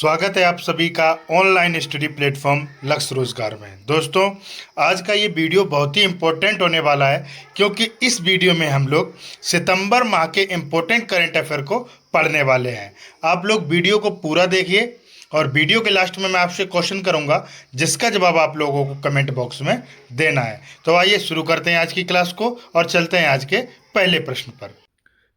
स्वागत है आप सभी का ऑनलाइन स्टडी प्लेटफॉर्म लक्ष्य रोजगार में। दोस्तों, आज का ये वीडियो बहुत ही इम्पोर्टेंट होने वाला है क्योंकि इस वीडियो में हम लोग सितंबर माह के इम्पोर्टेंट करंट अफेयर को पढ़ने वाले हैं। आप लोग वीडियो को पूरा देखिए और वीडियो के लास्ट में मैं आपसे क्वेश्चन करूंगा जिसका जवाब आप लोगों को कमेंट बॉक्स में देना है। तो आइए शुरू करते हैं आज की क्लास को और चलते हैं आज के पहले प्रश्न पर।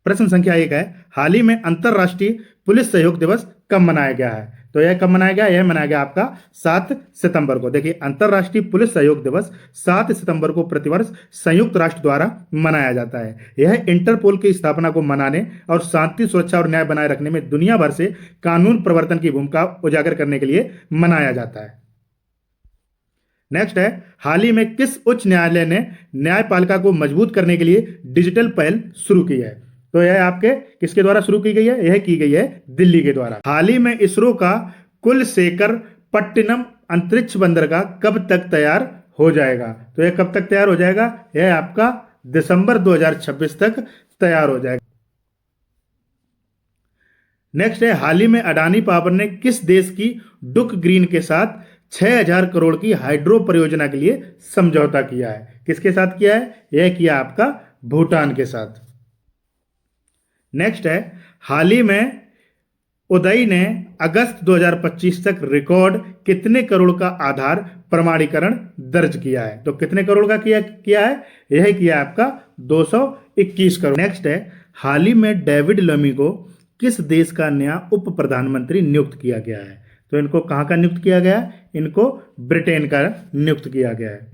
प्रश्न संख्या 1 है, हाल ही में अंतर्राष्ट्रीय पुलिस सहयोग दिवस कब मनाया गया है? तो यह कब मनाया गया? यह मनाया गया आपका 7 सितंबर को। देखिए, अंतर्राष्ट्रीय पुलिस सहयोग दिवस 7 सितंबर को प्रतिवर्ष संयुक्त राष्ट्र द्वारा मनाया जाता है। यह इंटरपोल की स्थापना को मनाने और शांति, सुरक्षा और न्याय बनाए रखने में दुनिया भर से कानून प्रवर्तन की भूमिका उजागर करने के लिए मनाया जाता है। नेक्स्ट है, हाल ही में किस उच्च न्यायालय ने न्यायपालिका को मजबूत करने के लिए डिजिटल पहल शुरू की है? तो यह आपके किसके द्वारा शुरू की गई है? यह की गई है दिल्ली के द्वारा। हाल ही में इसरो का कुलशेखर पट्टिनम अंतरिक्ष बंदरगाह कब तक तैयार हो जाएगा? तो यह कब तक तैयार हो जाएगा? यह आपका दिसंबर 2026 तक तैयार हो जाएगा। नेक्स्ट है, हाल ही में अडानी पावर ने किस देश की डुक ग्रीन के साथ 6000 करोड़ की हाइड्रो परियोजना के लिए समझौता किया है? किसके साथ किया है? यह किया आपका भूटान के साथ। नेक्स्ट है, हाल ही में उदय ने अगस्त 2025 तक रिकॉर्ड कितने करोड़ का आधार प्रमाणीकरण दर्ज किया है? तो कितने करोड़ का किया है? यह किया आपका 221 करोड़। नेक्स्ट है, हाल ही में डेविड लमी को किस देश का नया उप प्रधानमंत्री नियुक्त किया गया है? तो इनको कहाँ का नियुक्त किया गया है? इनको ब्रिटेन का नियुक्त किया गया है।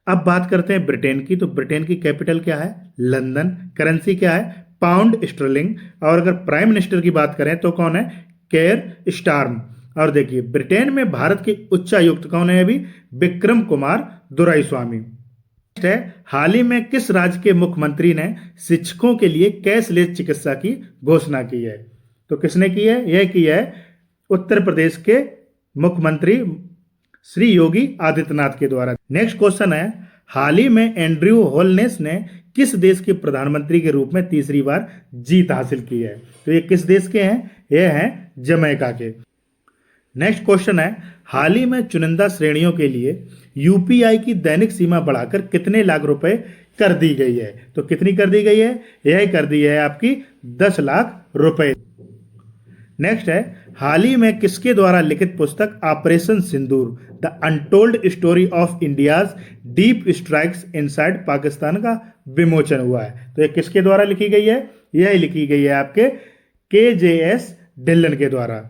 अब बात करते हैं ब्रिटेन की। तो ब्रिटेन की कैपिटल क्या है? लंदन। करेंसी क्या है? Pound sterling. और अगर प्राइम मिनिस्टर की बात करें तो कौन है? Care storm. और देखिए, ब्रिटेन में भारत के उच्चायुक्त कौन है? अभी विक्रम कुमार दोराईस्वामी। नेक्स्ट है, हाल ही में किस राज्य के मुख्यमंत्री ने शिक्षकों के लिए कैशलेस चिकित्सा की घोषणा की है? तो किसने की है? यह की है उत्तर प्रदेश के मुख्यमंत्री श्री योगी आदित्यनाथ के द्वारा। नेक्स्ट क्वेश्चन है, हाल ही में एंड्रयू होलनेस ने किस देश के प्रधानमंत्री के रूप में तीसरी बार जीत हासिल की है? तो ये किस देश के हैं? ये हैं जमैका के। नेक्स्ट क्वेश्चन है, हाल ही में चुनिंदा श्रेणियों के लिए यूपीआई की दैनिक सीमा बढ़ाकर कितने लाख रुपए कर दी गई है? तो कितनी कर दी गई है? यह कर दी है आपकी 10 लाख रुपए। नेक्स्ट है, हाल ही में किसके द्वारा लिखित पुस्तक operation Sindoor the untold story of India's deep strikes inside Pakistan का विमोचन हुआ है? तो ये किसके द्वारा लिखी गई है? यह लिखी गई है आपके KJS ढिल्लन के द्वारा।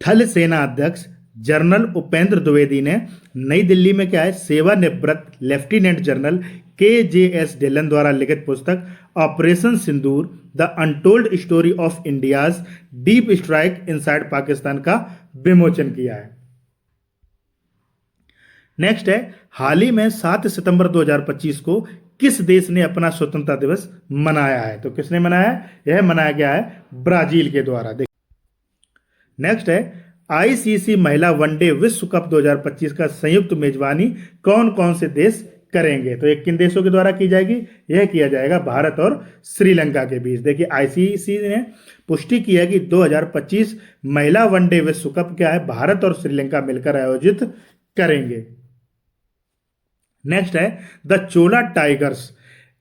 थल सेना अध्यक्ष जनरल उपेंद्र द्विवेदी ने नई दिल्ली में क्या है, सेवानिवृत्त लेफ्टिनेंट जनरल KJS ढिल्लन द्वारा लिखित पुस्तक operation Sindoor the untold story of India's deep strike inside Pakistan का विमोचन किया है। नेक्स्ट है, हाल ही में 7 सितंबर 2025 को किस देश ने अपना स्वतंत्रता दिवस मनाया है? तो किसने मनाया है? यह मनाया गया है ब्राजील के द्वारा। नेक्स्ट है, ICC महिला वनडे विश्व कप 2025 का संयुक्त मेजबानी कौन कौन से देश करेंगे? तो ये किन देशों के द्वारा की जाएगी? यह किया जाएगा भारत और श्रीलंका के बीच। देखिए, ICC ने पुष्टि की है कि 2025 महिला वनडे विश्व कप क्या है, भारत और श्रीलंका मिलकर आयोजित करेंगे। नेक्स्ट है, the Chola tigers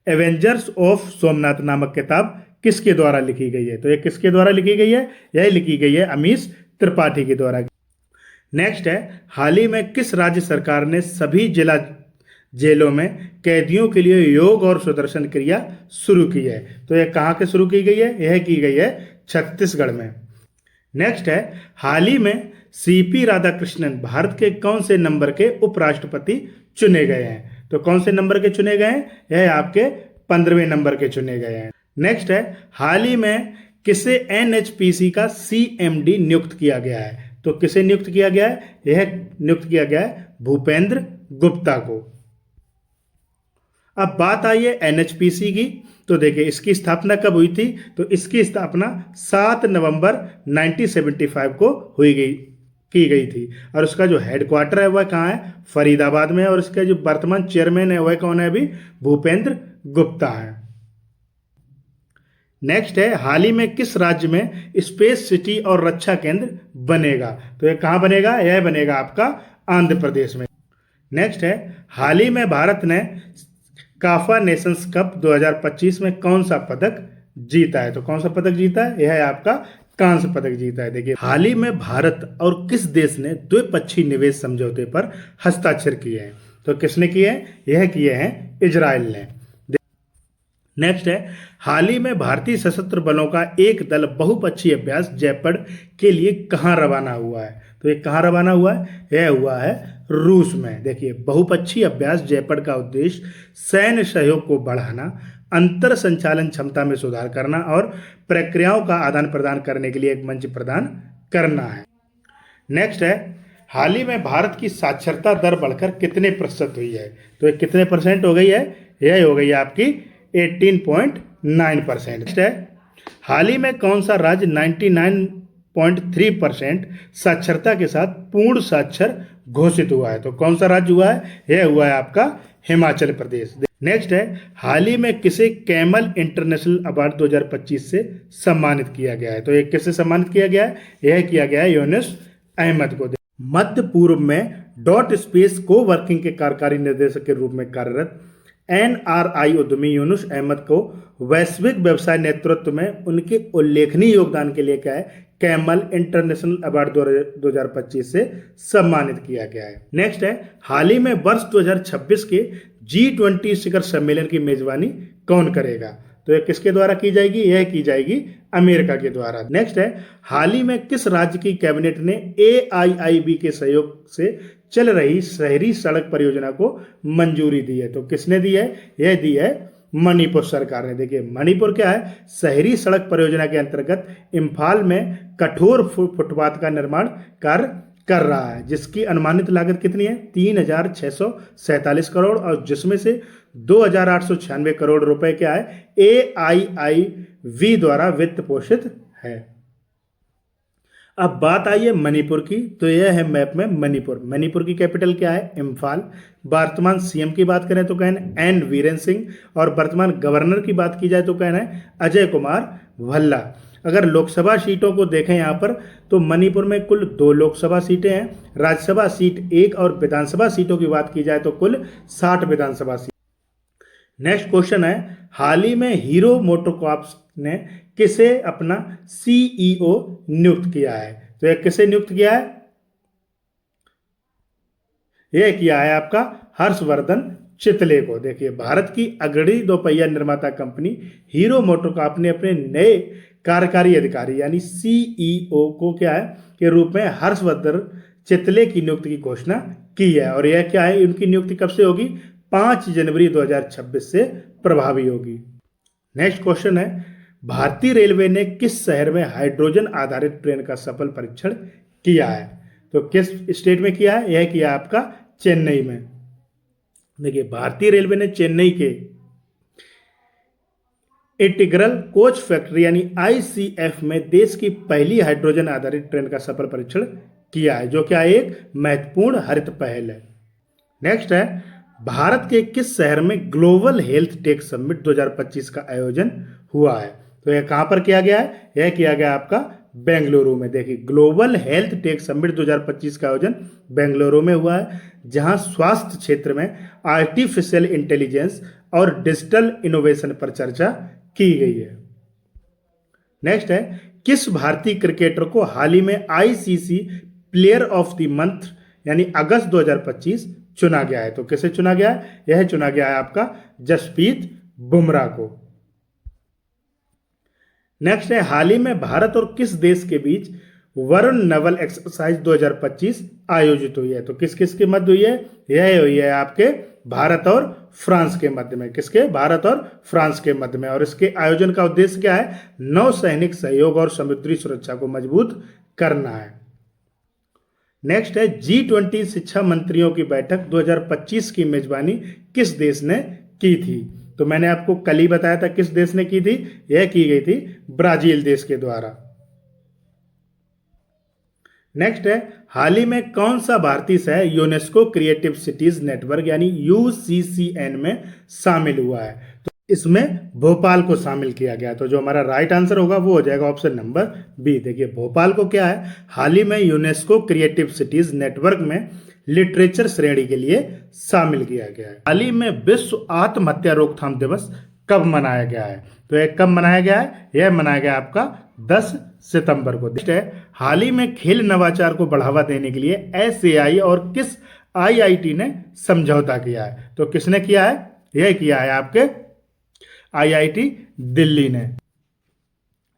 Avengers of Somnath नामक किताब किसके द्वारा लिखी गई है? तो ये किसके द्वारा लिखी गई है? यह लिखी गई है अमीश त्रिपाठी के द्वारा। नेक्स्ट है, हाल ही में किस राज्य सरकार ने सभी जिला जेलों में कैदियों के लिए योग और सुदर्शन क्रिया शुरू की है? तो यह कहाँ के शुरू की गई है? यह की गई है छत्तीसगढ़ में। नेक्स्ट है, हाल ही में CP राधाकृष्णन भारत के कौन से नंबर के उपराष्ट्रपति चुने गए हैं? तो कौन से नंबर के चुने गए हैं? यह आपके 15वें नंबर के चुने गए हैं। नेक्स्ट है, हाल ही में किसे NHPC का CMD नियुक्त किया गया है? तो किसे नियुक्त किया गया है? यह नियुक्त किया गया है भूपेंद्र गुप्ता को। अब बात आई है NHPC की। तो देखिए, इसकी स्थापना कब हुई थी? तो इसकी स्थापना 7 नवंबर 1975 को की गई थी और उसका जो हेडक्वार्टर है वह कहाँ है? फरीदाबाद में है। और इसका जो वर्तमान चेयरमैन है वह कौन है? अभी भूपेंद्र गुप्ता है। नेक्स्ट है हाल ही में किस राज्य में स्पेस सिटी और रक्षा केंद्र बनेगा? तो ये कहाँ बनेगा? यह बनेगा आपका आंध्र प्रदेश में। नेक्स्ट है हाल ही में भारत ने काफा नेशंस कप 2025 में कौन सा पदक जीता है? तो कौन सा पदक जीता है? यह है आपका कांस्य पदक जीता है। देखिए हाल ही में भारत और किस देश ने द्विपक्षीय निवेश समझौते पर हस्ताक्षर किए हैं? तो किसने किए हैं? यह किए हैं इजराइल ने। नेक्स्ट है हाल ही में भारतीय सशस्त्र बलों का एक दल बहुपक्षीय अभ्यास जयपुर के लिए कहाँ रवाना हुआ है? तो ये कहाँ रवाना हुआ है? यह हुआ है रूस में। देखिए बहुपक्षीय अभ्यास जयपुर का उद्देश्य सैन्य सहयोग को बढ़ाना, अंतर संचालन क्षमता में सुधार करना और प्रक्रियाओं का आदान प्रदान करने के लिए एक मंच प्रदान करना है। नेक्स्ट है हाल ही में भारत की साक्षरता दर बढ़कर कितने प्रतिशत हुई है? तो ये कितने परसेंट हो गई है? यह हो गई है आपकी 18.9%। है हाल ही में कौन सा राज्य 99.3% साक्षरता के साथ पूर्ण साक्षर घोषित हुआ है? तो कौन सा राज्य हुआ है? यह हुआ है आपका हिमाचल प्रदेश। नेक्स्ट है हाल ही में किसे कैमल इंटरनेशनल अवार्ड 2025 से सम्मानित किया गया है? तो ये किससे सम्मानित किया गया है? यह किया गया है यूनुस अहमद को। मध्य पूर्व में डॉट स्पेस को वर्किंग के कार्यकारी निर्देशक के रूप में कार्यरत NRI उद्यमी यूनुस अहमद को वैश्विक व्यवसाय नेतृत्व में उनके उल्लेखनीय योगदान के लिए क्या है कैमल इंटरनेशनल अवार्ड 2025 से सम्मानित किया गया है। नेक्स्ट है हाल ही में वर्ष 2026 के G20 शिखर सम्मेलन की मेजबानी कौन करेगा? तो यह किसके द्वारा की जाएगी? यह की जाएगी अमेरिका के द्वारा। नेक्स्ट है हाल ही में किस राज्य की कैबिनेट ने AIIB के सहयोग से चल रही शहरी सड़क परियोजना को मंजूरी दी है? तो किसने दी है? यह दी है मणिपुर सरकार ने। देखिए मणिपुर क्या है? शहरी सड़क परियोजना के अंतर्गत इम्फाल में कठोर फुटपाथ का निर्माण कार्य कर रहा है, जिसकी अनुमानित लागत कितनी है? 3,647 करोड़ और जिसमें से 2,896 करोड़ रुपए क्या है AIIB द्वारा वित्त पोषित है। अब बात आई है मणिपुर की, तो यह है मैप में मणिपुर। मणिपुर की कैपिटल क्या है? इम्फाल। वर्तमान सीएम की बात करें तो कहना है N वीरेन सिंह और वर्तमान गवर्नर की बात की जाए तो कहना है अजय कुमार भल्ला। अगर लोकसभा सीटों को देखें यहाँ पर तो मणिपुर में कुल 2 लोकसभा सीटें हैं, राज्यसभा सीट 1 और विधानसभा सीटों की बात की जाए तो कुल 60 विधानसभा सीट। नेक्स्ट क्वेश्चन है हाल ही में हीरो मोटोकॉर्प्स ने किसे अपना CEO नियुक्त किया है? तो यह किसे नियुक्त किया है? यह किया है आपका हर्षवर्धन चितले को। देखिए भारत की अग्रणी दोपहिया निर्माता कंपनी हीरो मोटोकॉर्प ने अपने नए कार्यकारी अधिकारी यानी CEO को क्या है के रूप में हर्षवर्धन चितले की नियुक्ति की घोषणा की है। और यह क्या है? उनकी नियुक्ति कब से होगी? 5 जनवरी 2026 से प्रभावी होगी। नेक्स्ट क्वेश्चन है भारतीय रेलवे ने किस शहर में हाइड्रोजन आधारित ट्रेन का सफल परीक्षण किया है? तो किस स्टेट में किया है? यह किया आपका चेन्नई में। देखिए भारतीय रेलवे ने चेन्नई के इंटीग्रल कोच फैक्ट्री यानी ICF में देश की पहली हाइड्रोजन आधारित ट्रेन का सफल परीक्षण किया है, जो क्या एक महत्वपूर्ण हरित पहल है। नेक्स्ट है भारत के किस शहर में ग्लोबल हेल्थ टेक समिट 2025 का आयोजन हुआ है? तो यह कहां पर किया गया है? यह किया गया आपका बेंगलुरु में। देखिए ग्लोबल हेल्थ टेक समिट 2025 का आयोजन बेंगलुरु में हुआ है, जहां स्वास्थ्य क्षेत्र में आर्टिफिशियल इंटेलिजेंस और डिजिटल इनोवेशन पर चर्चा की गई है। नेक्स्ट है किस भारतीय क्रिकेटर को हाल ही में ICC player of the month यानी अगस्त 2025 चुना गया है? तो किसे चुना गया है? यह चुना गया है आपका जसप्रीत बुमराह को। नेक्स्ट है हाल ही में भारत और किस देश के बीच वरुण नवल एक्सरसाइज 2025 आयोजित हुई है? तो किस किस के मध्य हुई है? यह हुई है आपके भारत और फ्रांस के मध्य में। किसके? भारत और फ्रांस के मध्य में। और इसके आयोजन का उद्देश्य क्या है? नौसैनिक सहयोग और समुद्री सुरक्षा को मजबूत करना है। नेक्स्ट है G20 शिक्षा मंत्रियों की बैठक 2025 की मेजबानी किस देश ने की थी? तो मैंने आपको कल ही बताया था किस देश ने की थी। यह की गई थी ब्राजील देश के द्वारा। नेक्स्ट है हाल ही में कौन सा भारतीय शहर यूनेस्को क्रिएटिव सिटीज नेटवर्क यानी UCCN में शामिल हुआ है? तो इसमें भोपाल को शामिल किया गया। तो जो हमारा राइट आंसर होगा वो हो जाएगा ऑप्शन नंबर बी। देखिए भोपाल को क्या है, हाल ही में यूनेस्को क्रिएटिव सिटीज नेटवर्क में लिटरेचर श्रेणी के लिए शामिल किया गया है। हाल ही में विश्व आत्महत्या रोकथाम दिवस कब मनाया गया है? तो यह कब मनाया गया है? यह मनाया गया आपका 10 सितंबर को। नेक्स्ट है, हाल ही में खेल नवाचार को बढ़ावा देने के लिए एसएआई और किस आईआईटी ने समझौता किया है? तो किसने किया है? यह किया है आपके आईआईटी दिल्ली ने।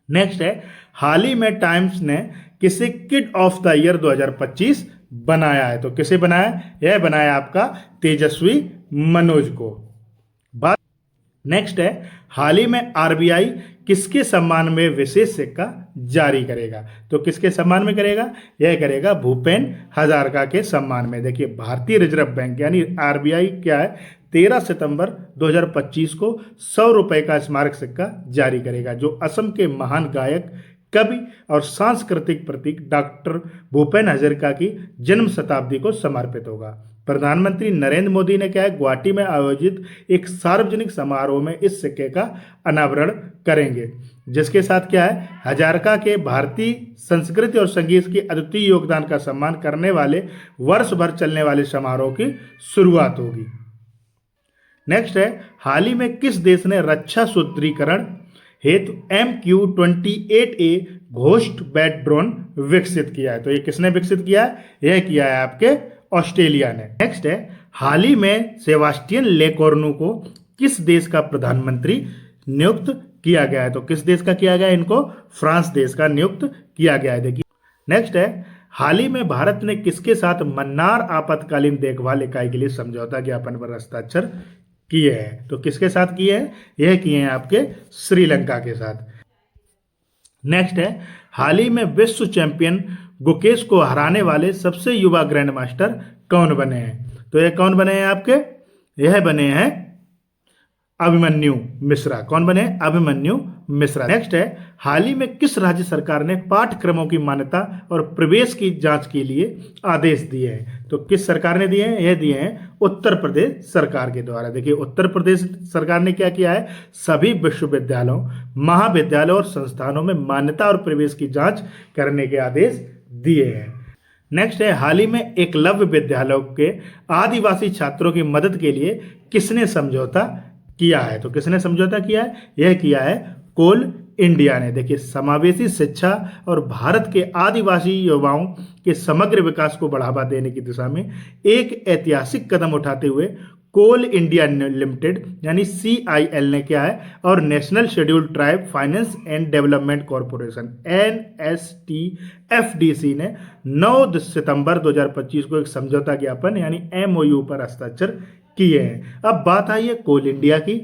नेक्स्ट है, हाल ही में टाइम्स ने किसे किड ऑफ द ईयर 2025 बनाया है? तो किसे बनाया? यह बनाया आपका तेजस्वी मनोज को। बात नेक्स्ट है, हाल ही में आरबीआई किसके सम्मान में विशेष सिक्का जारी करेगा? तो किसके सम्मान में करेगा? यह करेगा भूपेन हजारिका के सम्मान में। देखिए भारतीय रिजर्व बैंक यानी आरबीआई क्या है, 13 सितंबर 2025 को 100 रुपए का स्मारक सिक्का जारी करेगा, जो असम के महान गायक, कवि और सांस्कृतिक प्रतीक डॉक्टर भूपेन हजारिका की जन्म शताब्दी को समर्पित होगा। प्रधानमंत्री नरेंद्र मोदी ने क्या है, गुवाहाटी में आयोजित एक सार्वजनिक समारोह में इस सिक्के का अनावरण करेंगे, जिसके साथ क्या है, हजारिका के भारतीय संस्कृति और संगीत के अद्वितीय योगदान का सम्मान करने वाले वर्ष भर चलने वाले समारोह की शुरुआत होगी। नेक्स्ट है, हाल ही में किस देश ने रक्षा सुदृढ़ीकरण हेतु MQ-28A घोस्ट बैट ड्रोन विकसित किया है? तो ये किसने विकसित किया है? यह किया है आपके ऑस्ट्रेलिया ने। नेक्स्ट है, हाल ही में सेबास्टियन लेकोर्नू को किस देश का प्रधानमंत्री नियुक्त किया गया है? तो किस देश का किया गया है? इनको फ्रांस देश का नियुक्त किया गया है। देखिए नेक्स्ट है, हाल ही में भारत ने किसके साथ मन्नार आपातकालीन देखभाल इकाई के लिए समझौता ज्ञापन पर हस्ताक्षर किए हैं? तो किसके साथ किए हैं? यह किए हैं आपके श्रीलंका के साथ। नेक्स्ट है, हाल ही में विश्व चैंपियन गुकेश को हराने वाले सबसे युवा ग्रैंड मास्टर कौन बने हैं? तो यह कौन बने हैं आपके? यह बने हैं अभिमन्यु मिश्रा। कौन बने? अभिमन्यु मिश्रा। नेक्स्ट है, हाल ही में किस राज्य सरकार ने पाठ्यक्रमों की मान्यता और प्रवेश की जांच के लिए आदेश दिए हैं? तो किस सरकार ने दिए हैं? यह दिए हैं उत्तर प्रदेश सरकार के द्वारा। देखिए उत्तर प्रदेश सरकार ने क्या किया है, सभी विश्वविद्यालयों, महाविद्यालयों और संस्थानों में मान्यता और प्रवेश की जांच करने के आदेश दिए हैं। नेक्स्ट है, हाल ही में एकलव्य विद्यालयों के आदिवासी छात्रों की मदद के लिए किसने समझौता किया है? तो किसने समझौता किया है? यह किया है कोल इंडिया ने। देखिए समावेशी शिक्षा और भारत के आदिवासी युवाओं के समग्र विकास को बढ़ावा देने की दिशा में एक ऐतिहासिक कदम उठाते हुए कोल इंडिया लिमिटेड यानी CIL ने क्या है, और national scheduled tribe finance and development corporation NSTFDC ने 9 सितंबर 2025 को एक समझौता ज्ञापन यानी MOU पर हस्ताक्षर किए हैं। अब बात आई है कोल इंडिया की।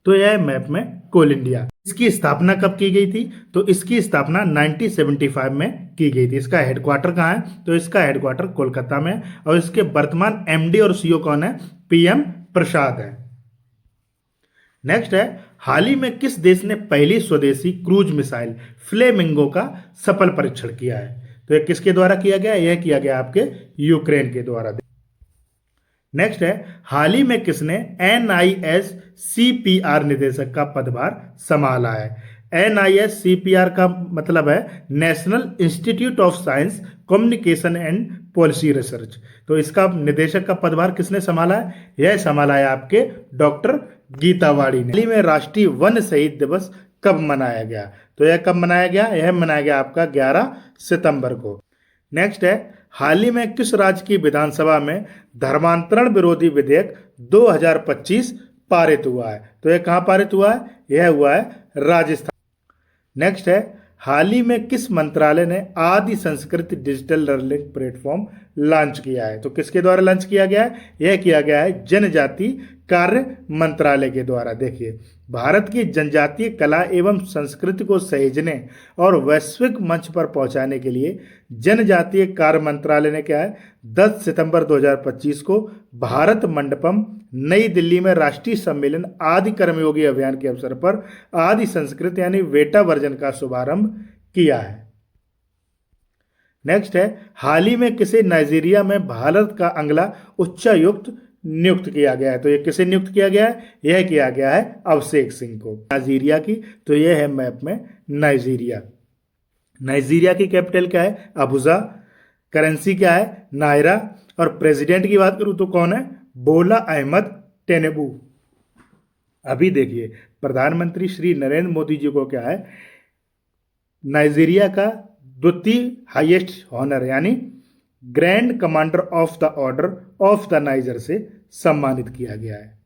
तो यह मैप में कोल इंडिया, इसकी स्थापना कब की गई थी? तो इसकी स्थापना 1975 में की गई थी। इसका हेडक्वार्टर कहाँ है? तो इसका हेडक्वार्टर कोलकाता में है और इसके वर्तमान MD और CEO कौन है? PM प्रसाद है। नेक्स्ट है, हाल ही में किस देश ने पहली स्वदेशी क्रूज मिसाइल फ्लेमिंगो का सफल परीक्षण किया है? तो यह किसके द्वारा किया गया? यह किया गया आपके यूक्रेन के द्वारा। नेक्स्ट है, हाल ही में किसने NISCPR निदेशक का पदभार संभाला है? NISCPR का मतलब है national institute of science communication and policy research. तो इसका निदेशक का पदभार किसने संभाला है? यह संभाला है आपके डॉक्टर गीता वाड़ी ने। हाल ही में राष्ट्रीय वन शहीद दिवस कब मनाया गया? तो यह कब मनाया गया? यह मनाया गया आपका 11 सितंबर को। नेक्स्ट है, हाल ही में किस राज्य की विधानसभा में धर्मांतरण विरोधी विधेयक 2025 पारित हुआ है? तो यह कहाँ पारित हुआ है? यह हुआ है राजस्थान। नेक्स्ट है, हाल ही में किस मंत्रालय ने आदि संस्कृति डिजिटल लर्निंग प्लेटफॉर्म लॉन्च किया है? तो किसके द्वारा लॉन्च किया गया है? यह किया गया है जनजातीय कार्य मंत्रालय के द्वारा। देखिए भारत की जनजातीय कला एवं संस्कृति को सहेजने और वैश्विक मंच पर पहुंचाने के लिए जनजातीय कार्य मंत्रालय ने क्या है, 10 सितंबर 2025 को भारत मंडपम नई दिल्ली में राष्ट्रीय सम्मेलन आदि कर्मयोगी अभियान के अवसर पर आदि संस्कृत यानी वेटा वर्जन का शुभारंभ किया है। नेक्स्ट है, हाल ही में किसे नाइजीरिया में भारत का अगला उच्चायुक्त नियुक्त किया गया है। तो ये किसे नियुक्त किया गया है? यह किया गया है अभिषेक सिंह को। नाइजीरिया की, तो यह है मैप में नाइजीरिया। नाइजीरिया की कैपिटल क्या है? अबुजा। करेंसी क्या है? नायरा। और प्रेसिडेंट की बात करूं तो कौन है? बोला अहमद टिनुबू। अभी देखिए, प्रधानमंत्री श्री नरेंद्र मोदी जी को क्या है, नाइजीरिया का द्वितीय हाईएस्ट ऑनर यानी grand commander of the order of the niger से सम्मानित किया गया है।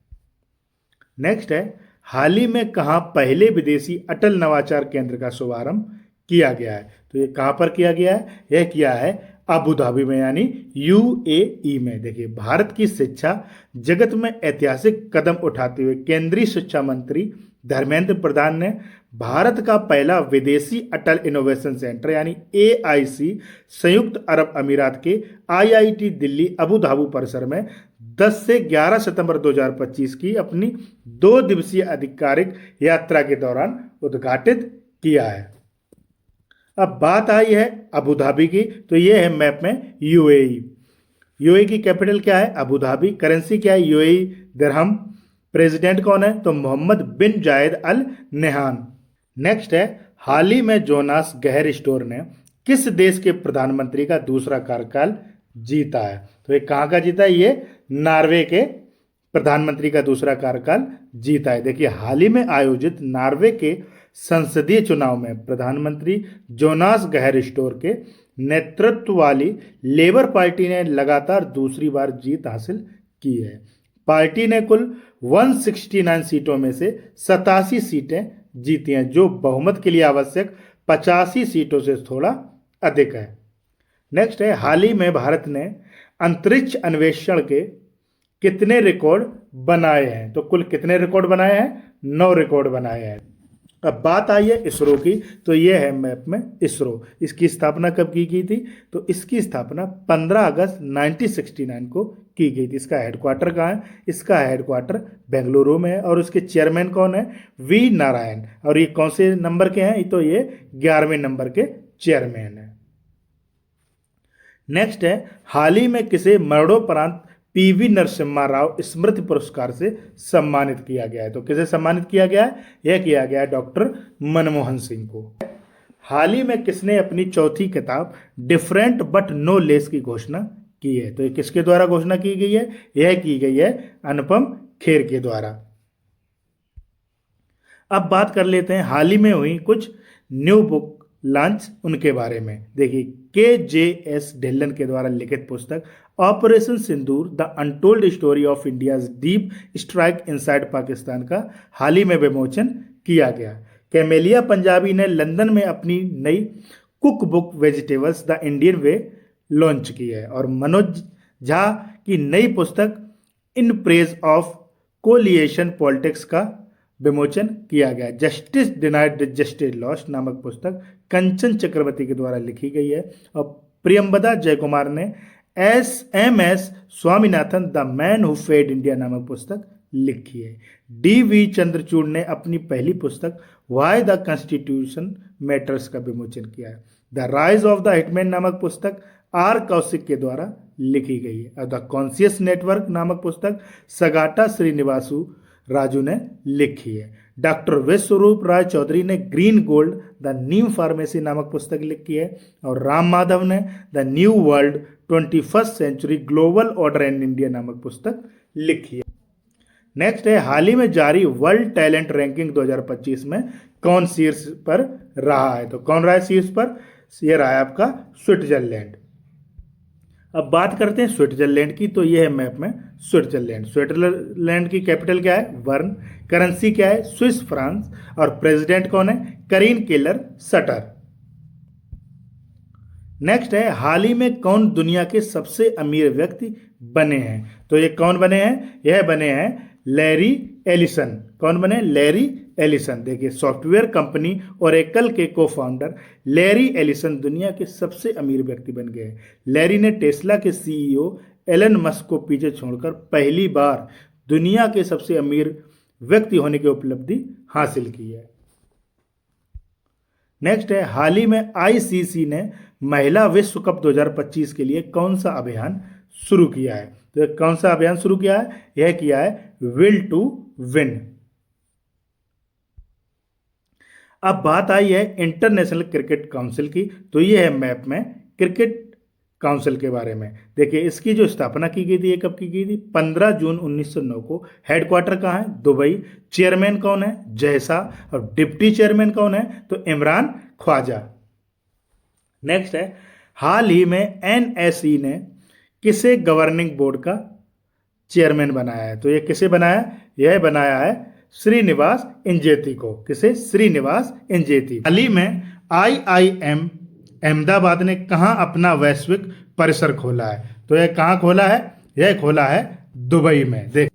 नेक्स्ट है, हाल ही में कहाँ पहले विदेशी अटल नवाचार केंद्र का शुभारंभ किया गया है? तो ये कहाँ पर किया गया है? यह किया है अबू धाबी में यानी यूएई में। देखिए, भारत की शिक्षा जगत में ऐतिहासिक कदम उठाते हुए केंद्रीय शिक्षा मंत्री धर्मेंद्र प्रधान ने भारत का पहला विदेशी अटल इनोवेशन सेंटर यानी एआईसी संयुक्त अरब अमीरात के आईआईटी दिल्ली अबू धाबी परिसर में 10 से 11 सितंबर 2025 की अपनी 2 दिवसीय आधिकारिक यात्रा के दौरान उद्घाटित किया है। अब बात आई है अबू धाबी की, तो ये है मैप में यूएई। यूएई की कैपिटल क्या है? Abu Dhabi. करेंसी क्या है? यूएई दिरहम। प्रेसिडेंट कौन है? तो मोहम्मद बिन जायद अल नहान। नेक्स्ट है, हाल ही में जोनास गहर स्टोर ने किस देश के प्रधानमंत्री का दूसरा कार्यकाल जीता है? तो ये कहाँ का जीता है? ये नॉर्वे के प्रधानमंत्री का दूसरा कार्यकाल जीता है। देखिए, हाल ही में आयोजित नॉर्वे के संसदीय चुनाव में प्रधानमंत्री जोनास गहर स्टोर के नेतृत्व वाली लेबर पार्टी ने लगातार दूसरी बार जीत हासिल की है। पार्टी ने कुल 169 सीटों में से 87 सीटें जीती हैं, जो बहुमत के लिए आवश्यक 85 सीटों से थोड़ा अधिक है। नेक्स्ट है, हाल ही में भारत ने अंतरिक्ष अन्वेषण के कितने रिकॉर्ड बनाए हैं? तो कुल कितने रिकॉर्ड बनाए हैं? 9 रिकॉर्ड बनाए हैं। अब बात आई है इसरो की, तो ये है मैप में इसरो। इसकी स्थापना कब की गई थी? तो इसकी स्थापना 15 अगस्त 1969 को की गई थी। इसका हेडक्वार्टर कहाँ है? इसका हेडक्वार्टर बेंगलुरु में है। और उसके चेयरमैन कौन है? वी नारायण। और ये कौन से नंबर के हैं? तो ये 11वें नंबर के चेयरमैन है। नेक्स्ट है, हाल ही में किसे मरणोपरांत पीवी नरसिम्हा राव स्मृति पुरस्कार से सम्मानित किया गया है? तो किसे सम्मानित किया गया है? यह किया गया है डॉक्टर मनमोहन सिंह को। हाल ही में किसने अपनी चौथी किताब डिफरेंट बट नो लेस की घोषणा की है? तो ये किसके द्वारा घोषणा की गई है? यह की गई है अनुपम खेर के द्वारा। अब बात कर लेते हैं हाल ही में हुई कुछ न्यू बुक लॉन्च उनके बारे में। देखिए, KJS ढिल्लन के द्वारा लिखित पुस्तक operation Sindoor the untold story of India's deep strike inside Pakistan का हाल ही में विमोचन किया गया। कैमेलिया पंजाबी ने लंदन में अपनी नई cook book vegetables the Indian way launch की है। और मनोज झा की नई पुस्तक in praise of coalition politics का विमोचन किया गया। जस्टिस डिनाइड जस्टिस लॉस्ट नामक पुस्तक कंचन चक्रवर्ती के द्वारा लिखी गई है। और प्रियंबदा जयकुमार ने SMS Swaminathan the man who fed India नामक पुस्तक लिखी है। DV चंद्रचूड़ ने अपनी पहली पुस्तक वाई द कॉन्स्टिट्यूशन मैटर्स का विमोचन किया है। The rise of the hitman नामक पुस्तक R कौशिक के द्वारा लिखी गई है। और द कॉन्शियस नेटवर्क नामक पुस्तक सगाटा श्रीनिवासु राजू ने लिखी है। डॉक्टर विश्वरूप राय चौधरी ने green gold the new pharmacy नामक पुस्तक लिखी है। और राम माधव ने the new world 21st century global order in India नामक पुस्तक लिखी है। नेक्स्ट है, हाल ही में जारी वर्ल्ड टैलेंट रैंकिंग 2025 में कौन शीर्ष पर रहा है? तो कौन रहा है शीर्ष पर? ये रहा है आपका स्विट्जरलैंड। अब बात करते हैं स्विट्जरलैंड की, तो ये है मैप में स्विट्जरलैंड। स्विट्जरलैंड की कैपिटल क्या है? बर्न। करेंसी क्या है? Swiss France. और प्रेसिडेंट कौन है? करीन केलर सटर। नेक्स्ट है, हाल ही में कौन दुनिया के सबसे अमीर व्यक्ति बने हैं? तो ये कौन बने हैं? यह बने हैं लैरी एलिसन। कौन बने? Larry Ellison. देखिए, सॉफ्टवेयर कंपनी ओरेकल के को फाउंडर लैरी एलिसन दुनिया के सबसे अमीर व्यक्ति बन गए। लैरी ने टेस्ला के CEO एलन मस्क को पीछे छोड़कर पहली बार दुनिया के सबसे अमीर व्यक्ति होने की उपलब्धि हासिल की है। नेक्स्ट है, हाल ही में ICC ने महिला विश्व कप 2025 के लिए कौन सा अभियान शुरू किया है। तो कौन सा अभियान शुरू किया है? यह किया है विल टू विन। अब बात आई है इंटरनेशनल क्रिकेट काउंसिल की। तो ये है मैप में क्रिकेट काउंसिल के बारे में। देखिए इसकी जो स्थापना की गई थी, ये कब की गई थी? 15 जून 1909 को। हेडक्वार्टर कहाँ है? दुबई। चेयरमैन कौन है? जय शाह। और डिप्टी चेयरमैन कौन है? तो इमरान ख्वाजा। नेक्स्ट है, हाल ही में एनएसई ने किसे गवर्निंग बोर्ड का चेयरमैन बनाया है? तो ये किसे बनाया है? यह बनाया है श्रीनिवास इंजेती को। किसे? श्रीनिवास इंजेती। हाल ही में आईआईएम अहमदाबाद ने कहाँ अपना वैश्विक परिसर खोला है? तो यह कहाँ खोला है? यह खोला है दुबई में। देख,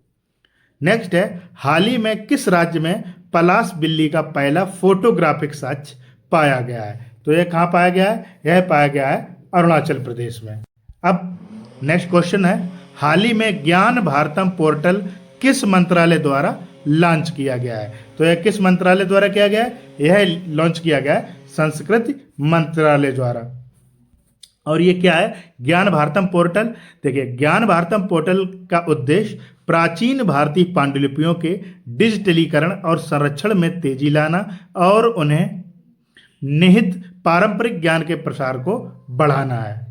नेक्स्ट है, हाल ही में किस राज्य में पलाश बिल्ली का पहला फोटोग्राफिक साक्ष्य पाया गया है? तो यह कहाँ पाया गया है? यह पाया गया है अरुणाचल प्रदेश में। अब नेक्स्ट क्वेश्चन है, हाल ही में ज्ञान भारतम पोर्टल किस मंत्रालय द्वारा लॉन्च किया गया है? तो यह किस मंत्रालय द्वारा किया गया है? यह लॉन्च किया गया है संस्कृति मंत्रालय द्वारा। और ये क्या है? ज्ञान भारतम पोर्टल। देखिए, ज्ञान भारतम पोर्टल का उद्देश्य प्राचीन भारतीय पांडुलिपियों के डिजिटलीकरण और संरक्षण में तेजी लाना और उन्हें निहित पारंपरिक ज्ञान के प्रसार को बढ़ाना है।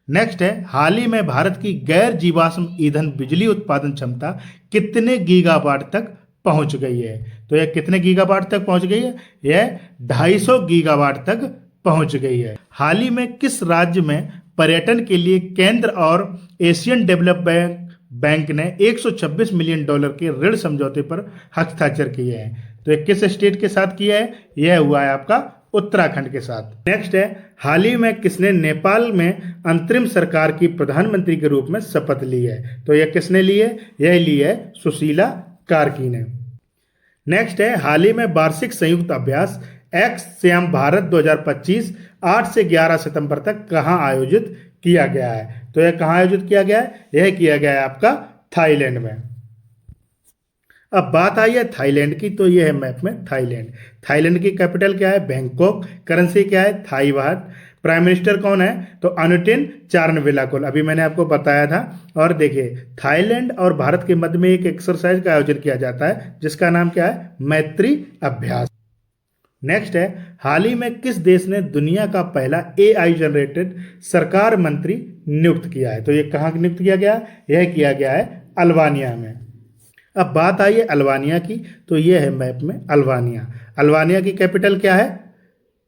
नेक्स्ट है, हाल ही में भारत की गैर जीवाश्म ईंधन बिजली उत्पादन क्षमता कितने गीगावाट तक पहुंच गई है? तो यह कितने गीगावाट तक पहुंच गई है? यह 250 गीगावाट तक पहुंच गई है। हाल ही में किस राज्य में पर्यटन के लिए केंद्र और एशियन डेवलपमेंट बैंक ने $126 मिलियन के ऋण समझौते पर हस्ताक्षर किए हैं? तो ये किस स्टेट के साथ किया है? यह हुआ है आपका उत्तराखंड के साथ। नेक्स्ट है, हाल ही में किसने नेपाल में अंतरिम सरकार की प्रधानमंत्री के रूप में शपथ ली है? तो यह किसने ली है? यह ली है सुशीला कार्की ने। नेक्स्ट है, हाल ही में वार्षिक संयुक्त अभ्यास एक्सएम भारत 2025 8 से 11 सितंबर तक कहाँ आयोजित किया गया है? तो यह कहाँ आयोजित किया गया है? यह किया गया है आपका थाईलैंड में। अब बात आई है थाईलैंड की। तो यह है मैप में थाईलैंड। थाईलैंड की कैपिटल क्या है? बैंकॉक। करेंसी क्या है? थाई बात। प्राइम मिनिस्टर कौन है? तो अनुटिन चारनविलाकुल, अभी मैंने आपको बताया था। और देखिए, थाईलैंड और भारत के मध्य में एक एक्सरसाइज का आयोजन किया जाता है जिसका नाम क्या है? मैत्री अभ्यास। नेक्स्ट है, हाल ही में किस देश ने दुनिया का पहला एआई जनरेटेड सरकार मंत्री नियुक्त किया है? तो ये कहाँ नियुक्त किया गया? यह किया गया है अल्बानिया में। अब बात आई है अल्बानिया की। तो ये है मैप में अल्बानिया। अल्बानिया की कैपिटल क्या है?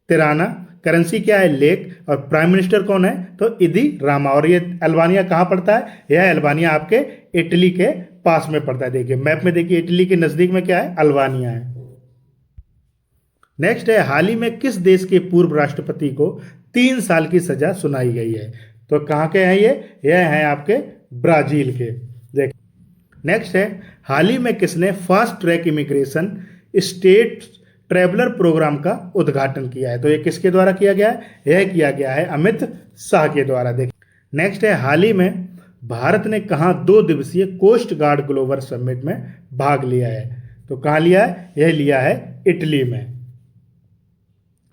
तिराना। करेंसी क्या है? लेक। और प्राइम मिनिस्टर कौन है? तो इदी रामा। और ये अल्बानिया कहाँ पड़ता है? यह अल्बानिया आपके इटली के पास में पड़ता है। देखिए मैप में, देखिए इटली के नजदीक में क्या है? अल्बानिया है। नेक्स्ट है, हाल ही में किस देश के पूर्व राष्ट्रपति को 3 साल की सजा सुनाई गई है? तो कहाँ के हैं ये? यह हैं आपके ब्राजील के। देख, नेक्स्ट है, हाल ही में किसने fast track immigration state traveller programme का उद्घाटन किया है? तो ये किसके द्वारा किया गया है? यह किया गया है अमित शाह के द्वारा। देख, नेक्स्ट है, हाल ही में भारत ने कहाँ 2 दिवसीय कोस्ट गार्ड ग्लोबल समिट में भाग लिया है? तो कहाँ लिया है? यह लिया है इटली में।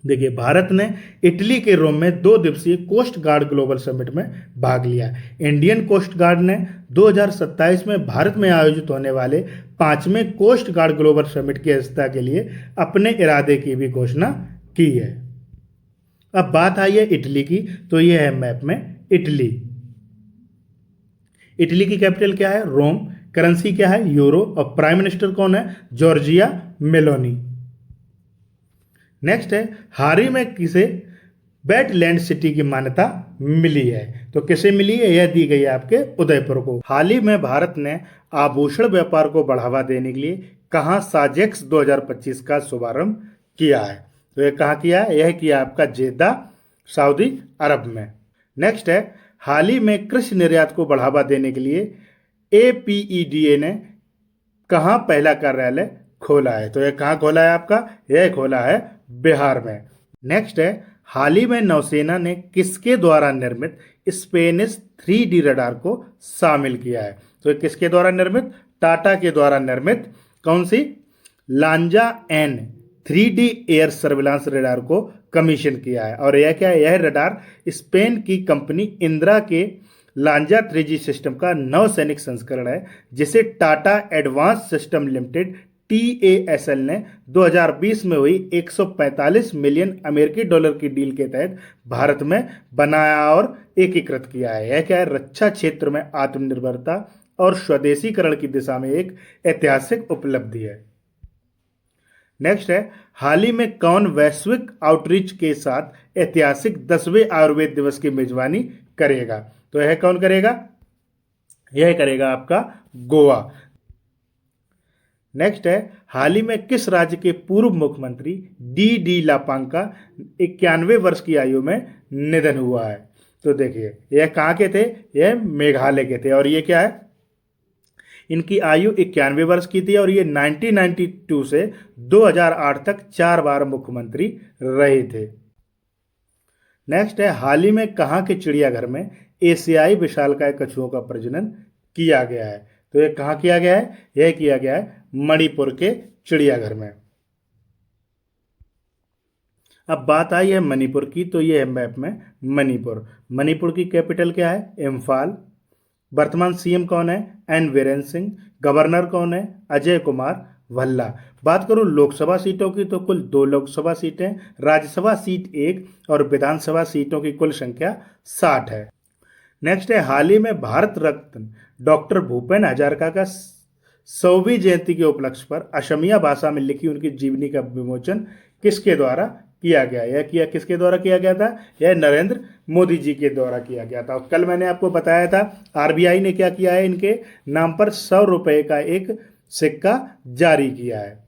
देखिए, भारत ने इटली के रोम में 2 दिवसीय कोस्ट गार्ड ग्लोबल समिट में भाग लिया। इंडियन कोस्ट गार्ड ने 2027 में भारत में आयोजित होने वाले 5वें कोस्ट गार्ड ग्लोबल समिट की अध्यक्षता के लिए अपने इरादे की भी घोषणा की है। अब बात आई है इटली की। तो यह है मैप में इटली। इटली की कैपिटल क्या है? रोम। करेंसी क्या है? यूरो। और प्राइम मिनिस्टर कौन है? Giorgia Meloni. नेक्स्ट है, हाल ही में किसे वेटलैंड सिटी की मान्यता मिली है? तो किसे मिली है? यह दी गई है आपके उदयपुर को। हाल ही में भारत ने आभूषण व्यापार को बढ़ावा देने के लिए कहाँ साजेक्स 2025 का शुभारंभ किया है? तो यह कहाँ किया है? यह किया आपका जेद्दा, सऊदी अरब में। नेक्स्ट है, हाल ही में कृषि निर्यात को बढ़ावा देने के लिए APEDA ने कहाँ पहला कार्यालय खोला है? तो यह कहाँ खोला है आपका? यह खोला है बिहार में। नेक्स्ट है, हाल ही में नौसेना ने किसके द्वारा निर्मित स्पेनिश 3D रडार को शामिल किया है? तो यह किसके द्वारा निर्मित? टाटा के द्वारा निर्मित कौन सी? Lanza N 3D air surveillance radar को कमीशन किया है। और यह क्या है? यह रडार स्पेन की कंपनी इंद्रा के लांजा 3G सिस्टम का नवसैनिक संस्करण है, जिसे Tata advanced system limited TASL ने 2020 में हुई 145 मिलियन अमेरिकी डॉलर की डील के तहत भारत में बनाया और एकीकृत किया है। यह क्या है? रक्षा क्षेत्र में आत्मनिर्भरता और स्वदेशीकरण की दिशा में एक ऐतिहासिक उपलब्धि है। नेक्स्ट है, हाल ही में कौन वैश्विक आउटरीच के साथ ऐतिहासिक 10वें आयुर्वेद दिवस की मेजबानी करेगा? तो यह कौन करेगा? यह करेगा आपका गोवा। नेक्स्ट है, हाल ही में किस राज्य के पूर्व मुख्यमंत्री डी लापांग का 91 वर्ष की आयु में निधन हुआ है? तो देखिए, यह कहाँ के थे? यह मेघालय के थे। और ये क्या है? इनकी आयु 91 वर्ष की थी और ये 1992 से 2008 तक 4 बार मुख्यमंत्री रहे थे। नेक्स्ट है, हाल ही में कहाँ के चिड़ियाघर में एशियाई विशालकाय कछुओं का प्रजनन किया गया है? तो ये कहाँ किया गया है? यह किया गया है मणिपुर के चिड़ियाघर में। अब बात आई है मणिपुर की, तो ये है मैप में मणिपुर। मणिपुर की कैपिटल क्या है? इम्फाल। वर्तमान सीएम कौन है? एन वीरेंद्र सिंह। गवर्नर कौन है? अजय कुमार भल्ला। बात करूं लोकसभा सीटों की, तो कुल 2 लोकसभा सीटें, राज्यसभा सीट 1 और विधानसभा सीटों की कुल संख्या 60 है। नेक्स्ट है, हाल ही में भारत रत्न डॉक्टर भूपेन हजारिका का 100वीं जयंती के उपलक्ष्य पर असमिया भाषा में लिखी उनकी जीवनी का विमोचन किसके द्वारा किया गया? यह किसके द्वारा किया गया था? यह नरेंद्र मोदी जी के द्वारा किया गया था। कल मैंने आपको बताया था आरबीआई ने क्या किया है, इनके नाम पर 100 रुपए का एक सिक्का जारी किया है।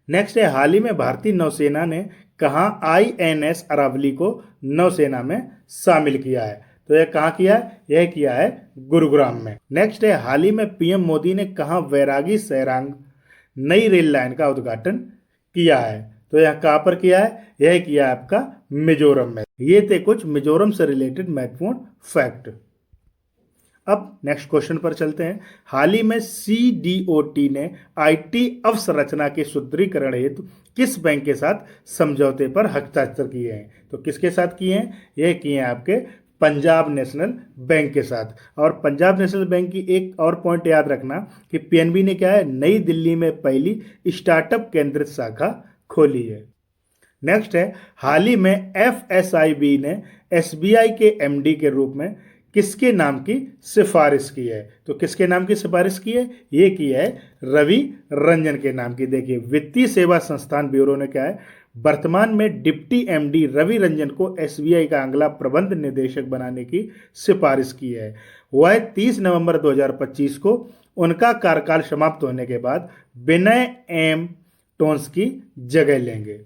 नेक्स्ट है, हाल ही में भारतीय नौसेना ने कहां INS अरावली को नौसेना में शामिल किया है? तो यह कहां किया है? यह किया है गुरुग्राम में। नेक्स्ट है, हाल ही में पीएम मोदी ने कहां वैरागी सैरांग नई रेल लाइन का उद्घाटन किया है? तो यह कहां पर किया है? यह किया है आपका मिजोरम में। ये थे कुछ मिजोरम से रिलेटेड महत्वपूर्ण फैक्ट। अब नेक्स्ट क्वेश्चन पर चलते हैं। हाल ही में CDOT ने IT अवसंरचना के सुदृढ़ीकरण हेतु किस बैंक के साथ समझौते पर हस्ताक्षर किए हैं? तो किसके साथ किए हैं? यह किए हैं आपके पंजाब नेशनल बैंक के साथ। और पंजाब नेशनल बैंक की एक और पॉइंट याद रखना कि PNB ने क्या है? नई दिल्ली में पहली स्टार्टअप केंद्रित शाखा खोली है। नेक्स्ट है, हाल ही में FSIB ने SBI के MD के रूप में किसके नाम की सिफारिश की है? तो किसके नाम की सिफारिश की है? ये की है रवि रंजन के नाम की। देखिए, वित्तीय सेवा संस्थान ब्यूरो ने क्या है? वर्तमान में डिप्टी MD रवि रंजन को SBI का अगला प्रबंध निदेशक बनाने की सिफारिश की है। वह 30 नवंबर 2025 को उनका कार्यकाल समाप्त होने के बाद विनय M टोन्स की जगह लेंगे।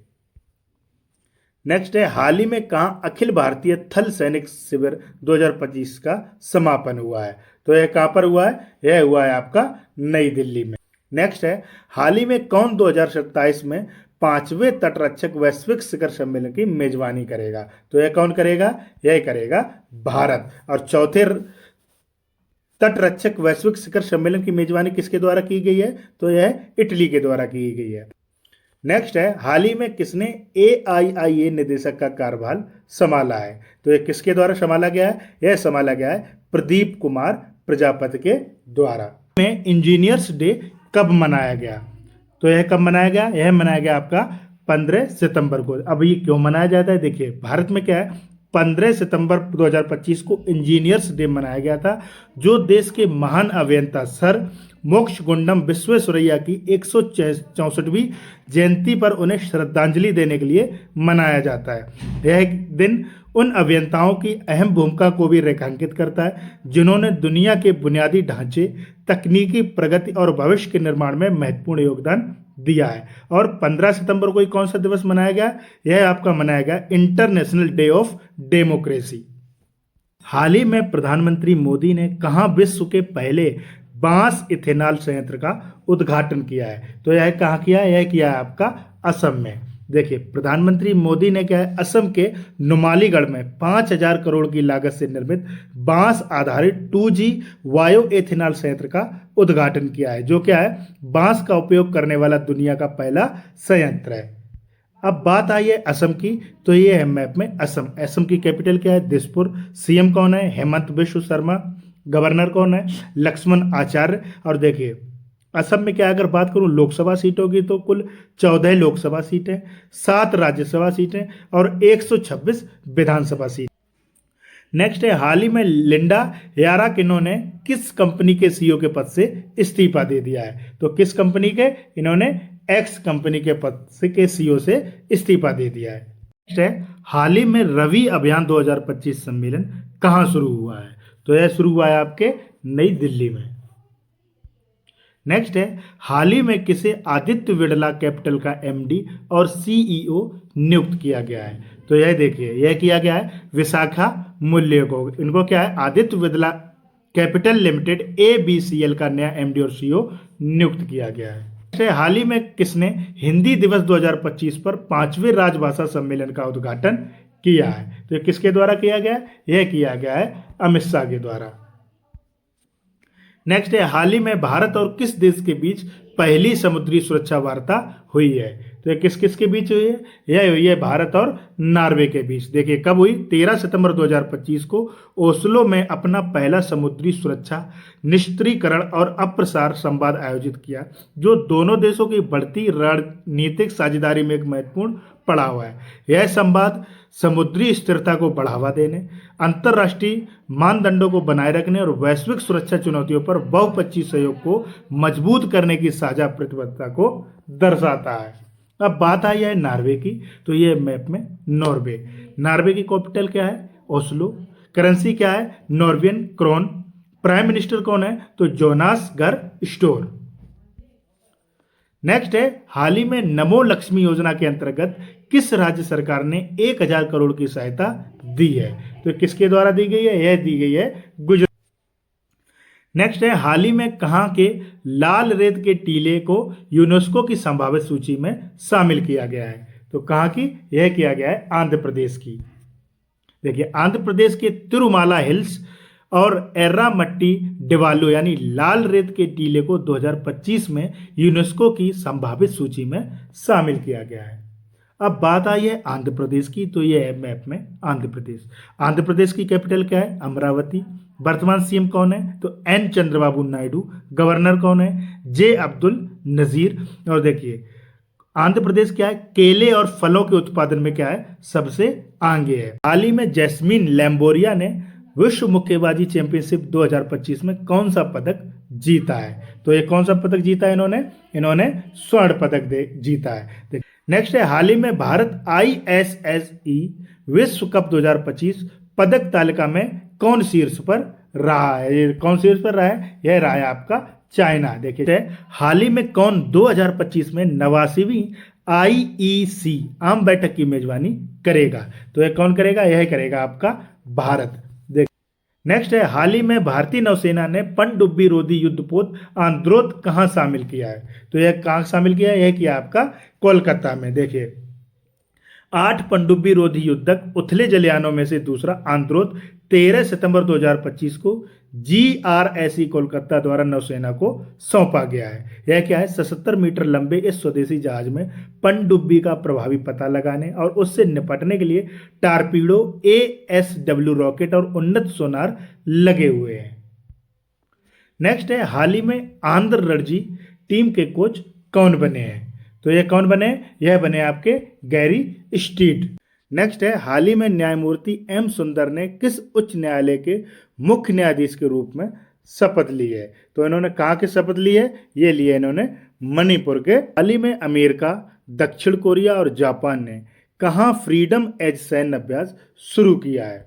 नेक्स्ट है, हाल ही में कहाँ अखिल भारतीय थल सैनिक शिविर 2025 का समापन हुआ है? तो यह कहाँ पर हुआ है? यह हुआ है आपका नई दिल्ली में। नेक्स्ट है, हाल ही में कौन 2027 में 5वें तटरक्षक वैश्विक शिखर सम्मेलन की मेजबानी करेगा? तो यह कौन करेगा? यह करेगा भारत। और चौथे तटरक्षक वैश्विक शिखर सम्मेलन की मेजबानी किसके द्वारा की गई है? तो यह इटली के द्वारा की गई है। नेक्स्ट है, हाल ही में किसने AIIA निदेशक का कार्यभार संभाला है? तो यह किसके द्वारा संभाला गया है? यह संभाला गया है प्रदीप कुमार प्रजापति के द्वारा। में इंजीनियर्स डे कब मनाया गया? तो यह कब मनाया गया? यह मनाया गया आपका 15 सितंबर को। अब ये क्यों मनाया जाता है? देखिए, भारत में क्या है, 15 सितंबर 2025 को इंजीनियर्स डे मनाया गया था, जो देश के महान अभियंता सर मोक्षगुंडम विश्वेश्वरैया की 164वीं जयंती पर उन्हें श्रद्धांजलि देने के लिए मनाया जाता है। यह दिन उन अभियंताओं की अहम भूमिका को भी रेखांकित करता है जिन्होंने दुनिया के बुनियादी ढांचे, तकनीकी प्रगति और भविष्य के निर्माण में महत्वपूर्ण योगदान दिया है। और 15 सितंबर को कौन सा दिवस मनाया गया? यह आपका मनाया गया इंटरनेशनल डे ऑफ डेमोक्रेसी। हाल ही में प्रधानमंत्री मोदी ने कहां विश्व के पहले बांस इथेनॉल संयंत्र का उद्घाटन किया है? तो यह कहाँ किया है? यह किया है आपका असम में। देखिए, प्रधानमंत्री मोदी ने क्या है, असम के नुमालीगढ़ में 5000 करोड़ की लागत से निर्मित बांस आधारित 2G बायो एथेनॉल संयंत्र का उद्घाटन किया है, जो क्या है, बांस का उपयोग करने वाला दुनिया का पहला संयंत्र है। अब बात आई है असम की, तो ये है मैप में असम। असम की कैपिटल क्या है? दिसपुर। सीएम कौन है? हेमंत बिश्व शर्मा। गवर्नर कौन है? लक्ष्मण आचार्य। और देखिए असम में क्या, अगर बात करूं लोकसभा सीटों की, तो कुल 14 लोकसभा सीटें, 7 राज्यसभा सीटें और 126 विधानसभा सीट। नेक्स्ट है, हाल ही में लिंडा याराकिनो ने किस कंपनी के सीईओ के पद से इस्तीफा दे दिया है? तो किस कंपनी के? इन्होंने एक्स कंपनी के पद से के सीईओ से इस्तीफा दे दिया है। नेक्स्ट है, हाल ही में रवि अभियान 2025 सम्मेलन कहाँ शुरू हुआ है? तो यह शुरू हुआ है आपके नई दिल्ली में। नेक्स्ट है, हाल ही में किसे आदित्य बिड़ला कैपिटल का एमडी और सीईओ नियुक्त किया गया है? तो यह देखिए, यह किया गया है विशाखा मूल्य को। इनको क्या है? Aditya Birla capital limited ABCL का नया एमडी और सीईओ नियुक्त किया गया है। नेक्स्ट है, हाल ही में किसने हिंदी दिवस 2025 पर 5वें राजभाषा सम्मेलन का उद्घाटन किया है? तो ये किसके द्वारा किया गया है? यह किया गया है अमित शाह के द्वारा। नेक्स्ट है, हाल ही में भारत और किस देश के बीच पहली समुद्री सुरक्षा वार्ता हुई है? तो ये किस किस के बीच हुई है? यह हुई है भारत और नॉर्वे के बीच। देखिए कब हुई? 13 सितंबर 2025 को ओस्लो में अपना पहला समुद्री सुरक्षा निष्क्रियकरण और अप्रसार संवाद आयोजित किया, जो दोनों देशों की बढ़ती रणनीतिक साझेदारी में एक महत्वपूर्ण पड़ाव है। यह संवाद समुद्री स्थिरता को बढ़ावा देने, अंतर्राष्ट्रीय मानदंडों को बनाए रखने और वैश्विक सुरक्षा चुनौतियों पर बहुपक्षीय सहयोग को मजबूत करने की साझा प्रतिबद्धता को दर्शाता है। अब बात आई है नॉर्वे की, तो ये मैप में नॉर्वे। नॉर्वे की कैपिटल क्या है? ओस्लो। करेंसी क्या है? Norwegian crown. प्राइम मिनिस्टर कौन है? तो जोनास गर स्टोर। नेक्स्ट है, हाल ही में नमो लक्ष्मी योजना के अंतर्गत किस राज्य सरकार ने 1000 करोड़ की सहायता दी है? तो किसके द्वारा दी गई है? यह दी गई है गुजरात। नेक्स्ट है, हाल ही में कहाँ के लाल रेत के टीले को यूनेस्को की संभावित सूची में शामिल किया गया है? तो कहाँ की? यह किया गया है आंध्र प्रदेश की। देखिए आंध्र प्रदेश के तिरुमाला हिल्स और एर्रामट्टी डिवालू यानी लाल रेत के टीले को 2025 में यूनेस्को की संभावित सूची में शामिल किया गया है। अब बात आई है आंध्र प्रदेश की, तो ये है मैप में आंध्र प्रदेश। आंध्र प्रदेश की कैपिटल क्या है? अमरावती। वर्तमान सीएम कौन है? तो एन चंद्रबाबू नायडू। गवर्नर कौन है? जे अब्दुल नजीर। और देखिए आंध्र प्रदेश क्या है? केले और फलों के उत्पादन में क्या है? सबसे आगे है। हाल ही में जैस्मीन लैम्बोरिया ने विश्व मुक्केबाजी चैंपियनशिप 2025 में कौन सा पदक जीता है? तो ये कौन सा पदक जीता है इन्होंने स्वर्ण पदक जीता है। नेक्स्ट है, हाल ही में भारत आईएसएसई विश्व कप 2025 पदक तालिका में कौन शीर्ष पर रहा है? ये कौन शीर्ष पर रहा है? यह रहा है आपका चाइना। देखिए हाल ही में कौन 2025 में 89वीं आईईसी आम बैठक की मेजबानी करेगा? तो यह कौन करेगा? यह करेगा आपका भारत। नेक्स्ट है, हाल ही में भारतीय नौसेना ने पनडुब्बी रोधी युद्धपोत आंद्रोथ कहाँ शामिल किया है? तो यह कहाँ शामिल किया है? यह किया आपका कोलकाता में। देखिए 8 पनडुब्बी रोधी युद्धक उथले जलयानों में से दूसरा आंद्रोथ 13 सितंबर 2025 को जीआरएसई कोलकाता द्वारा नौसेना को सौंपा गया है। यह क्या है? 77 मीटर लंबे इस स्वदेशी जहाज में पनडुब्बी का प्रभावी पता लगाने और उससे निपटने के लिए टारपीडो एएसडब्ल्यू रॉकेट और उन्नत सोनार लगे हुए हैं। नेक्स्ट है, हाल ही में आंध्र रणजी टीम के कोच कौन बने हैं? तो ये कौन बने? यह बने आपके गैरी स्ट्रीट। नेक्स्ट है, हाल ही में न्यायमूर्ति एम सुंदर ने किस उच्च न्यायालय के मुख्य न्यायाधीश के रूप में शपथ ली है? तो इन्होंने कहाँ की शपथ ली है? ये लिए इन्होंने मणिपुर के। हाल ही में अमेरिका, दक्षिण कोरिया और जापान ने कहाँ फ्रीडम एज सैन्य अभ्यास शुरू किया है?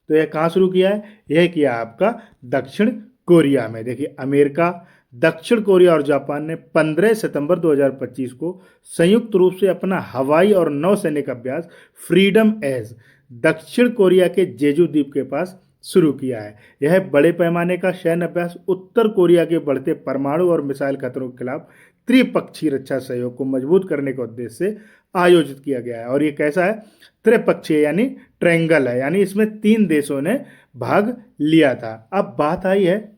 तो यह कहाँ शुरू किया है? यह किया आपका दक्षिण कोरिया में। देखिए अमेरिका, दक्षिण कोरिया और जापान ने 15 सितंबर 2025 को संयुक्त रूप से अपना हवाई और नौसैनिक अभ्यास फ्रीडम एज दक्षिण कोरिया के जेजू द्वीप के पास शुरू किया है। यह बड़े पैमाने का सैन्य अभ्यास उत्तर कोरिया के बढ़ते परमाणु और मिसाइल खतरों के खिलाफ त्रिपक्षीय रक्षा सहयोग को मजबूत करने के उद्देश्य से आयोजित किया गया है। और ये कैसा है? त्रिपक्षीय यानी ट्रायंगल है, यानी इसमें 3 देशों ने भाग लिया था। अब बात आई है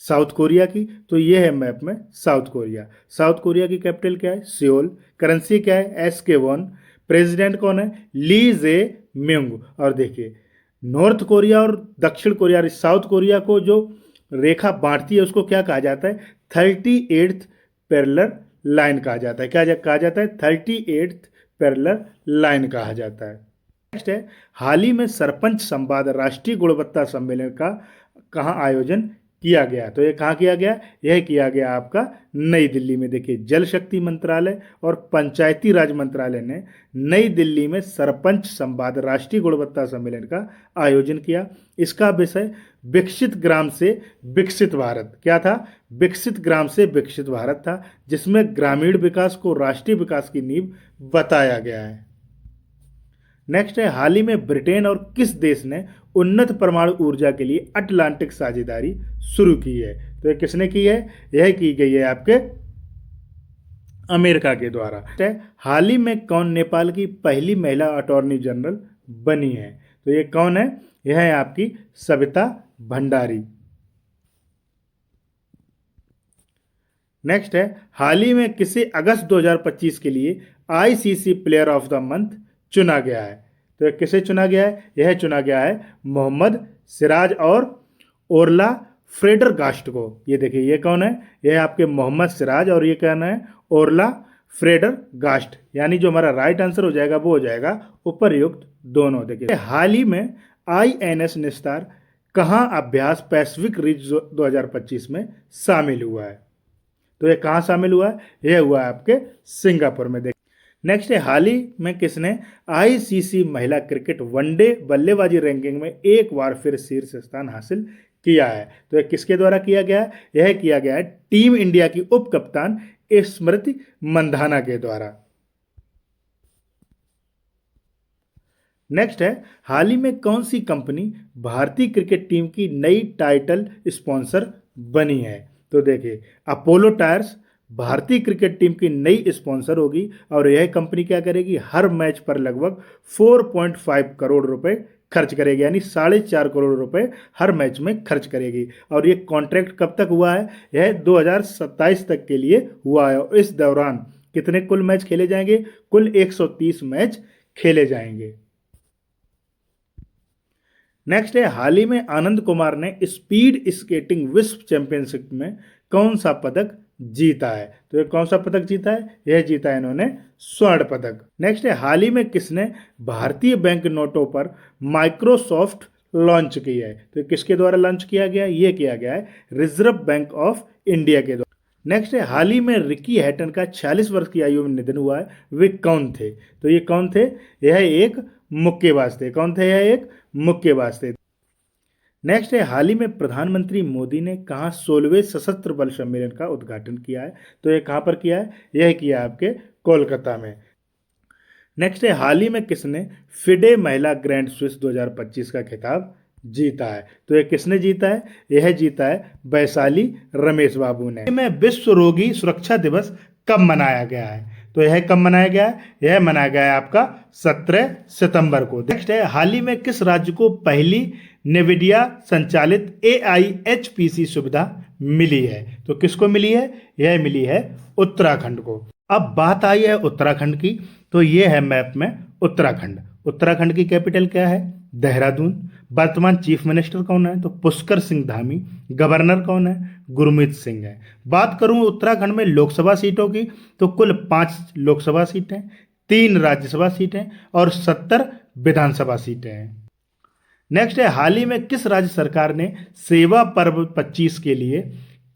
साउथ कोरिया की, तो ये है मैप में साउथ कोरिया। साउथ कोरिया की कैपिटल क्या है? सियोल। करेंसी क्या है? SK1। प्रेसिडेंट कौन है? ली जे म्यूंग। और देखिए नॉर्थ कोरिया और दक्षिण कोरिया, साउथ कोरिया को जो रेखा बांटती है उसको क्या कहा जाता है? 38th पैरेलल लाइन कहा जाता है। क्या कहा जाता है? 38th पैरेलल लाइन कहा जाता है। नेक्स्ट है, हाल ही में सरपंच संवाद राष्ट्रीय गुणवत्ता सम्मेलन का कहाँ आयोजन किया गया? तो ये कहाँ किया गया? यह किया गया आपका नई दिल्ली में। देखिए जल शक्ति मंत्रालय और पंचायती राज मंत्रालय ने नई दिल्ली में सरपंच संवाद राष्ट्रीय गुणवत्ता सम्मेलन का आयोजन किया। इसका विषय विकसित ग्राम से विकसित भारत क्या था? विकसित ग्राम से विकसित भारत था, जिसमें ग्रामीण विकास को राष्ट्रीय विकास की नींव बताया गया है। नेक्स्ट है, हाल ही में ब्रिटेन और किस देश ने उन्नत परमाणु ऊर्जा के लिए अटलांटिक साझेदारी शुरू की है? तो ये किसने की है? यह की गई है आपके अमेरिका के द्वारा। हाल ही में कौन नेपाल की पहली महिला अटॉर्नी जनरल बनी है? तो ये कौन है? यह है आपकी सविता भंडारी। नेक्स्ट है, हाल ही में किसे अगस्त 2025 के लिए ICC player of the month चुना गया है? तो किसे चुना गया है? यह चुना गया है मोहम्मद सिराज और ओरला फ्रेडरगास्ट को। ये देखिए ये कौन है? यह आपके मोहम्मद सिराज और ये कौन है? ओरला फ्रेडरगास्ट। यानी जो हमारा राइट आंसर हो जाएगा वो हो जाएगा उपरयुक्त दोनों। देखिए हाल ही में आईएनएस निस्तार कहाँ अभ्यास पैसिफिक रिज 2025 में शामिल हुआ है? तो ये कहाँ शामिल हुआ है? यह हुआ है आपके सिंगापुर में। देखिए नेक्स्ट है, हाल ही में किसने आईसीसी महिला क्रिकेट वनडे बल्लेबाजी रैंकिंग में एक बार फिर शीर्ष स्थान हासिल किया है? तो यह किसके द्वारा किया गया है? यह किया गया है टीम इंडिया की उप कप्तान स्मृति मंधाना के द्वारा। नेक्स्ट है, हाल ही में कौन सी कंपनी भारतीय क्रिकेट टीम की नई टाइटल स्पॉन्सर बनी है? तो देखिए अपोलो टायर्स भारतीय क्रिकेट टीम की नई स्पॉन्सर होगी और यह कंपनी क्या करेगी? हर मैच पर लगभग 4.5 करोड़ रुपए खर्च करेगी, यानी 4.5 करोड़ रुपए हर मैच में खर्च करेगी। और ये कॉन्ट्रैक्ट कब तक हुआ है? यह 2027 तक के लिए हुआ है। और इस दौरान कितने कुल मैच खेले जाएंगे? कुल 130 मैच खेले जाएंगे। नेक्स्ट है, हाल ही में आनंद कुमार ने स्पीड स्केटिंग विश्व चैंपियनशिप में कौन सा पदक जीता है? तो ये कौन सा पदक जीता है? यह जीता है इन्होंने स्वर्ण पदक। नेक्स्ट है, हाल ही में किसने भारतीय बैंक नोटों पर माइक्रोसॉफ्ट लॉन्च की है? तो किसके द्वारा लॉन्च किया गया? ये किया गया है रिजर्व बैंक ऑफ इंडिया के द्वारा। नेक्स्ट है, हाल ही में रिकी हैटन का 46 वर्ष की आयु में निधन हुआ है। वे कौन थे? तो ये कौन थे? यह एक मुक्केबाज थे। कौन थे? यह एक मुक्केबाज थे। नेक्स्ट है, हाल ही में प्रधानमंत्री मोदी ने कहाँ 16वें सशस्त्र बल सम्मेलन का उद्घाटन किया है? तो ये कहाँ पर किया है? यह किया है आपके कोलकाता में। नेक्स्ट है, हाल ही में किसने फिडे महिला ग्रैंड स्विस 2025 का खिताब जीता है? तो ये किसने जीता है? यह जीता है वैशाली रमेश बाबू ने। में विश्व रोगी सुरक्षा दिवस कब मनाया गया है? तो यह कब मनाया गया है? यह मनाया गया है आपका 17 सितंबर को। नेक्स्ट है, हाल ही में किस राज्य को पहली नेविडिया संचालित AIHPC सुविधा मिली है? तो किसको मिली है? यह मिली है उत्तराखंड को। अब बात आई है उत्तराखंड की, तो ये है मैप में उत्तराखंड। उत्तराखंड की कैपिटल क्या है? देहरादून। वर्तमान चीफ मिनिस्टर कौन है? तो पुष्कर सिंह धामी। गवर्नर कौन है? गुरमीत सिंह है। बात करूं उत्तराखंड में लोकसभा सीटों की, तो कुल 5 लोकसभा सीटें, 3 राज्यसभा सीटें और 70 विधानसभा सीटें हैं। नेक्स्ट है, हाल ही में किस राज्य सरकार ने सेवा पर्व 25 के लिए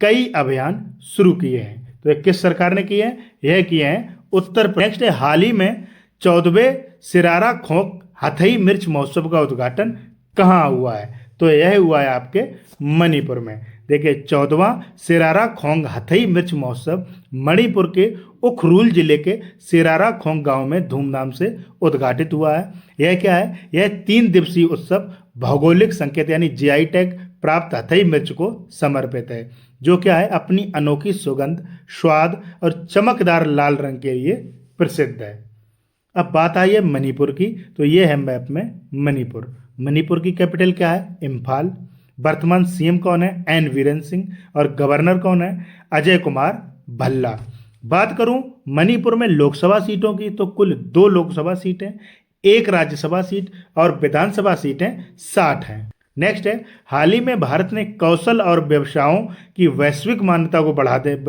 कई अभियान शुरू किए हैं? तो ये किस सरकार ने किए हैं? यह किए हैं उत्तर प्रदेश। नेक्स्ट है, हाल ही में 14वें सिरारा खोंक हथई मिर्च महोत्सव का उद्घाटन कहाँ हुआ है? तो यह हुआ है आपके मणिपुर में। देखिए 14वां सिरारा खोंग हथई मिर्च महोत्सव मणिपुर के उखरूल जिले के सिरारा खोंग गांव में धूमधाम से उद्घाटित हुआ है। यह क्या है? यह 3 दिवसीय उत्सव भौगोलिक संकेत यानी GI टैग प्राप्त हथई मिर्च को समर्पित है, जो क्या है अपनी अनोखी सुगंध, स्वाद और चमकदार लाल रंग के लिए प्रसिद्ध है। अब बात आई है मणिपुर की, तो ये है मैप में मणिपुर। मणिपुर की कैपिटल क्या है? इम्फाल। वर्तमान CM कौन है? एन वीरेन सिंह। और गवर्नर कौन है? अजय कुमार भल्ला। बात करूं मणिपुर में लोकसभा सीटों की, तो कुल 2 लोकसभा सीटें, 1 राज्यसभा सीट और विधानसभा सीटें 60 हैं। नेक्स्ट है, हाल ही में भारत ने कौशल और व्यवसायों की वैश्विक मान्यता को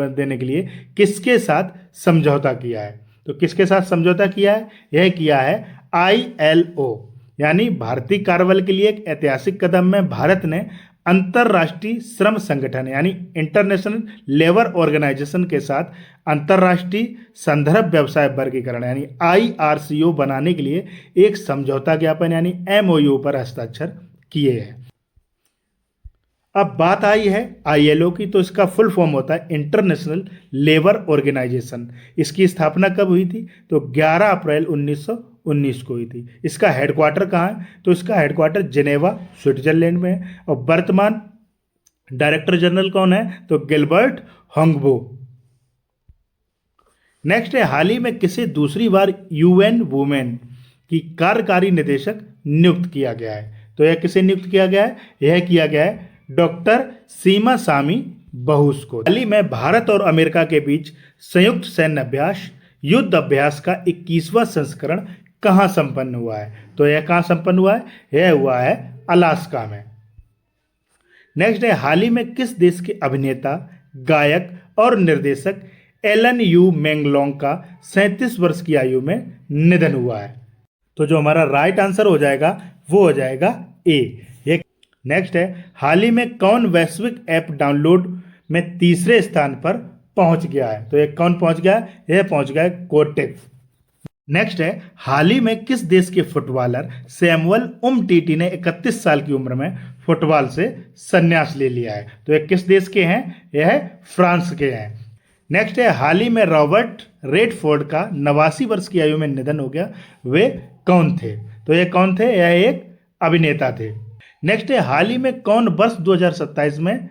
देने के लिए किसके साथ समझौता किया है? तो किसके साथ समझौता किया है? यह किया है ILO, यानी भारतीय कार्यबल के लिए एक ऐतिहासिक कदम में भारत ने अंतर्राष्ट्रीय श्रम संगठन यानी इंटरनेशनल लेबर ऑर्गेनाइजेशन के साथ अंतर्राष्ट्रीय संदर्भ व्यवसाय वर्गीकरण यानी IRCO बनाने के लिए एक समझौता ज्ञापन यानी MOU पर हस्ताक्षर किए हैं। अब बात आई है ILO की, तो इसका फुल फॉर्म होता है इंटरनेशनल लेबर ऑर्गेनाइजेशन। इसकी स्थापना कब हुई थी? तो 11 अप्रैल 1919 को हुई थी। इसका हेडक्वार्टर कहाँ है? तो इसका हेडक्वार्टर जिनेवा स्विट्जरलैंड में है। और वर्तमान डायरेक्टर जनरल कौन है? तो गिलबर्ट होंगबो। नेक्स्ट है, हाल ही में किसे दूसरी बार UN वुमेन की कार्यकारी निदेशक नियुक्त किया गया है? तो यह किसे नियुक्त किया गया है? यह किया गया है डॉक्टर सीमा सामी बहुस को। हाल ही में भारत और अमेरिका के बीच संयुक्त सैन्य अभ्यास युद्ध अभ्यास का 21वां संस्करण कहाँ संपन्न हुआ है? तो यह कहाँ संपन्न हुआ है? यह हुआ है अलास्का में। नेक्स्ट है, हाल ही में किस देश के अभिनेता, गायक और निर्देशक एलन यू मेंगलोंग का 37 वर्ष की आयु में निधन हुआ है? तो जो हमारा राइट आंसर हो जाएगा वो हो जाएगा A। नेक्स्ट है, हाल ही में कौन वैश्विक ऐप डाउनलोड में तीसरे स्थान पर पहुंच गया है? तो ये कौन पहुंच गया है? यह पहुंच गया है कोटेक। नेक्स्ट है, हाल ही में किस देश के फुटबॉलर सैमुअल उमटीटी ने 31 साल की उम्र में फुटबॉल से संन्यास ले लिया है? तो ये किस देश के हैं? यह फ्रांस के हैं। नेक्स्ट है, हाल ही में रॉबर्ट रेडफोर्ड का 89 वर्ष की आयु में निधन हो गया, वे कौन थे? तो ये कौन थे? यह एक अभिनेता थे। नेक्स्ट है, हाल ही में कौन वर्ष 2027 में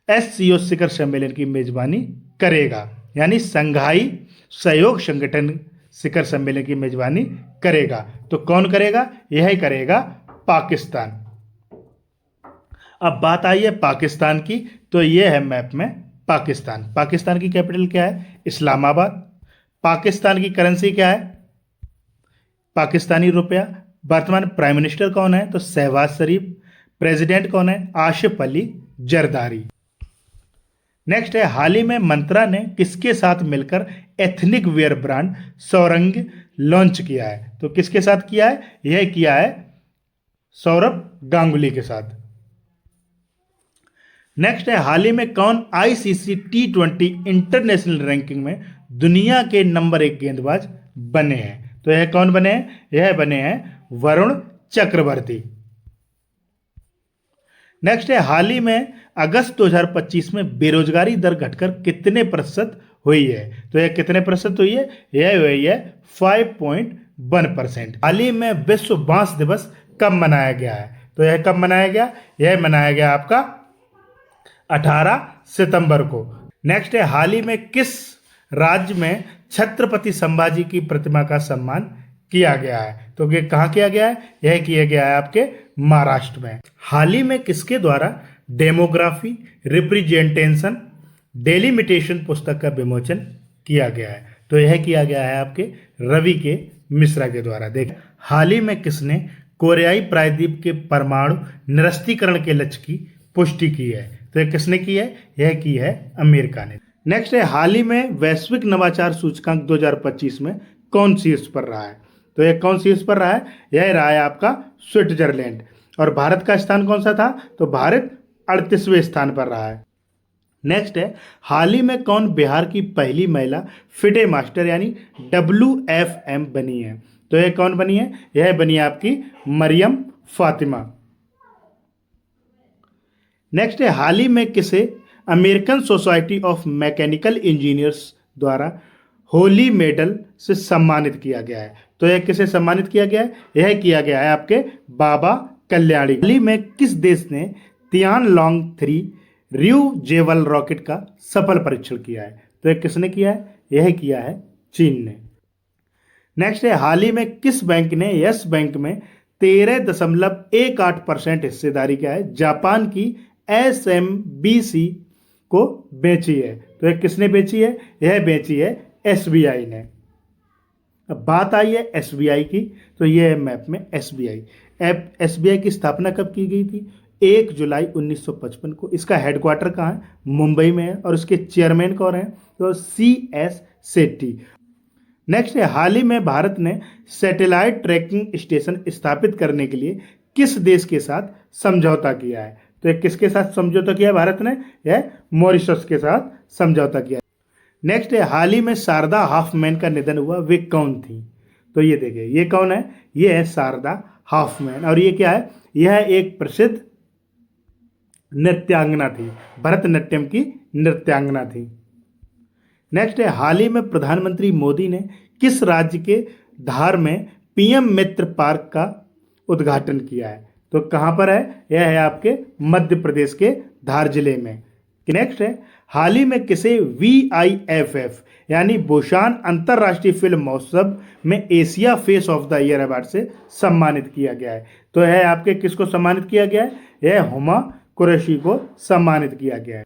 SCO शिखर सम्मेलन की मेजबानी करेगा? यानी संघाई सहयोग संगठन शिखर सम्मेलन की मेजबानी करेगा। तो कौन करेगा? यह करेगा पाकिस्तान। अब बात आई है पाकिस्तान की, तो यह है मैप में पाकिस्तान। पाकिस्तान की कैपिटल क्या है? इस्लामाबाद। पाकिस्तान की करेंसी क्या है? पाकिस्तानी रुपया। वर्तमान प्राइम मिनिस्टर कौन है? तो शहबाज शरीफ। प्रेसिडेंट कौन है? आसिफ अली जरदारी। नेक्स्ट है, हाल ही में मंत्रा ने किसके साथ मिलकर एथनिक वेयर ब्रांड सौरंग लॉन्च किया है? तो किसके साथ किया है? यह किया है सौरभ गांगुली के साथ। नेक्स्ट है, हाल ही में कौन ICC T20 इंटरनेशनल रैंकिंग में दुनिया के नंबर 1 गेंदबाज बने हैं? तो यह कौन बने हैं? यह बने हैं वरुण चक्रवर्ती। नेक्स्ट है, हाल ही में अगस्त 2025 में बेरोजगारी दर घटकर कितने प्रतिशत हुई है? तो यह कितने प्रतिशत हुई है? यह हुई है 5.1%। हाल ही में विश्व बांस दिवस कब मनाया गया है? तो यह कब मनाया गया? यह मनाया गया आपका 18 सितंबर को। नेक्स्ट है, हाल ही में किस राज्य में छत्रपति संभाजी की प्रतिमा का सम्मान किया गया है? तो ये कहाँ किया गया है? यह किया गया है आपके महाराष्ट्र में। हाल ही में किसके द्वारा डेमोग्राफी रिप्रेजेंटेशन डेलिमिटेशन पुस्तक का विमोचन किया गया है? तो यह किया गया है आपके रवि के मिश्रा के द्वारा। देख, हाल ही में किसने कोरियाई प्रायद्वीप के परमाणु निरस्त्रीकरण के लक्ष्य की पुष्टि की है? तो यह किसने की है? यह की है अमेरिका ने। नेक्स्ट है, हाल ही में वैश्विक नवाचार सूचकांक 2025 में कौन शीर्ष पर रहा है? तो यह कौन शीर्ष पर रहा है? यह रहा है आपका स्विट्जरलैंड। और भारत का स्थान कौन सा था? तो भारत 38वें स्थान पर रहा है। नेक्स्ट है, हाल ही में कौन बिहार की पहली महिला फिडे मास्टर यानी WFM बनी है? तो यह कौन बनी है? यह बनी है आपकी मरियम फातिमा। नेक्स्ट है, हाल ही में किसे American society of mechanical engineers द्वारा होली मेडल से सम्मानित किया गया है? तो यह किसे सम्मानित किया गया है? यह किया गया है आपके बाबा कल्याणी। हाल ही में किस देश ने तियानलोंग 3 रियूजेबल रॉकेट का सफल परीक्षण किया है? तो यह किसने किया है? यह किया है चीन ने। नेक्स्ट है, हाल ही में किस बैंक ने यस बैंक में 13.18% हिस्सेदारी क्या है जापान की SMBC को बेची है? तो ये किसने बेची है? यह बेची है एसबीआई ने। अब बात आई है एसबीआई की, तो ये है मैप में एसबीआई। एसबीआई की स्थापना कब की गई थी? 1 जुलाई 1955 को। इसका हेडक्वार्टर कहाँ है? मुंबई में है। और इसके चेयरमैन कौन है? तो CS सेट्टी। नेक्स्ट है, हाल ही में भारत ने सैटेलाइट ट्रैकिंग स्टेशन स्थापित करने के लिए किस देश के साथ समझौता किया है? तो ये किसके साथ समझौता किया है भारत ने? यह मॉरिशस के साथ समझौता किया है। नेक्स्ट है, हाल ही में शारदा हाफमैन का निधन हुआ, वे कौन थी? तो ये देखिए, ये कौन है? ये है शारदा हाफमैन। और ये क्या है? यह एक प्रसिद्ध नृत्यांगना थी, भरतनाट्यम की नृत्यांगना थी। नेक्स्ट है, हाल ही में प्रधानमंत्री मोदी ने किस राज्य के धार में PM मित्र पार्क का उद्घाटन किया है? तो कहाँ पर है? यह है आपके मध्य प्रदेश के धार जिले में। नेक्स्ट है, हाल ही में किसे VIFF यानी बुसान अंतर्राष्ट्रीय फिल्म महोत्सव में Asia face of the year award से सम्मानित किया गया है? तो है आपके किसको सम्मानित किया गया है? यह हुमा कुरैशी को सम्मानित किया गया है।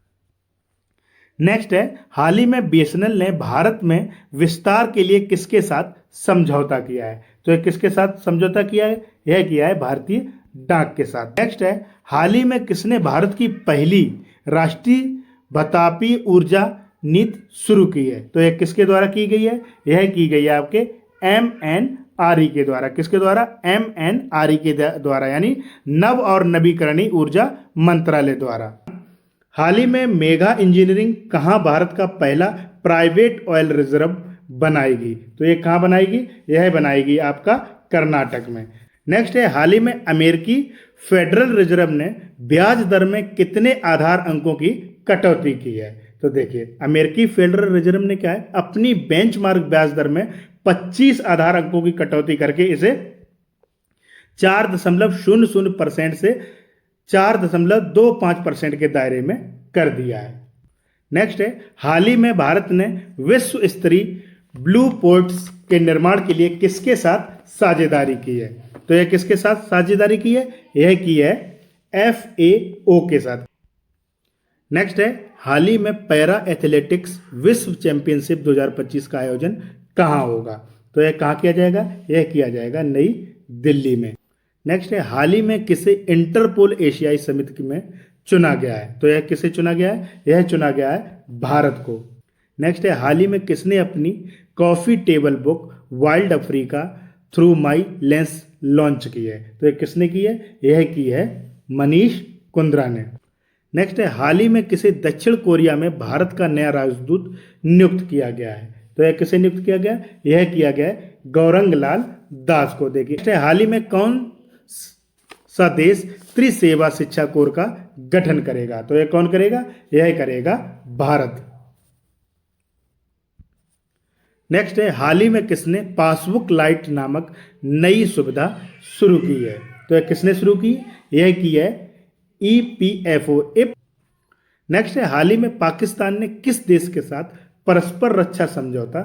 नेक्स्ट है, हाल ही में BSNL ने भारत में विस्तार के लिए किसके साथ समझौता किया है? तो यह किसके साथ समझौता किया है? यह किया है भारतीय डाक के साथ। नेक्स्ट है, हाल ही में किसने भारत की पहली राष्ट्रीय बतापीय ऊर्जा नीति शुरू की है? तो यह किसके द्वारा की गई है? यह की गई है आपके MNRE के द्वारा। किसके द्वारा? MNRE के द्वारा, यानी नव और नवीकरणीय ऊर्जा मंत्रालय द्वारा। हाल ही में मेगा इंजीनियरिंग कहाँ भारत का पहला प्राइवेट ऑयल रिजर्व बनाएगी? तो ये कहाँ बनाएगी? यह बनाएगी आपका कर्नाटक में। नेक्स्ट है, हाल ही में अमेरिकी फेडरल रिजर्व ने ब्याज दर में कितने आधार अंकों की कटौती की है? तो देखिए, अमेरिकी फेडरल रिजर्व ने क्या है? अपनी बेंचमार्क ब्याज दर में 25 आधार अंकों की कटौती करके इसे 4.00% से 4.25% के दायरे में कर दिया है। नेक्स्ट है, हाल ही में भारत ने विश्व स्तरीय ब्लू पोर्ट्स के निर्माण के लिए किसके साथ साझेदारी की है? तो यह किसके साथ साझेदारी की है? यह की है FAO के साथ। नेक्स्ट है, हाल ही में पैरा एथलेटिक्स विश्व चैंपियनशिप 2025 का आयोजन कहाँ होगा? तो यह कहाँ किया जाएगा? यह किया जाएगा नई दिल्ली में। नेक्स्ट है, हाल ही में किसे इंटरपोल एशियाई समिति में चुना गया है? तो यह किसे चुना गया है? यह चुना गया है भारत को। नेक्स्ट है, हाल ही में किसने अपनी coffee table book wild Africa through my lens launch की है? तो यह किसने की है? यह की है मनीष कुंद्रा ने। नेक्स्ट है, हाल ही में किसे दक्षिण कोरिया में भारत का नया राजदूत नियुक्त किया गया है? तो यह किसे नियुक्त किया गया? यह किया गया है गौरंग लाल दास को। देखिए, नेक्स्ट है, हाल ही में कौन सा देश त्रिसेवा शिक्षा कोर का गठन करेगा? तो यह कौन करेगा? यह करेगा भारत। नेक्स्ट है, हाल ही में किसने पासबुक लाइट नामक नई सुविधा शुरू की है? तो यह किसने शुरू की? यह की है EPFO। नेक्स्ट है, हाल ही में पाकिस्तान ने किस देश के साथ परस्पर रक्षा समझौता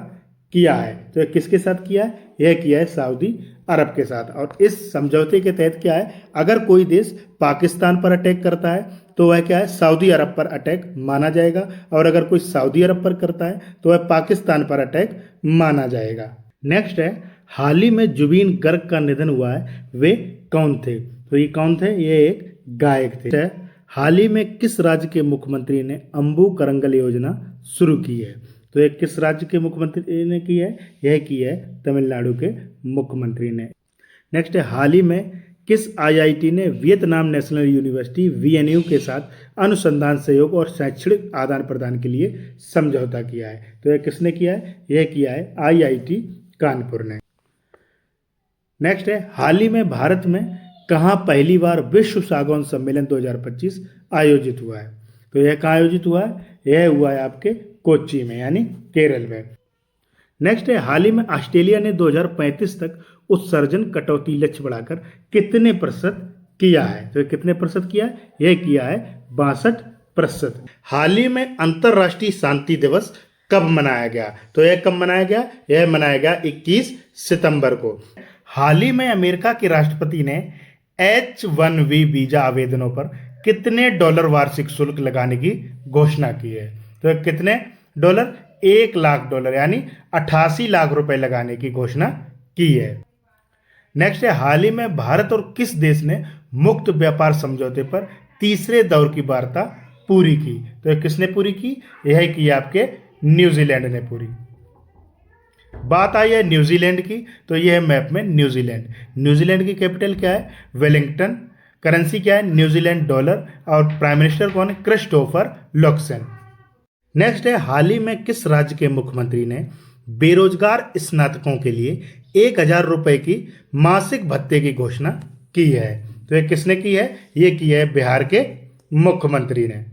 किया है? तो यह किसके साथ किया है? यह किया है सऊदी अरब के साथ। और इस समझौते के तहत क्या है? अगर कोई देश पाकिस्तान पर अटैक करता है तो वह क्या है? सऊदी अरब पर अटैक माना जाएगा। और अगर कोई सऊदी अरब पर करता है तो वह पाकिस्तान पर अटैक माना जाएगा। नेक्स्ट है, हाल ही में जुबीन गर्ग का निधन हुआ है, वे कौन थे? तो ये कौन थे? ये एक गायक थे। हाल ही में किस राज्य के मुख्यमंत्री ने अम्बू करंगल योजना शुरू की है? तो ये किस राज्य के मुख्यमंत्री ने की है? यह की है तमिलनाडु के मुख्यमंत्री ने। नेक्स्ट है, हाल ही में किस IIT ने वियतनाम नेशनल यूनिवर्सिटी VNU के साथ अनुसंधान सहयोग और शैक्षणिक आदान प्रदान के लिए समझौता किया है? तो यह किसने किया है? यह किया है IIT कानपुर ने। नेक्स्ट है, हाल ही में भारत में कहाँ पहली बार विश्व सागौन सम्मेलन 2025 आयोजित हुआ है? तो यह कहाँ आयोजित हुआ है? यह हुआ है आपके कोच्चि में, यानी केरल में। नेक्स्ट है, हाल ही में ऑस्ट्रेलिया ने 2035 तक उत्सर्जन कटौती लक्ष्य बढ़ाकर कितने प्रतिशत किया है? तो कितने प्रतिशत किया है? यह किया है 62%। हाल ही में अंतर्राष्ट्रीय शांति दिवस कब मनाया गया? तो यह कब मनाया गया? यह मनाया गया 21 सितंबर को। हाल ही में अमेरिका के राष्ट्रपति ने H-1B वीजा आवेदनों पर कितने डॉलर वार्षिक शुल्क लगाने की घोषणा की है? तो कितने डॉलर, 1 लाख डॉलर यानी 88 लाख रुपए लगाने की घोषणा की है। नेक्स्ट है, हाल ही में भारत और किस देश ने मुक्त व्यापार समझौते पर तीसरे दौर की वार्ता पूरी की? तो ये किसने पूरी की? यह की है आपके न्यूजीलैंड ने पूरी। बात आई है न्यूजीलैंड की, तो यह है मैप में न्यूजीलैंड। न्यूजीलैंड की कैपिटल क्या है? वेलिंगटन। करेंसी क्या है? New Zealand dollar. और प्राइम मिनिस्टर कौन है? Christopher Luxon. नेक्स्ट है, हाल ही में किस राज्य के मुख्यमंत्री ने बेरोजगार स्नातकों के लिए 1,000 रुपए की मासिक भत्ते की घोषणा की है? तो ये किसने की है? ये की है बिहार के मुख्यमंत्री ने।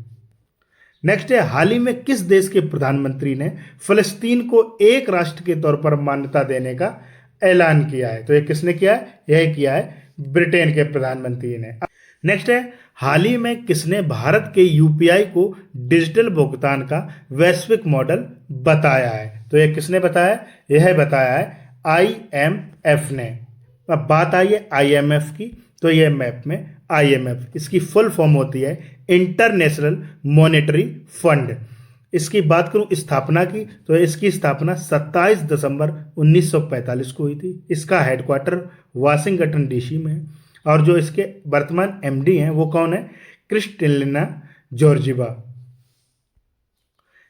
नेक्स्ट है, हाल ही में किस देश के प्रधानमंत्री ने फिलिस्तीन को एक राष्ट्र के तौर पर मान्यता देने का ऐलान किया है? तो ये किसने किया है? यह किया है ब्रिटेन के प्रधानमंत्री ने। नेक्स्ट है, हाल ही में किसने भारत के यूपीआई को डिजिटल भुगतान का वैश्विक मॉडल बताया है? तो यह किसने बताया? यह बताया है IMF ने। अब बात आई है IMF की, तो यह मैप में IMF, इसकी फुल फॉर्म होती है इंटरनेशनल मॉनेटरी फंड। इसकी बात करूं स्थापना की, तो इसकी स्थापना 27 दिसंबर 1945 को हुई थी। इसका हेडक्वार्टर वाशिंगटन DC में है। और जो इसके वर्तमान MD हैं वो कौन है? Kristalina Georgieva.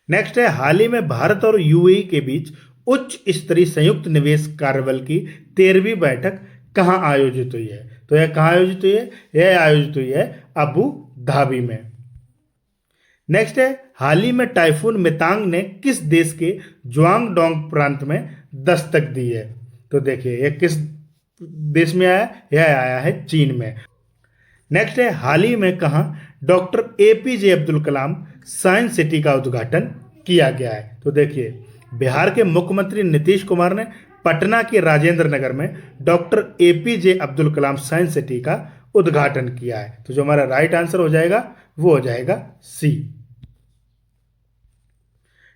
नेक्स्ट है, हाल ही में भारत और UAE के बीच उच्च स्तरीय संयुक्त निवेश कार्यबल की 13वीं बैठक कहाँ आयोजित हुई है? तो यह कहाँ आयोजित हुई है? यह आयोजित हुई है अबू धाबी में। नेक्स्ट है, हाल ही में टाइफून मितांग ने किस देश के ज्वांगडोंग प्रांत में दस्तक दी है? तो देखिए यह किस देश में आया? यह आया है चीन में। नेक्स्ट है, हाल ही में कहाँ doctor APJ Abdul Kalam science city का उद्घाटन किया गया है? तो देखिए बिहार के मुख्यमंत्री नीतीश कुमार ने पटना के राजेंद्र नगर में doctor APJ Abdul Kalam science city का उद्घाटन किया है। तो जो हमारा राइट आंसर हो जाएगा वो हो जाएगा C।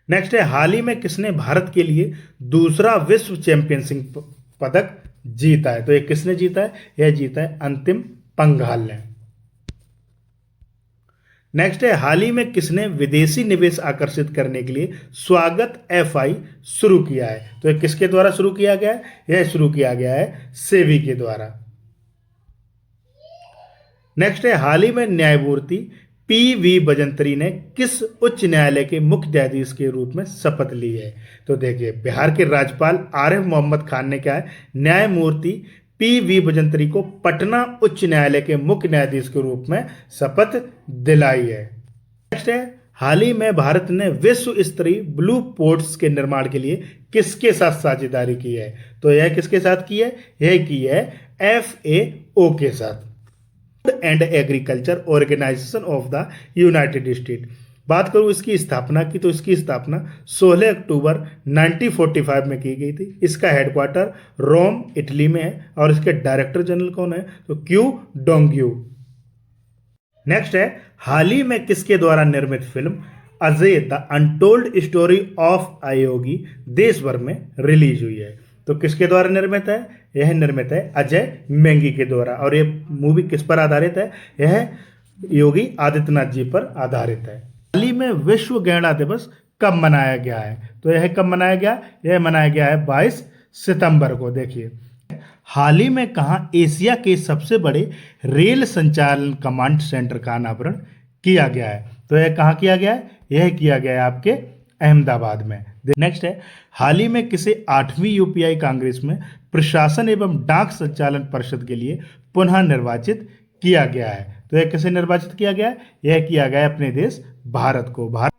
नेक्स्ट है, हाल ही में किसने भारत के लिए दूसरा विश्व चैंपियनशिप पदक जीता है? तो ये किसने जीता है? यह जीता है अंतिम पंघाल ने। नेक्स्ट है, हाल ही में किसने विदेशी निवेश आकर्षित करने के लिए स्वागत FI शुरू किया है? तो यह किसके द्वारा शुरू किया गया है? यह शुरू किया गया है सेबी के द्वारा। नेक्स्ट है, हाल ही में न्यायमूर्ति PV बजंत्री ने किस उच्च न्यायालय के मुख्य न्यायाधीश के रूप में शपथ ली है? तो देखिए बिहार के राज्यपाल आरिफ मोहम्मद खान ने क्या है? न्यायमूर्ति PV बजंत्री को पटना उच्च न्यायालय के मुख्य न्यायाधीश के रूप में शपथ दिलाई है। नेक्स्ट है, हाल ही में भारत ने विश्व स्तरीय ब्लू पोर्ट्स के निर्माण के लिए किसके साथ साझेदारी की है? तो यह किसके साथ की है? यह की है FAO के साथ, Food and Agriculture Organisation of the United State. बात करूं इसकी स्थापना की, तो इसकी स्थापना 16 अक्टूबर 1945 में की गई थी। इसका हेडक्वार्टर रोम इटली में है और इसके डायरेक्टर जनरल कौन है? तो क्यू डोंग्यू। नेक्स्ट है, हाल ही में किसके द्वारा निर्मित film Ajay the untold story of a yogi देश भर में रिलीज हुई है? तो किसके द्वारा निर्मित है? यह निर्मित है अजय मेंगी के द्वारा। और यह मूवी किस पर आधारित है? यह योगी आदित्यनाथ जी पर आधारित है। हाल ही में विश्व गैंडा दिवस कब मनाया गया है? तो यह कब मनाया गया? यह मनाया गया है 22 सितंबर को। देखिए हाल ही में कहाँ एशिया के सबसे बड़े रेल संचालन कमांड सेंटर का अनावरण किया गया है? तो यह कहाँ किया गया है? यह किया गया है आपके अहमदाबाद में। नेक्स्ट है, हाल ही में किसे 8वीं UPI कांग्रेस में प्रशासन एवं डाक संचालन परिषद के लिए पुनः निर्वाचित किया गया है? तो यह किसे निर्वाचित किया गया है? यह किया गया है अपने देश भारत को।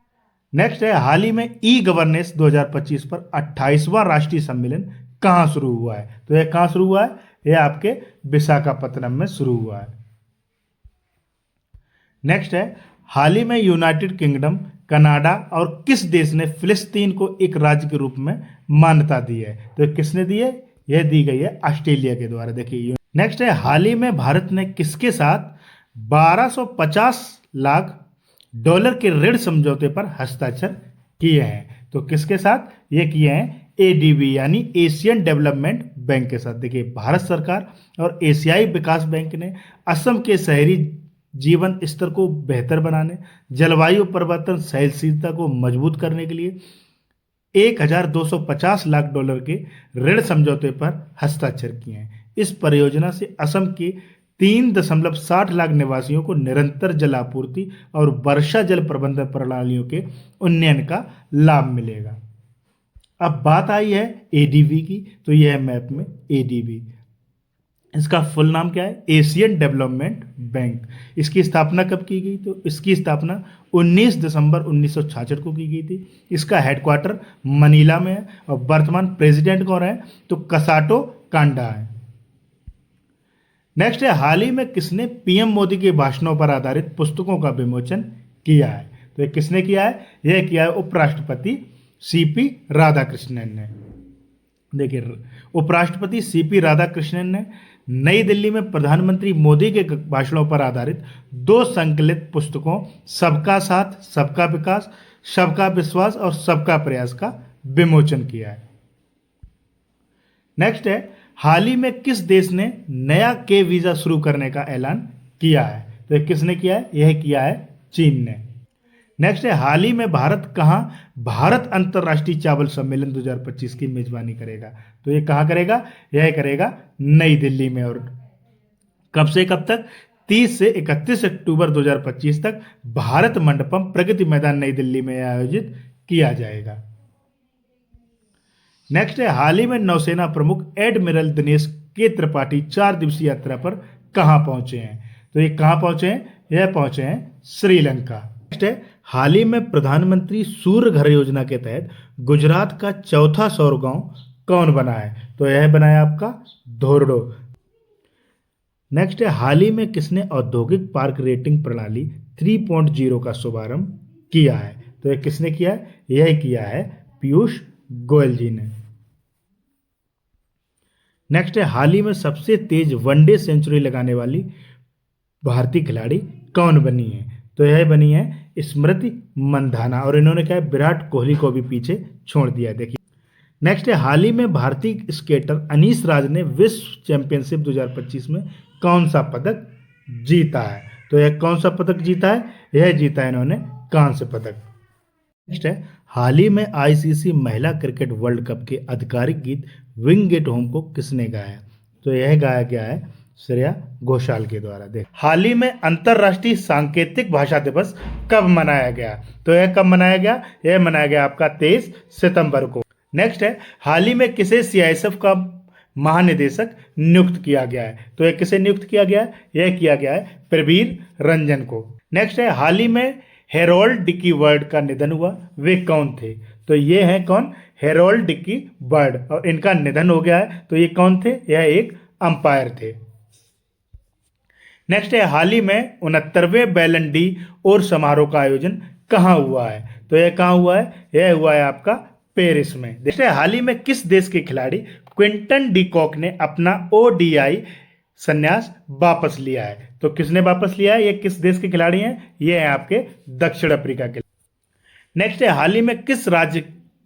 नेक्स्ट है, हाल ही में E-गवर्नेंस 2025 पर 28वां राष्ट्रीय सम्मेलन कहाँ शुरू हुआ है? तो यह कहाँ शुरू हुआ है? यह आपके विशाखापत्तनम में शुरू हुआ है। नेक्स्ट है, हाल ही में यूनाइटेड किंगडम, कनाडा और किस देश ने फिलिस्तीन को एक राज्य के रूप में मान्यता दी है? तो किसने दी है? यह दी गई है ऑस्ट्रेलिया के द्वारा। देखिए नेक्स्ट है, हाल ही में भारत ने किसके साथ 1250 लाख डॉलर के ऋण समझौते पर हस्ताक्षर किए हैं? तो किसके साथ ये किए हैं? ADB यानी एशियन डेवलपमेंट बैंक के साथ। देखिए भारत सरकार और एशियाई विकास बैंक ने असम के शहरी जीवन स्तर को बेहतर बनाने, जलवायु परिवर्तन सहनशीलता को मजबूत करने के लिए 1250 लाख डॉलर के ऋण समझौते पर हस्ताक्षर किए हैं। इस परियोजना से असम के 3.60 लाख निवासियों को निरंतर जल आपूर्ति और वर्षा जल प्रबंधन प्रणालियों के उन्नयन का लाभ मिलेगा। अब बात आई है एडीबी की, तो यह मैप में एडीबी, इसका फुल नाम क्या है? Asian development bank. इसकी स्थापना कब की गई? तो इसकी स्थापना 19 दिसंबर 1966 को की गई थी। इसका हेडक्वार्टर मनीला में है और वर्तमान प्रेसिडेंट कौन है? तो कसाटो कांडा है। नेक्स्ट है, हाल ही में किसने पीएम मोदी के भाषणों पर आधारित पुस्तकों का विमोचन किया है? तो ये किसने किया है? यह किया है उपराष्ट्रपति सीपी राधाकृष्णन ने। देखिए, उपराष्ट्रपति सीपी राधाकृष्णन ने नई दिल्ली में प्रधानमंत्री मोदी के भाषणों पर आधारित 2 संकलित पुस्तकों सबका साथ, सबका विकास, सबका विश्वास और सबका प्रयास का विमोचन किया है। नेक्स्ट है, हाल ही में किस देश ने नया के वीजा शुरू करने का ऐलान किया है? तो ये किसने किया है? यह किया है चीन ने। नेक्स्ट है, हाल ही में भारत कहाँ भारत अंतर्राष्ट्रीय चावल सम्मेलन 2025 की मेजबानी करेगा? तो ये कहाँ करेगा? यह करेगा नई दिल्ली में। और कब से कब तक? 30 से 31 अक्टूबर 2025 तक भारत मंडपम प्रगति मैदान नई दिल्ली में आयोजित किया जाएगा। नेक्स्ट है, हाल ही में नौसेना प्रमुख एडमिरल दिनेश के त्रिपाठी 4 दिवसीय यात्रा पर कहाँ पहुंचे हैं? तो ये कहाँ पहुंचे हैं? यह पहुंचे हैं श्रीलंका। नेक्स्ट है, हाल ही में प्रधानमंत्री सूर्य घर योजना के तहत गुजरात का चौथा सौर गांव कौन बना है? तो यह बना है आपका धोरडो। नेक्स्ट है, हाल ही में किसने औद्योगिक पार्क रेटिंग प्रणाली 3.0 का शुभारंभ किया है? तो यह किसने किया है? यह किया है पीयूष गोयल जी ने। नेक्स्ट है, हाल ही में सबसे तेज वनडे सेंचुरी लगाने वाली भारतीय खिलाड़ी कौन बनी है? तो यह बनी है स्मृति मंधाना, और इन्होंने क्या है? विराट कोहली को भी पीछे छोड़ दिया। देखिए, नेक्स्ट है, हाल ही में भारतीय स्केटर अनीश राज ने विश्व चैंपियनशिप 2025 में कौन सा पदक जीता है? तो यह कौन सा पदक जीता है? यह जीता है इन्होंने कांस्य पदक। नेक्स्ट है, हाल ही में आईसीसी महिला क्रिकेट वर्ल्ड कप के आधिकारिक गीत विंग इट होम को किसने गाया? तो यह गाया गया है श्रेया घोषाल के द्वारा। देख, हाल ही में अंतर्राष्ट्रीय सांकेतिक भाषा दिवस कब मनाया गया? तो यह कब मनाया गया? यह मनाया गया आपका 23 सितंबर को। नेक्स्ट है, हाल ही में किसे सीआईएसएफ का महानिदेशक नियुक्त किया गया है? तो यह किसे नियुक्त किया गया है? यह किया गया है प्रवीर रंजन को। नेक्स्ट है, हाल ही में हेरोल्ड डिकी बर्ड का निधन हुआ, वे कौन थे? तो ये हैं कौन? हेरोल्ड डिकी बर्ड, और इनका निधन हो गया है। तो ये कौन थे? यह एक अंपायर थे। नेक्स्ट है, हाल ही में 69वें बैलन डी और समारोह का आयोजन कहाँ हुआ है? तो यह कहाँ हुआ है? यह हुआ है आपका पेरिस में। नेक्स्ट है, हाल ही में किस देश के खिलाड़ी क्विंटन डी कॉक ने अपना ओडीआई संन्यास वापस लिया है? तो किसने वापस लिया है? ये किस देश के खिलाड़ी हैं? ये हैं आपके दक्षिण अफ्रीका के। नेक्स्ट है, हाल ही में किस राज्य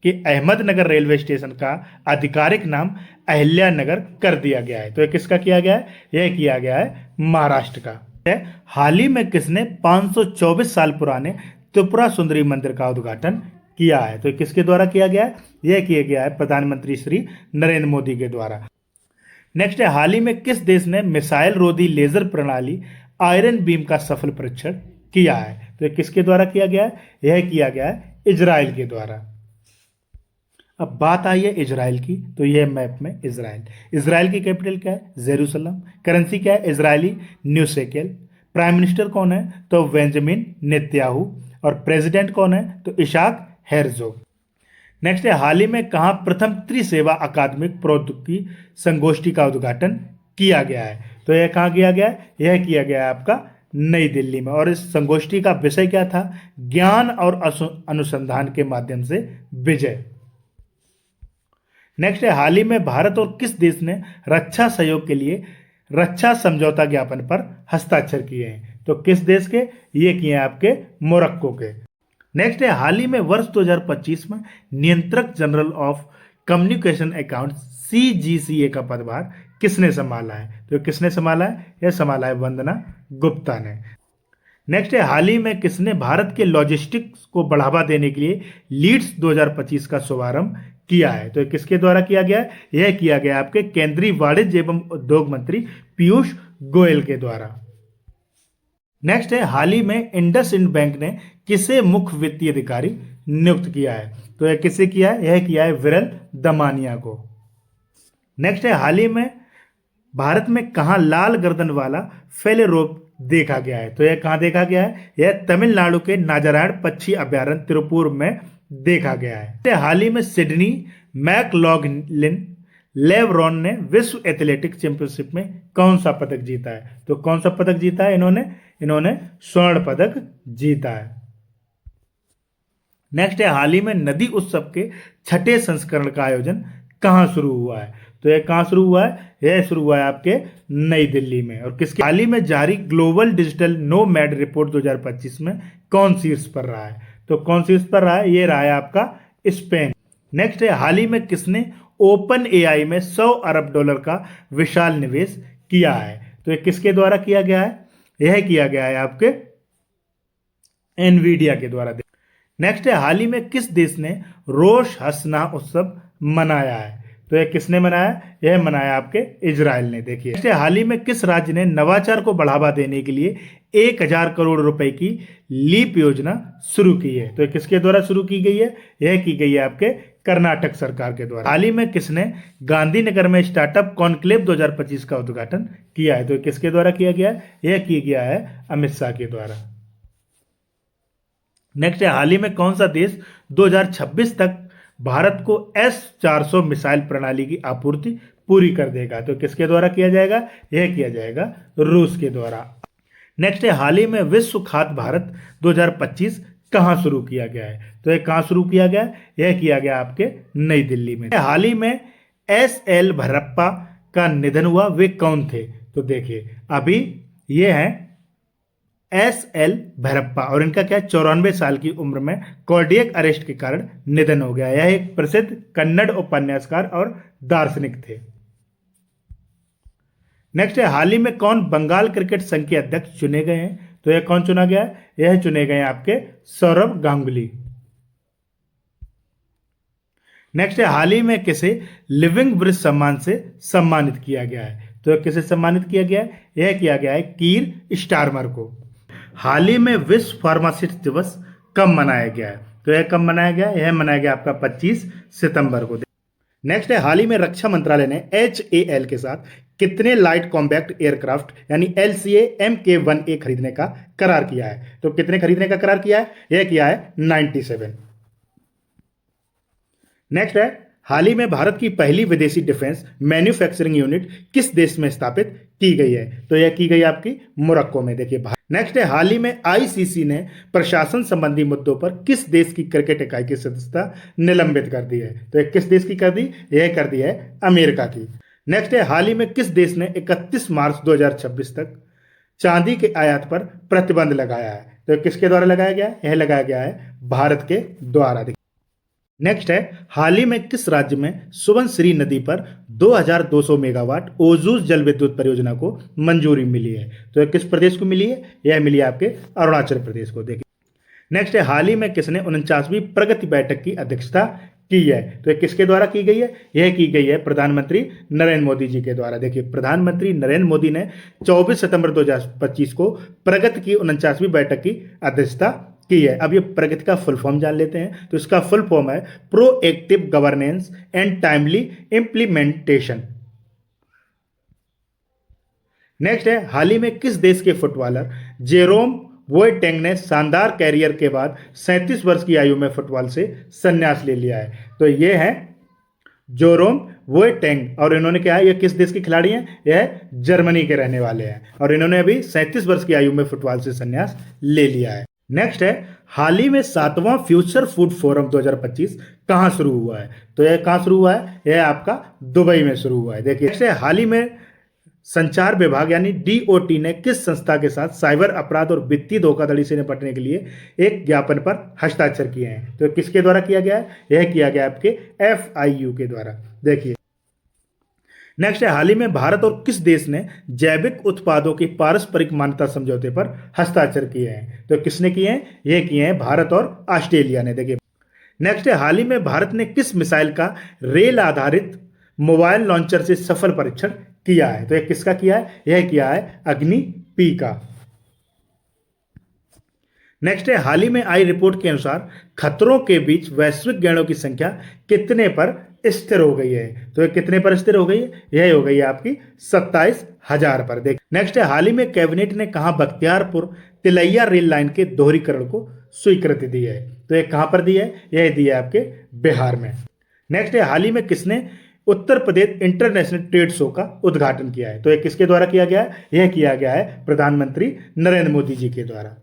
के अहमदनगर रेलवे स्टेशन का आधिकारिक नाम अहिल्या नगर कर दिया गया है? तो ये किसका किया गया है? यह किया गया है महाराष्ट्र का। हाल ही में किसने 524 साल पुराने त्रिपुरा सुंदरी मंदिर का उद्घाटन किया है? तो किसके द्वारा किया गया है? यह किया गया है प्रधानमंत्री श्री नरेंद्र मोदी के द्वारा। नेक्स्ट है, हाल ही में किस देश ने मिसाइल रोधी लेजर प्रणाली आयरन बीम का सफल परीक्षण किया है? तो किसके द्वारा किया गया है? यह किया गया है इजराइल के द्वारा। अब बात आई है इजराइल की, तो यह मैप में इजराइल की कैपिटल क्या है? जेरूसलम। करेंसी क्या है? Israeli new shekel. Prime minister कौन है? तो बेंजामिन नेतन्याहू। और प्रेसिडेंट कौन है? तो इशाक हेरजोग। नेक्स्ट है, हाल ही में कहाँ प्रथम त्रिसेवा अकादमिक प्रौद्योगिकी संगोष्ठी का उद्घाटन किया गया है? तो यह कहाँ किया गया है? यह किया गया है आपका नई दिल्ली में। और इस संगोष्ठी का विषय क्या था? ज्ञान और अनुसंधान के माध्यम से विजय। नेक्स्ट है, हाल ही में भारत और किस देश ने रक्षा सहयोग के लिए रक्षा समझौता ज्ञापन पर हस्ताक्षर किए हैं? तो किस देश के? ये किए हैं आपके मोरक्को के। नेक्स्ट है, हाल ही में वर्ष 2025 में नियंत्रक general of communication account CGCA का पदभार किसने संभाला है? तो किसने संभाला है? यह संभाला है वंदना गुप्ता ने। नेक्स्ट है, हाल ही में किसने भारत के लॉजिस्टिक्स को बढ़ावा देने के लिए लीड्स 2025 का शुभारंभ किया है? तो ये किसके द्वारा किया गया है? यह किया गया आपके केंद्रीय वाणिज्य एवं उद्योग मंत्री पीयूष गोयल के द्वारा। नेक्स्ट है, हाल ही में इंडसइंड बैंक ने किसे मुख्य वित्तीय अधिकारी नियुक्त किया है? तो यह किसे किया है? यह किया है विरल दमानिया को। नेक्स्ट है, हाल ही में भारत में कहाँ लाल गर्दन वाला फैले रोग देखा गया है? तो यह कहाँ देखा गया है? यह तमिलनाडु के नाजारायण पक्षी अभ्यारण्य तिरुपुर में देखा गया है। हाल ही में सिडनी मैकलॉगलिन लेवरॉन ने विश्व एथलेटिक्स चैंपियनशिप में कौन सा पदक जीता है? तो कौन सा पदक जीता है इन्होंने स्वर्ण पदक जीता है। नेक्स्ट है, हाल ही में नदी उत्सव के छठे संस्करण का आयोजन कहाँ शुरू हुआ है? तो यह कहाँ शुरू हुआ है? यह शुरू हुआ है आपके नई दिल्ली में। और किसके हाल ही में जारी ग्लोबल डिजिटल नोमैड रिपोर्ट 2025 में कौन शीर्ष पर रहा है? तो कौन शीर्ष पर रहा है? ये रहा है आपका स्पेन। नेक्स्ट है, हाल ही में किसने ओपन एआई में $100 अरब का विशाल निवेश किया है? तो यह किसके द्वारा किया गया है? यह किया गया है आपके एनवीडिया के द्वारा। नेक्स्ट है, हाल ही में किस देश ने रोश हसना उत्सव मनाया है? तो यह किसने मनाया? यह मनाया आपके इजराइल ने। देखिए, नेक्स्ट है, हाल ही में किस राज्य ने नवाचार को बढ़ावा देने के लिए 1000 करोड़ रुपए की लीप योजना शुरू की है? तो यह किसके द्वारा शुरू की गई है? यह की गई है आपके कर्नाटक सरकार के द्वारा। हाल ही में किसने गांधीनगर में स्टार्टअप कॉन्क्लेव 2025 का उद्घाटन किया है? तो किसके द्वारा किया गया है? यह किया गया है अमित शाह के द्वारा। नेक्स्ट है, हाल ही में कौन सा देश 2026 तक भारत को S-400 मिसाइल प्रणाली की आपूर्ति पूरी कर देगा? तो किसके द्वारा किया जाएगा? यह किया जाएगा रूस के द्वारा। नेक्स्ट है, हाल ही में विश्व खाद्य भारत 2025 कहाँ शुरू किया गया है? तो यह कहाँ शुरू किया गया? यह किया गया आपके नई दिल्ली में। हाल ही में S.L. भैरप्पा का निधन हुआ, वे कौन थे? तो देखिए, अभी ये हैं S.L. भैरप्पा और इनका क्या 94 साल की उम्र में कार्डियक अरेस्ट के कारण निधन हो गया। यह एक प्रसिद्ध कन्नड़ उपन्यासकार और दार्शनिक थे। नेक्स्ट है, हाल ही में कौन बंगाल क्रिकेट संघ के अध्यक्ष चुने गए हैं? तो यह कौन चुना गया है? यह चुने गए हैं आपके सौरव गांगुली। नेक्स्ट है, हाल ही में किसे लिविंग ब्रिज सम्मान से सम्मानित किया गया है? तो किसे सम्मानित किया गया है? यह किया गया है कीर स्टारमर को। हाल ही में विश्व फार्मासिस्ट दिवस कब मनाया गया है? तो यह कब मनाया गया? यह मनाया गया आपका 25 सितंबर को। नेक्स्ट है, हाल ही में रक्षा मंत्रालय ने HAL के साथ कितने लाइट कॉम्बैक्ट एयरक्राफ्ट यानी LCA Mk1A खरीदने का करार किया है? तो कितने खरीदने का करार किया है? यह किया है 97। नेक्स्ट है, हाल ही में भारत की पहली विदेशी डिफेंस मैन्युफैक्चरिंग यूनिट किस देश में स्थापित की गई है? तो यह की गई आपकी मोरक्को में। देखिए, नेक्स्ट है, हाल ही में ICC ने प्रशासन संबंधी मुद्दों पर किस देश की क्रिकेट इकाई की सदस्यता निलंबित कर दी है? तो यह किस देश की कर दी? यह कर दी है अमेरिका की। नेक्स्ट है, हाल ही में किस देश ने 31 मार्च 2026 तक चांदी के आयात पर प्रतिबंध लगाया है? तो किसके द्वारा लगाया गया? यह लगाया गया है भारत के द्वारा। नेक्स्ट है, हाल ही में किस राज्य में सुबनसिरी नदी पर 2200 मेगावाट ओजूस जल विद्युत परियोजना को मंजूरी मिली है? तो यह किस प्रदेश को मिली है? यह मिली है आपके अरुणाचल प्रदेश को। देखिए, नेक्स्ट है, हाल ही में किसने 49वीं प्रगति बैठक की अध्यक्षता की है? तो यह किसके द्वारा की गई है? यह की गई है प्रधानमंत्री नरेंद्र मोदी जी के द्वारा। देखिए, प्रधानमंत्री नरेंद्र मोदी ने 24 सितंबर 2025 को प्रगति की 49वीं बैठक की अध्यक्षता की है। अब ये प्रगति का फुल फॉर्म जान लेते हैं। तो इसका फुल फॉर्म है proactive governance and timely implementation. Next है, हाल ही में किस देश के फुटबॉलर जेरोम बोएटेंग ने शानदार कैरियर के बाद 37 वर्ष की आयु में फुटबॉल से संन्यास ले लिया है? तो ये है जेरोम बोएटेंग और इन्होंने क्या है, ये किस देश के खिलाड़ी हैं? यह जर्मनी के रहने वाले हैं और इन्होंने अभी 37 वर्ष की आयु में फुटबॉल से संन्यास ले लिया है। नेक्स्ट है, हाल ही में 7वां फ्यूचर फूड फोरम 2025 कहाँ शुरू हुआ है? तो यह कहाँ शुरू हुआ है? यह आपका दुबई में शुरू हुआ है। देखिए, नेक्स्ट है, हाल ही में संचार विभाग यानी DOT ने किस संस्था के साथ साइबर अपराध और वित्तीय धोखाधड़ी से निपटने के लिए एक ज्ञापन पर हस्ताक्षर किए हैं? तो किसके द्वारा किया गया है? यह किया गया आपके FIU के द्वारा। देखिए, नेक्स्ट है, हाल ही में भारत और किस देश ने जैविक उत्पादों की पारस्परिक मान्यता समझौते पर हस्ताक्षर किए हैं? तो किसने किए हैं? ये किए हैं भारत और ऑस्ट्रेलिया ने। देखिए, नेक्स्ट है, हाल ही में भारत ने किस मिसाइल का रेल आधारित मोबाइल लॉन्चर से सफल परीक्षण किया है? तो ये किसका किया है? यह किया है अग्नि पी का। नेक्स्ट है, हाल ही में आई रिपोर्ट के अनुसार खतरों के बीच वैश्विक गैंडों की संख्या कितने पर स्थिर हो गई है? तो ये कितने पर स्थिर हो गई है? यह हो गई है आपकी 27,000 पर। देख, नेक्स्ट है, हाल ही में कैबिनेट ने कहां बख्तियारपुर तिलैया रेल लाइन के दोहरीकरण को स्वीकृति दी है? तो ये कहां पर दी है? यह दी है आपके बिहार में। नेक्स्ट है, हाल ही में किसने Uttar Pradesh international trade show का उद्घाटन किया है? तो ये किसके द्वारा किया गया है? यह किया गया है प्रधानमंत्री नरेंद्र मोदी जी के द्वारा।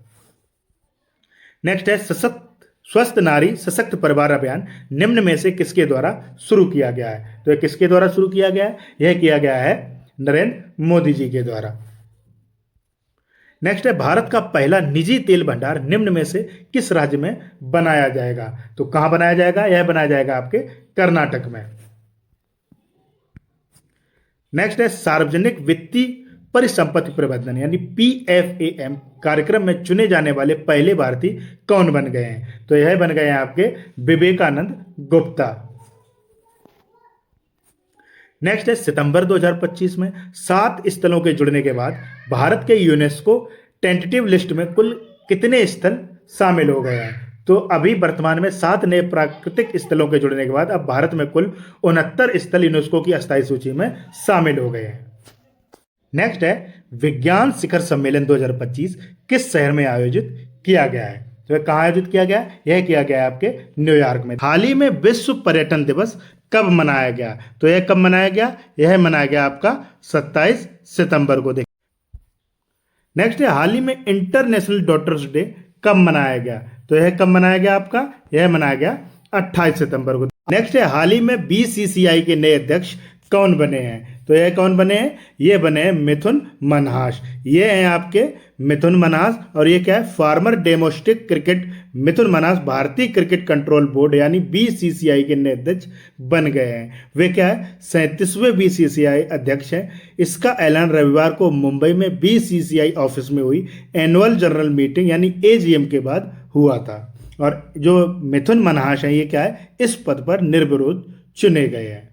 नेक्स्ट है, सशक्त स्वस्थ नारी सशक्त परिवार अभियान निम्न में से किसके द्वारा शुरू किया गया है? तो यह किसके द्वारा शुरू किया गया है? यह किया गया है नरेंद्र मोदी जी के द्वारा। नेक्स्ट है, भारत का पहला निजी तेल भंडार निम्न में से किस राज्य में बनाया जाएगा? तो कहां बनाया जाएगा? यह बनाया जाएगा आपके कर्नाटक में। नेक्स्ट है, सार्वजनिक वित्तीय परिसंपत्ति प्रबंधन यानी PFAM कार्यक्रम में चुने जाने वाले पहले भारतीय कौन बन गए हैं? तो यह बन गए हैं आपके विवेकानंद गुप्ता। नेक्स्ट है, सितंबर 2025 में 7 स्थलों के जुड़ने के बाद भारत के यूनेस्को टेंटेटिव लिस्ट में कुल कितने स्थल शामिल हो गए हैं? तो अभी वर्तमान में 7 नए प्राकृतिक स्थलों के जुड़ने के बाद अब भारत में कुल 69 स्थल यूनेस्को की अस्थायी सूची में शामिल हो गए हैं। नेक्स्ट है, विज्ञान शिखर सम्मेलन 2025 किस शहर में आयोजित किया गया है? तो कहाँ आयोजित किया गया? यह किया गया है आपके न्यूयॉर्क में। हाल ही में विश्व पर्यटन दिवस कब मनाया गया? तो यह कब मनाया गया? यह मनाया गया आपका 27 सितंबर को। नेक्स्ट है, हाल ही में इंटरनेशनल डॉटर्स डे कब मनाया गया? तो यह कब मनाया गया आपका? यह मनाया गया 28 सितंबर को। नेक्स्ट है, हाल ही में BCCI के नए अध्यक्ष कौन बने हैं? तो यह कौन बने हैं? ये बने हैं मिथुन मनहास। ये हैं आपके मिथुन मनहास और ये क्या है? फॉर्मर डोमेस्टिक क्रिकेट मिथुन मनहास भारतीय क्रिकेट कंट्रोल बोर्ड यानी BCCI के नए अध्यक्ष बन गए हैं। वे क्या है? 37वें BCCI अध्यक्ष हैं। इसका ऐलान रविवार को मुंबई में BCCI ऑफिस में हुई एनुअल जनरल मीटिंग यानी AGM के बाद हुआ था। और जो मिथुन मनहास हैं ये क्या है? इस पद पर निर्विरोध चुने गए हैं।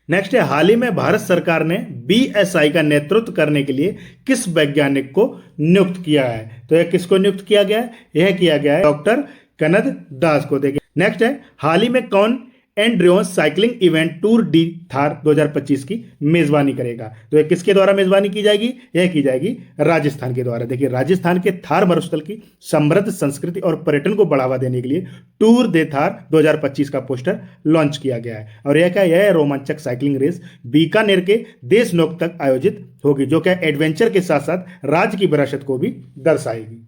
नेक्स्ट है, हाल ही में भारत सरकार ने BSI का नेतृत्व करने के लिए किस वैज्ञानिक को नियुक्त किया है? तो यह किसको नियुक्त किया गया है? यह किया गया है डॉक्टर कनद दास को। देखिए, नेक्स्ट है, हाल ही में कौन Andreas cycling event Tour de Thar 2025 की मेजबानी करेगा? तो यह किसके द्वारा मेजबानी की जाएगी? यह की जाएगी राजस्थान के द्वारा। देखिए, राजस्थान के थार मरुस्थल की समृद्ध संस्कृति और पर्यटन को बढ़ावा देने के लिए टूर दे थार 2025 का पोस्टर लॉन्च किया गया है। और यह क्या? यह रोमांचक साइकिलिंग रेस बीकानेर के देशनोक तक आयोजित होगी, जो क्या एडवेंचर के साथ साथ राज्य की विरासत को भी दर्शाएगी।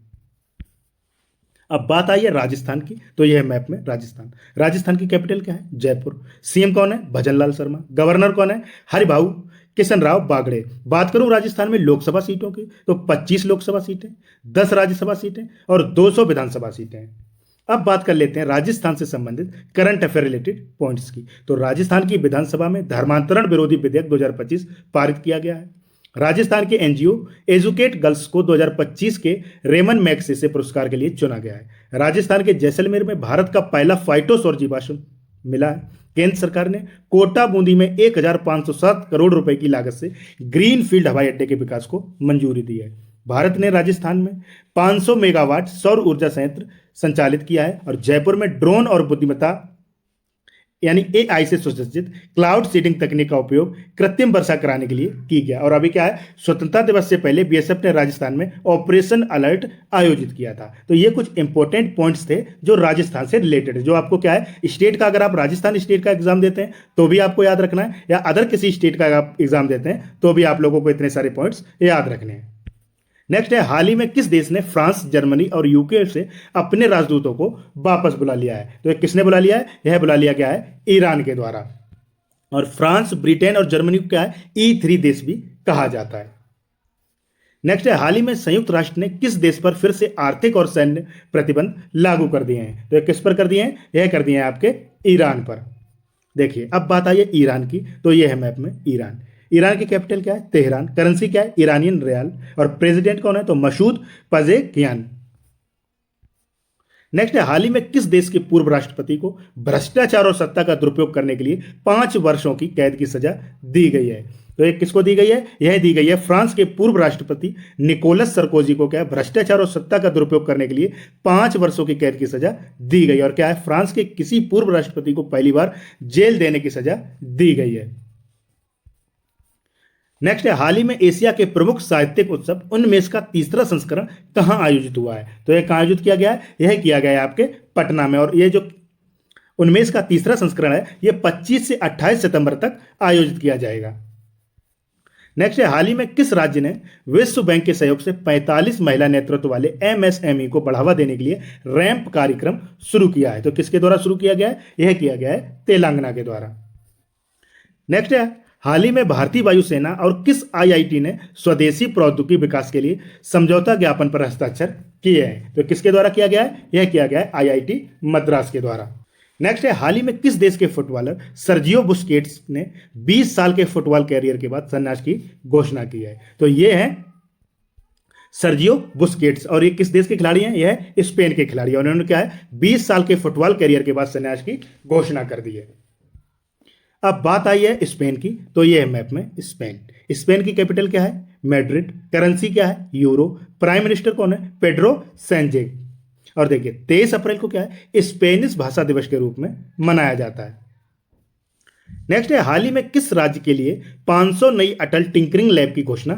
अब बात आई है राजस्थान की, तो यह मैप में राजस्थान की कैपिटल क्या है? जयपुर। सीएम कौन है? भजनलाल शर्मा। गवर्नर कौन है? हरिभाऊ किशन राव बागड़े। बात करूं राजस्थान में लोकसभा सीटों की, तो 25 लोकसभा सीटें, 10 राज्यसभा सीटें और 200 विधानसभा सीटें हैं। अब बात कर लेते हैं राजस्थान से संबंधित करंट अफेयर रिलेटेड पॉइंट्स की। तो राजस्थान की विधानसभा में धर्मांतरण विरोधी विधेयक 2025 पारित किया गया है। राजस्थान के NGO एजुकेट गर्ल्स को 2025 के रेमन मैग्सेसे पुरस्कार के लिए चुना गया है। राजस्थान के जैसलमेर में भारत का पहला फाइटो सौर जीवाश्म मिला है। केंद्र सरकार ने कोटा बूंदी में 1507 करोड़ रुपए की लागत से ग्रीन फील्ड हवाई अड्डे के विकास को मंजूरी दी है। भारत ने राजस्थान में 500 मेगावाट सौर ऊर्जा संयंत्र संचालित किया है और जयपुर में ड्रोन और बुद्धिमत्ता यानी AI से सुसज्जित क्लाउड सीडिंग तकनीक का उपयोग कृत्रिम वर्षा कराने के लिए की गया। और अभी क्या है? स्वतंत्रता दिवस से पहले BSF ने राजस्थान में ऑपरेशन अलर्ट आयोजित किया था। तो ये कुछ इंपॉर्टेंट पॉइंट्स थे जो राजस्थान से रिलेटेड है, जो आपको क्या है स्टेट का, अगर आप राजस्थान स्टेट का एग्जाम देते हैं तो भी आपको याद रखना है, या अदर किसी स्टेट का आप एग्जाम देते हैं तो भी आप लोगों को इतने सारे पॉइंट्स याद रखने हैं। नेक्स्ट है, हाल ही में किस देश ने फ्रांस, जर्मनी और UK से अपने राजदूतों को वापस बुला लिया है? तो किसने बुला लिया है? यह बुला लिया गया है ईरान के द्वारा। और फ्रांस, ब्रिटेन और जर्मनी को क्या है? E3 देश भी कहा जाता है। नेक्स्ट है, हाल ही में संयुक्त राष्ट्र ने किस देश पर फिर से आर्थिक और सैन्य प्रतिबंध लागू कर दिए हैं? तो किस पर कर दिए हैं? यह कर दिए हैं आपके ईरान पर। देखिए अब बात आई है ईरान की, तो ये है मैप में ईरान। ईरान की कैपिटल क्या है? तेहरान। करेंसी क्या है? ईरानियन रियाल। और प्रेसिडेंट कौन है? तो मसूद पजेकियान। नेक्स्ट है, हाल ही में किस देश के पूर्व राष्ट्रपति को भ्रष्टाचार और सत्ता का दुरुपयोग करने के लिए 5 वर्षों की कैद की सजा दी गई है? तो ये किसको दी गई है? यह दी गई है फ्रांस के पूर्व राष्ट्रपति निकोलस सरकोजी को। क्या है? भ्रष्टाचार और सत्ता का दुरुपयोग करने के लिए 5 वर्षों की कैद की सजा दी गई। और क्या है? फ्रांस के किसी पूर्व राष्ट्रपति को पहली बार जेल देने की सजा दी गई है। नेक्स्ट है, हाल ही में एशिया के प्रमुख साहित्यिक उत्सव उनमें का तीसरा संस्करण कहां आयोजित हुआ है? तो यह कहां आयोजित किया गया है? यह किया गया है आपके पटना में। और यह जो उनमें का तीसरा संस्करण है, यह 25 से 28 सितंबर तक आयोजित किया जाएगा। नेक्स्ट है, हाल ही में किस राज्य ने विश्व बैंक के सहयोग से 45 महिला नेतृत्व वाले एमएसएमई को बढ़ावा देने के लिए रैंप कार्यक्रम शुरू किया है? तो किसके द्वारा शुरू किया गया है? यह किया गया है तेलंगाना के द्वारा। नेक्स्ट है, हाल ही में भारतीय वायुसेना और किस आईआईटी ने स्वदेशी प्रौद्योगिकी विकास के लिए समझौता ज्ञापन पर हस्ताक्षर किए हैं? तो किसके द्वारा किया गया है? यह किया गया है आईआईटी मद्रास के द्वारा। नेक्स्ट है, हाल ही में किस देश के फुटबॉलर सर्जियो बुस्केट्स ने 20 साल के फुटबॉल कैरियर के बाद संन्यास की घोषणा की है? तो ये है सर्जियो बुस्केट्स। और ये किस देश के खिलाड़ी हैं? यह है स्पेन के खिलाड़ी। और उन्होंने क्या है? 20 साल के फुटबॉल कैरियर के बाद संन्यास की घोषणा कर दी है। अब बात आई है स्पेन की, तो ये है मैप में स्पेन। स्पेन की कैपिटल क्या है? मैड्रिड। करेंसी क्या है? यूरो। प्राइम मिनिस्टर कौन है? Pedro Sanchez. और देखिए 23 अप्रैल को क्या है? स्पेनिश भाषा दिवस के रूप में मनाया जाता है। नेक्स्ट है, हाल ही में किस राज्य के लिए 500 नई अटल टिंकरिंग लैब की घोषणा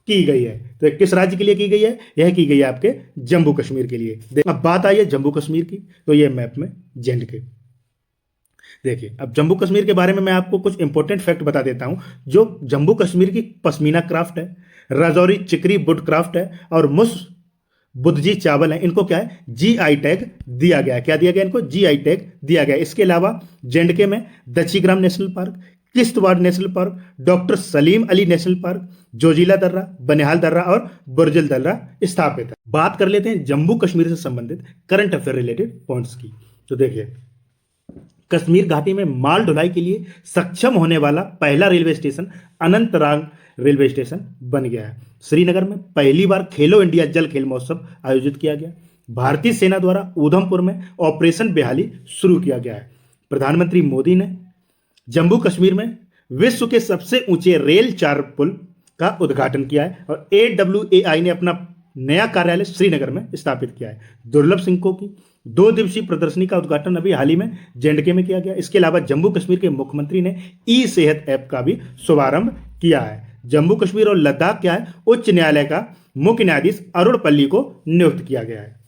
की गई है? तो किस राज्य के लिए की गई है? यह की गई है आपके जम्मू कश्मीर के लिए। अब बात आई है जम्मू कश्मीर की, तो यह मैप में जेएंडके। देखिए अब जम्मू कश्मीर के बारे में मैं आपको कुछ इंपॉर्टेंट फैक्ट बता देता हूं। जो जम्मू कश्मीर की पश्मीना क्राफ्ट है, राजौरी चिकरी वुड क्राफ्ट है और मुस बुद्धजी चावल है, इनको क्या है? जीआई टैग दिया गया है। क्या दिया गया इनको? जीआई टैग दिया गया। इसके अलावा जेएंडके में Dachigam national park, Kishtwar national park, doctor Salim Ali national park, Zojila दर्रा, बनिहाल दर्रा और बुर्जल दर्रा स्थापित है। बात कर लेते हैं जम्मू कश्मीर से संबंधित करंट अफेयर रिलेटेड पॉइंट्स की। तो देखिए कश्मीर घाटी में माल ढुलाई के लिए सक्षम होने वाला पहला railway station Anantnag railway station बन गया है। श्रीनगर में पहली बार खेलो इंडिया जल खेल महोत्सव आयोजित किया गया। भारतीय सेना द्वारा उधमपुर में ऑपरेशन बेहाली शुरू किया गया है। प्रधानमंत्री मोदी ने जम्मू कश्मीर में विश्व के सबसे ऊंचे रेल चार पुल का उद्घाटन किया है। और AWAI ने अपना नया कार्यालय श्रीनगर में स्थापित किया है। दुर्लभ सिंकों की 2 दिवसीय प्रदर्शनी का उद्घाटन अभी हाल ही में जेएंडके में किया गया। इसके अलावा जम्मू कश्मीर के मुख्यमंत्री ने ई सेहत ऐप का भी शुभारंभ किया है। जम्मू कश्मीर और लद्दाख क्या है? उच्च न्यायालय का मुख्य न्यायाधीश अरुण पल्ली को नियुक्त किया गया है।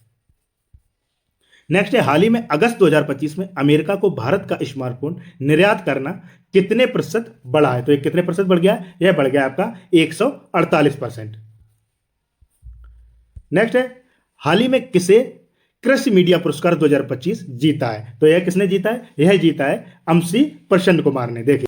नेक्स्ट है, हाल ही में अगस्त 2025 में अमेरिका को भारत का स्मार्टफोन निर्यात करना कितने प्रतिशत बढ़ा है? तो ये कितने प्रतिशत बढ़ गया? यह बढ़ गया आपका 148%। नेक्स्ट है, हाल ही में किसे कृषि मीडिया पुरस्कार 2025 जीता है? तो यह किसने जीता है? यह जीता है अमसी प्रसन्न कुमार ने। देखिए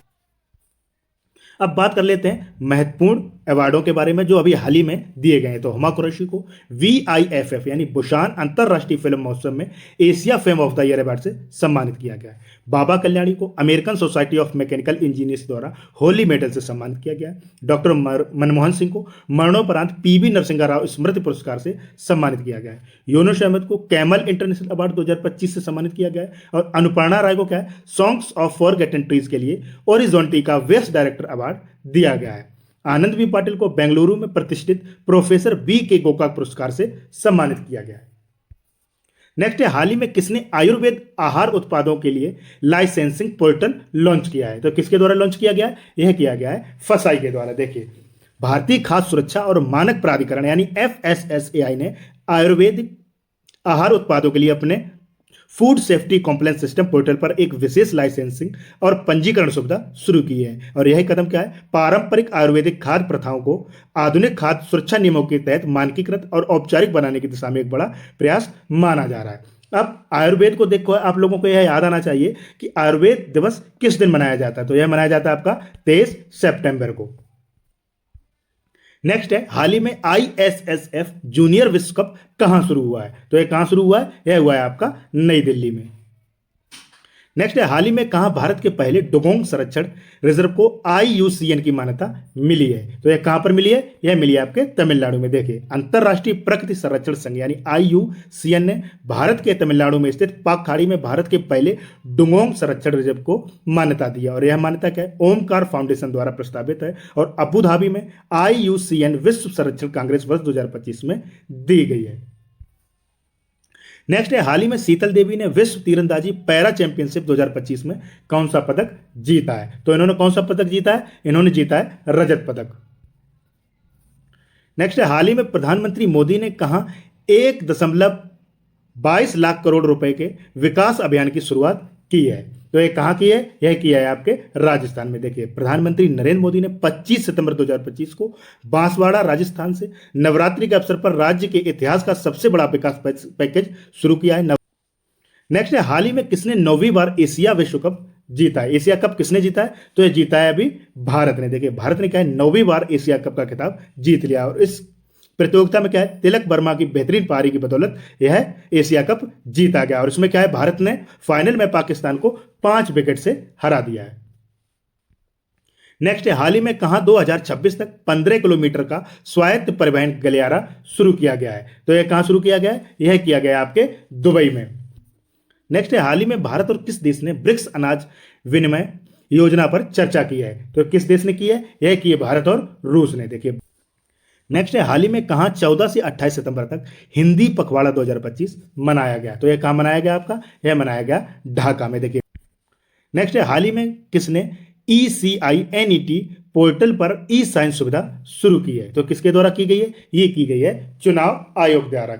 अब बात कर लेते हैं महत्वपूर्ण अवार्डों के बारे में जो अभी हाल ही में दिए गए हैं। तो हुमा कुरैशी को VIFF यानी बुसान अंतरराष्ट्रीय फिल्म महोत्सव में Asia film of the year award से सम्मानित किया गया है। बाबा कल्याणी को American society of mechanical engineers द्वारा होली मेडल से सम्मानित किया गया है। डॉक्टर मनमोहन सिंह को मरणोपरांत PV नरसिंह राव स्मृति पुरस्कार से सम्मानित किया गया है। यूनुस अहमद को कैमल इंटरनेशनल अवार्ड 2025 से सम्मानित किया गया है। और अनुपर्णा राय को क्या है? सॉन्ग्स ऑफ फॉरगेटन ट्रीज के लिए ओरिजोंटी का बेस्ट डायरेक्टर अवार्ड दिया गया है। आनंद बी पाटिल को बेंगलुरु में प्रतिष्ठित प्रोफेसर BK गोकाक पुरस्कार से सम्मानित किया गया है। नेक्स्ट है, हाल ही में किसने आयुर्वेद आहार उत्पादों के लिए लाइसेंसिंग पोर्टल लॉन्च किया है? तो किसके द्वारा लॉन्च किया गया है? यह किया गया है FSSAI के द्वारा। देखिए भारतीय खाद्य सुरक्षा और मानक प्राधिकरण यानी FSSAI ने आयुर्वेदिक आहार उत्पादों के लिए अपने food safety compliance system portal पर एक विशेष लाइसेंसिंग और पंजीकरण सुविधा शुरू की है। और यह कदम क्या है? पारंपरिक आयुर्वेदिक खाद्य प्रथाओं को आधुनिक खाद्य सुरक्षा नियमों के तहत मानकीकृत और औपचारिक बनाने की दिशा में एक बड़ा प्रयास माना जा रहा है। अब आयुर्वेद को देखो, आप लोगों को यह याद आना चाहिए कि आयुर्वेद दिवस किस दिन मनाया जाता है? तो यह मनाया जाता है आपका 23 सितंबर को। नेक्स्ट है, हाल ही में ISSF जूनियर विश्व कप कहां शुरू हुआ है? तो यह कहां शुरू हुआ है? यह हुआ है आपका नई दिल्ली में। नेक्स्ट है, हाल ही में कहाँ भारत के पहले डुगोंग संरक्षण रिजर्व को IUCN की मान्यता मिली है? तो यह कहाँ पर मिली है? यह मिली है आपके तमिलनाडु में। देखिए, अंतरराष्ट्रीय प्रकृति संरक्षण संघ यानी IUCN ने भारत के तमिलनाडु में स्थित पाक खाड़ी में भारत के पहले डुगोंग संरक्षण रिजर्व को मान्यता दी है। और यह मान्यता क्या है? ओमकार फाउंडेशन द्वारा प्रस्तावित है और अबू धाबी में IUCN विश्व संरक्षण कांग्रेस वर्ष 2025 में दी गई है। नेक्स्ट है, हाल ही में शीतल देवी ने विश्व तीरंदाजी पैरा चैंपियनशिप 2025 में कौन सा पदक जीता है? तो इन्होंने कौन सा पदक जीता है? इन्होंने जीता है रजत पदक। नेक्स्ट है, हाल ही में प्रधानमंत्री मोदी ने कहा 1.22 लाख करोड़ रुपए के विकास अभियान की शुरुआत की है? तो ये कहाँ की है? यह किया है आपके राजस्थान में। देखिए, प्रधानमंत्री नरेंद्र मोदी ने 25 सितंबर 2025 को बांसवाड़ा राजस्थान से नवरात्रि के अवसर पर राज्य के इतिहास का सबसे बड़ा विकास पैकेज शुरू किया है। नेक्स्ट है, हाल ही में किसने 9वीं बार एशिया विश्व कप जीता है? एशिया कप किसने जीता है? तो यह जीता है अभी भारत ने। देखिए, भारत ने क्या है, 9वीं बार एशिया कप का खिताब जीत लिया। और इस प्रतियोगिता में क्या है, तिलक वर्मा की बेहतरीन पारी की बदौलत यह एशिया कप जीता गया। और इसमें क्या है, भारत ने फाइनल में पाकिस्तान को 5 विकेट से हरा दिया है। नेक्स्ट है, हाल ही में कहां 2026 तक 15 किलोमीटर का स्वायत्त परिवहन गलियारा शुरू किया गया है? तो यह कहां शुरू किया गया है? यह किया गया आपके दुबई में। नेक्स्ट है, हाल ही में भारत और किस देश ने ब्रिक्स अनाज विनिमय योजना पर चर्चा की है? तो किस देश ने की है? यह की है भारत और रूस ने। देखिए, नेक्स्ट है, हाल ही में कहां 14 से 28 सितंबर तक हिंदी पखवाड़ा 2025 मनाया गया? तो यह कहां मनाया गया आपका? यह मनाया गया ढाका में। देखिए, नेक्स्ट है, हाल ही में किसने ECINET पोर्टल पर ई-साइन सुविधा शुरू की है? तो किसके द्वारा की गई है? ये की गई है चुनाव आयोग द्वारा।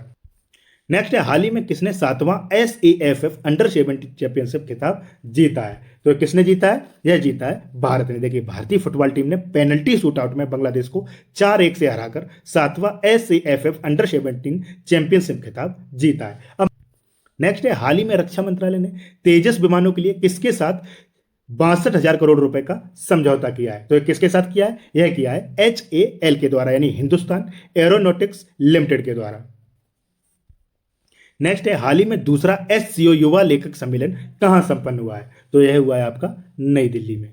नेक्स्ट है, हाल ही में किसने 7वां SAFF अंडर-17 चैंपियनशिप खिताब जीता है? तो किसने जीता है? यह जीता है भारत ने। देखिए, भारतीय फुटबॉल टीम ने पेनल्टी शूटआउट में बांग्लादेश को 4-1 से हराकर 7वां SAFF अंडर-17 चैंपियनशिप खिताब जीता है। अब नेक्स्ट है, हाल ही में रक्षा मंत्रालय ने तेजस विमानों के लिए किसके साथ 62,000 करोड़ रुपए का समझौता किया है? तो किसके साथ किया है? यह किया है HAL के द्वारा यानी हिंदुस्तान एरोनॉटिक्स लिमिटेड के द्वारा। नेक्स्ट है, हाल ही में दूसरा SCO युवा लेखक सम्मेलन कहां संपन्न हुआ है? तो यह हुआ है आपका नई दिल्ली में।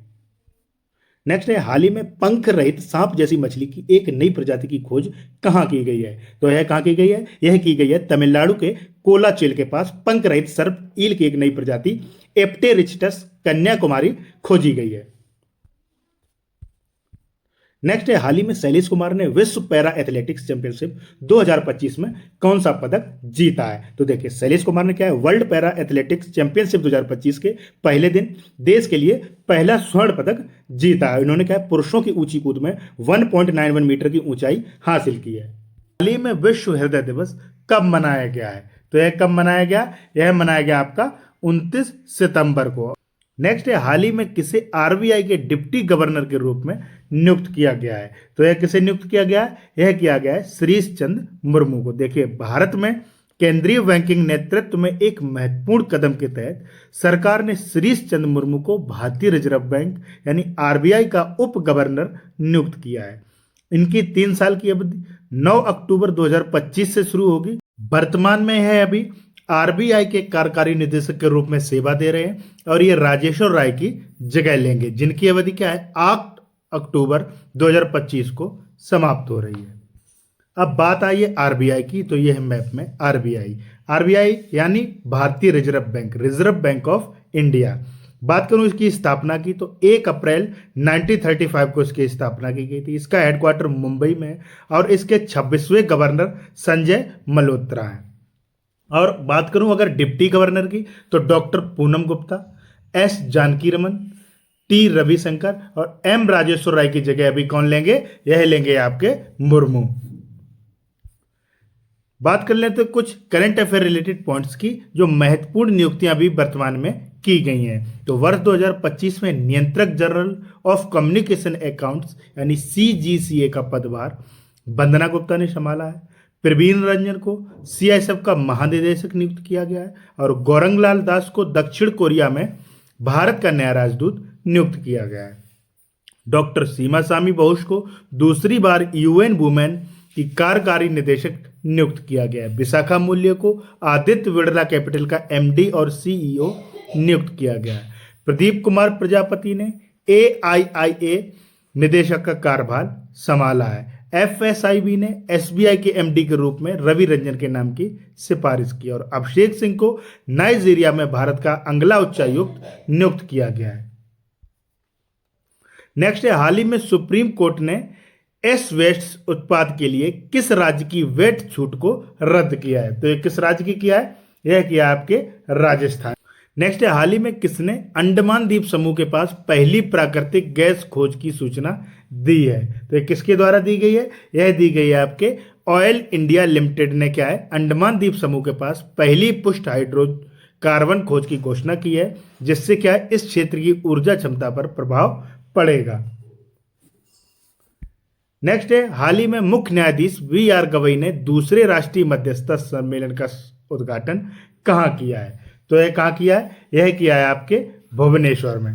नेक्स्ट है, हाल ही में पंख रहित सांप जैसी मछली की एक नई प्रजाति की खोज कहां की गई है? तो यह कहां की गई है? यह की गई है तमिलनाडु के कोलाचिल के पास पंख रहित सर्प ईल की एक नई प्रजाति एप्टेरिस्टस कन्याकुमारी खोजी गई है। नेक्स्ट है, हाल ही में शैलेश कुमार ने विश्व पैरा एथलेटिक्स चैंपियनशिप 2025 में कौन सा पदक जीता है? तो देखिए, शैलेश कुमार ने क्या है, वर्ल्ड पैरा एथलेटिक्स चैंपियनशिप 2025 के पहले दिन देश के लिए पहला स्वर्ण पदक जीता है। इन्होंने क्या है, पुरुषों की ऊंची कूद में 1.91 मीटर की ऊंचाई हासिल की है। हाल ही में विश्व हृदय दिवस कब मनाया गया है? तो यह कब मनाया गया? यह मनाया गया आपका 29 सितंबर को। नेक्स्ट है, हाल ही में किसे RBI के डिप्टी गवर्नर के रूप में नियुक्त किया गया है? तो यह किसे नियुक्त किया गया है? यह किया गया है श्रीश चंद्र मुर्मू को। देखिए, भारत में केंद्रीय बैंकिंग नेतृत्व में एक महत्वपूर्ण कदम के तहत सरकार ने श्रीश चंद्र मुर्मू को भारतीय रिजर्व बैंक यानी RBI का उप गवर्नर नियुक्त किया है। इनकी 3 साल की अवधि 9 अक्टूबर 2025 से शुरू होगी। वर्तमान में है अभी RBI के कार्यकारी निदेशक के रूप में सेवा दे रहे हैं और ये राजेश्वर राय की जगह लेंगे, जिनकी अवधि क्या है, 8 अक्टूबर 2025 को समाप्त हो रही है। अब बात आई है RBI की, तो ये है मैप में RBI यानी भारतीय reserve bank, reserve bank of India. बात करूं इसकी स्थापना की, तो 1 अप्रैल 1935 को इसकी स्थापना की गई थी। इसका हेडक्वार्टर मुंबई में है और इसके 26वें गवर्नर संजय मल्होत्रा हैं। और बात करूं अगर डिप्टी गवर्नर की, तो doctor Poonam Gupta, S जानकीरमन, T Ravishankar और M राजेश्वर राय की जगह अभी कौन लेंगे? यह लेंगे आपके मुर्मू। बात कर लेते कुछ करंट अफेयर रिलेटेड पॉइंट्स की, जो महत्वपूर्ण नियुक्तियां अभी वर्तमान में की गई हैं। तो वर्ष 2025 में नियंत्रक जनरल ऑफ कम्युनिकेशन अकाउंट्स यानी CGCA का पदभार वंदना गुप्ता ने संभाला है। प्रवीण रंजन को CISF का महानिदेशक नियुक्त किया गया है और गौरंगलाल दास को दक्षिण कोरिया में भारत का नया राजदूत नियुक्त किया गया है। डॉक्टर सीमा स्वामी बोस को दूसरी बार UN वुमेन की कार्यकारी निदेशक नियुक्त किया गया है। विशाखा मूल्य को आदित्य बिड़ला कैपिटल का MD और CEO नियुक्त किया गया है। प्रदीप कुमार प्रजापति ने AIIA निदेशक का कार्यभार संभाला है। FSIB ने SBI के MD के रूप में रवि रंजन के नाम की सिफारिश की और अभिषेक सिंह को नाइजीरिया में भारत का अगला उच्चायुक्त नियुक्त किया गया है। नेक्स्ट है, हाल ही में सुप्रीम कोर्ट ने वेस्ट उत्पाद के लिए किस राज्य की वेट छूट को रद्द किया है? तो ये किस राज्य की किया है? यह किया आपके राजस्थान। नेक्स्ट है, हाल ही में किसने अंडमान द्वीप समूह के पास पहली प्राकृतिक गैस खोज की सूचना दी है? तो ये किसके द्वारा दी गई है? यह दी गई है आपके ऑयल इंडिया लिमिटेड ने क्या है, अंडमान द्वीप समूह के पास पहली पुष्ट हाइड्रोकार्बन खोज की घोषणा की है, जिससे क्या है, इस क्षेत्र की ऊर्जा क्षमता पर प्रभाव पड़ेगा। नेक्स्ट है, हाल ही में मुख्य न्यायाधीश VR गवई ने दूसरे राष्ट्रीय मध्यस्थता सम्मेलन का उद्घाटन कहाँ किया है? तो यह कहाँ किया है? यह किया है आपके भुवनेश्वर में।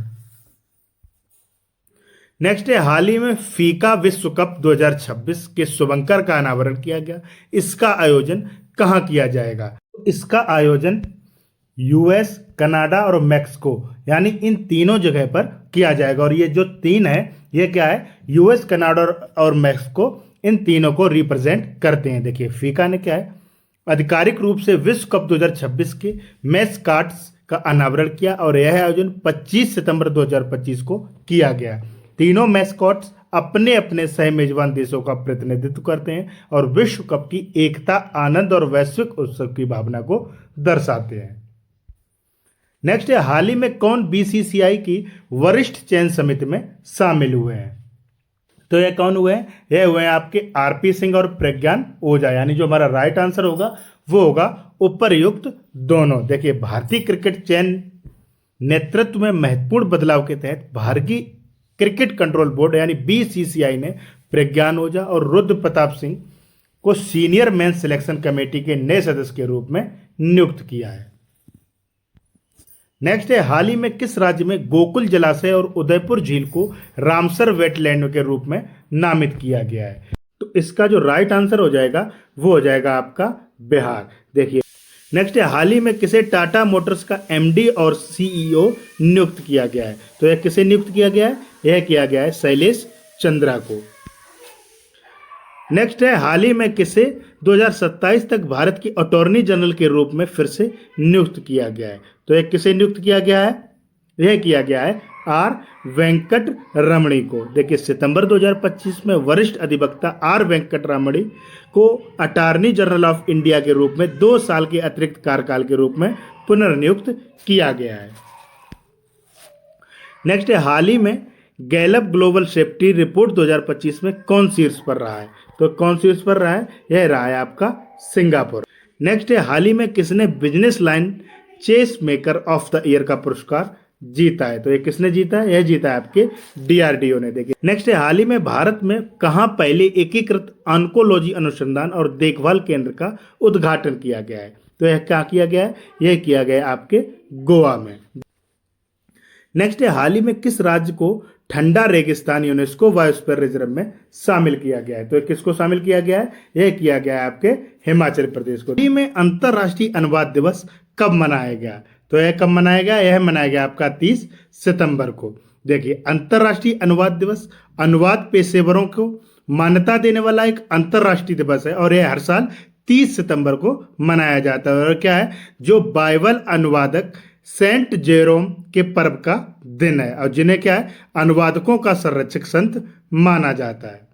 नेक्स्ट है, हाल ही में फीका विश्व कप 2026 के शुभंकर का अनावरण किया गया। इसका आयोजन कहाँ किया जाएगा? इसका आयोजन US, कनाडा और मैक्सिको यानी इन तीनों जगह पर किया जाएगा। और ये जो तीन है, ये क्या है, US, कनाडा और मैक्सिको, इन तीनों को रिप्रेजेंट करते हैं। देखिए, फीका ने क्या है, आधिकारिक रूप से विश्व कप 2026 के मैस्काट्स का अनावरण किया और यह आयोजन 25 सितंबर 2025 को किया गया। तीनों मैस्कॉट्स अपने अपने सह मेजबान देशों का प्रतिनिधित्व करते हैं और विश्व कप की एकता, आनंद और वैश्विक उत्सव की भावना को दर्शाते हैं। नेक्स्ट है, हाल ही में कौन BCCI की वरिष्ठ चयन समिति में शामिल हुए हैं? तो यह कौन हुए हैं? यह हुए हैं आपके RP सिंह और प्रज्ञान ओझा, यानी जो हमारा राइट आंसर होगा वो होगा उपरयुक्त दोनों। देखिए, भारतीय क्रिकेट चयन नेतृत्व में महत्वपूर्ण बदलाव के तहत भारतीय क्रिकेट कंट्रोल बोर्ड यानी BCCI ने प्रज्ञान ओझा और रुद्र प्रताप सिंह को सीनियर मेंस सिलेक्शन कमेटी के नए सदस्य के रूप में नियुक्त किया है। नेक्स्ट है, हाल ही में किस राज्य में गोकुल जलाशय और उदयपुर झील को रामसर वेटलैंड के रूप में नामित किया गया है? तो इसका जो राइट आंसर हो जाएगा वो हो जाएगा आपका बिहार। देखिए, नेक्स्ट है, हाल ही में किसे टाटा मोटर्स का MD और CEO नियुक्त किया गया है? तो यह किसे नियुक्त किया गया है? यह किया गया है शैलेश चंद्रा को। नेक्स्ट है, हाल ही में किसे 2027 तक भारत की अटॉर्नी जनरल के रूप में फिर से नियुक्त किया गया है? तो यह किसे नियुक्त किया गया है? यह किया गया है R वेंकट रमणी को। देखिए, सितंबर 2025 में वरिष्ठ अधिवक्ता R वेंकट रमणी को अटॉर्नी जनरल ऑफ इंडिया के रूप में 2 साल के अतिरिक्त कार्यकाल के रूप में पुनर्नियुक्त किया गया है। नेक्स्ट है, हाल ही में गैलप ग्लोबल सेफ्टी रिपोर्ट 2025 में कौन शीर्ष पर रहा है? तो कौन शीर्ष पर रहा है? यह रहा है आपका सिंगापुर। नेक्स्ट है, हाल ही में किसने Business Line chess maker of the year का पुरस्कार जीता है? तो ये किसने जीता है? यह जीता है आपके DRDO ने। देखिए, नेक्स्ट है, हाल ही में भारत में कहां पहले एकीकृत ऑन्कोलॉजी अनुसंधान और देखभाल केंद्र का उद्घाटन किया गया है? तो यह क्या किया गया है? यह किया गया है आपके गोवा में। नेक्स्ट है, हाल ही में किस राज्य को ठंडा रेगिस्तान यूनेस्को बायोस्फीयर रिजर्व में शामिल किया गया है? तो किसको शामिल किया गया है? यह किया गया है आपके हिमाचल प्रदेश को। में अंतर्राष्ट्रीय अनुवाद दिवस कब मनाया गया? तो यह कब मनाया गया? यह मनाया गया आपका 30 सितंबर को। देखिए, अंतर्राष्ट्रीय अनुवाद दिवस अनुवाद पेशेवरों को मान्यता देने वाला एक अंतर्राष्ट्रीय दिवस है और यह हर साल 30 सितंबर को मनाया जाता है। और क्या है, जो बाइबल अनुवादक सेंट जेरोम के पर्व का दिन है और जिन्हें क्या है, अनुवादकों का संरक्षक संत माना जाता है।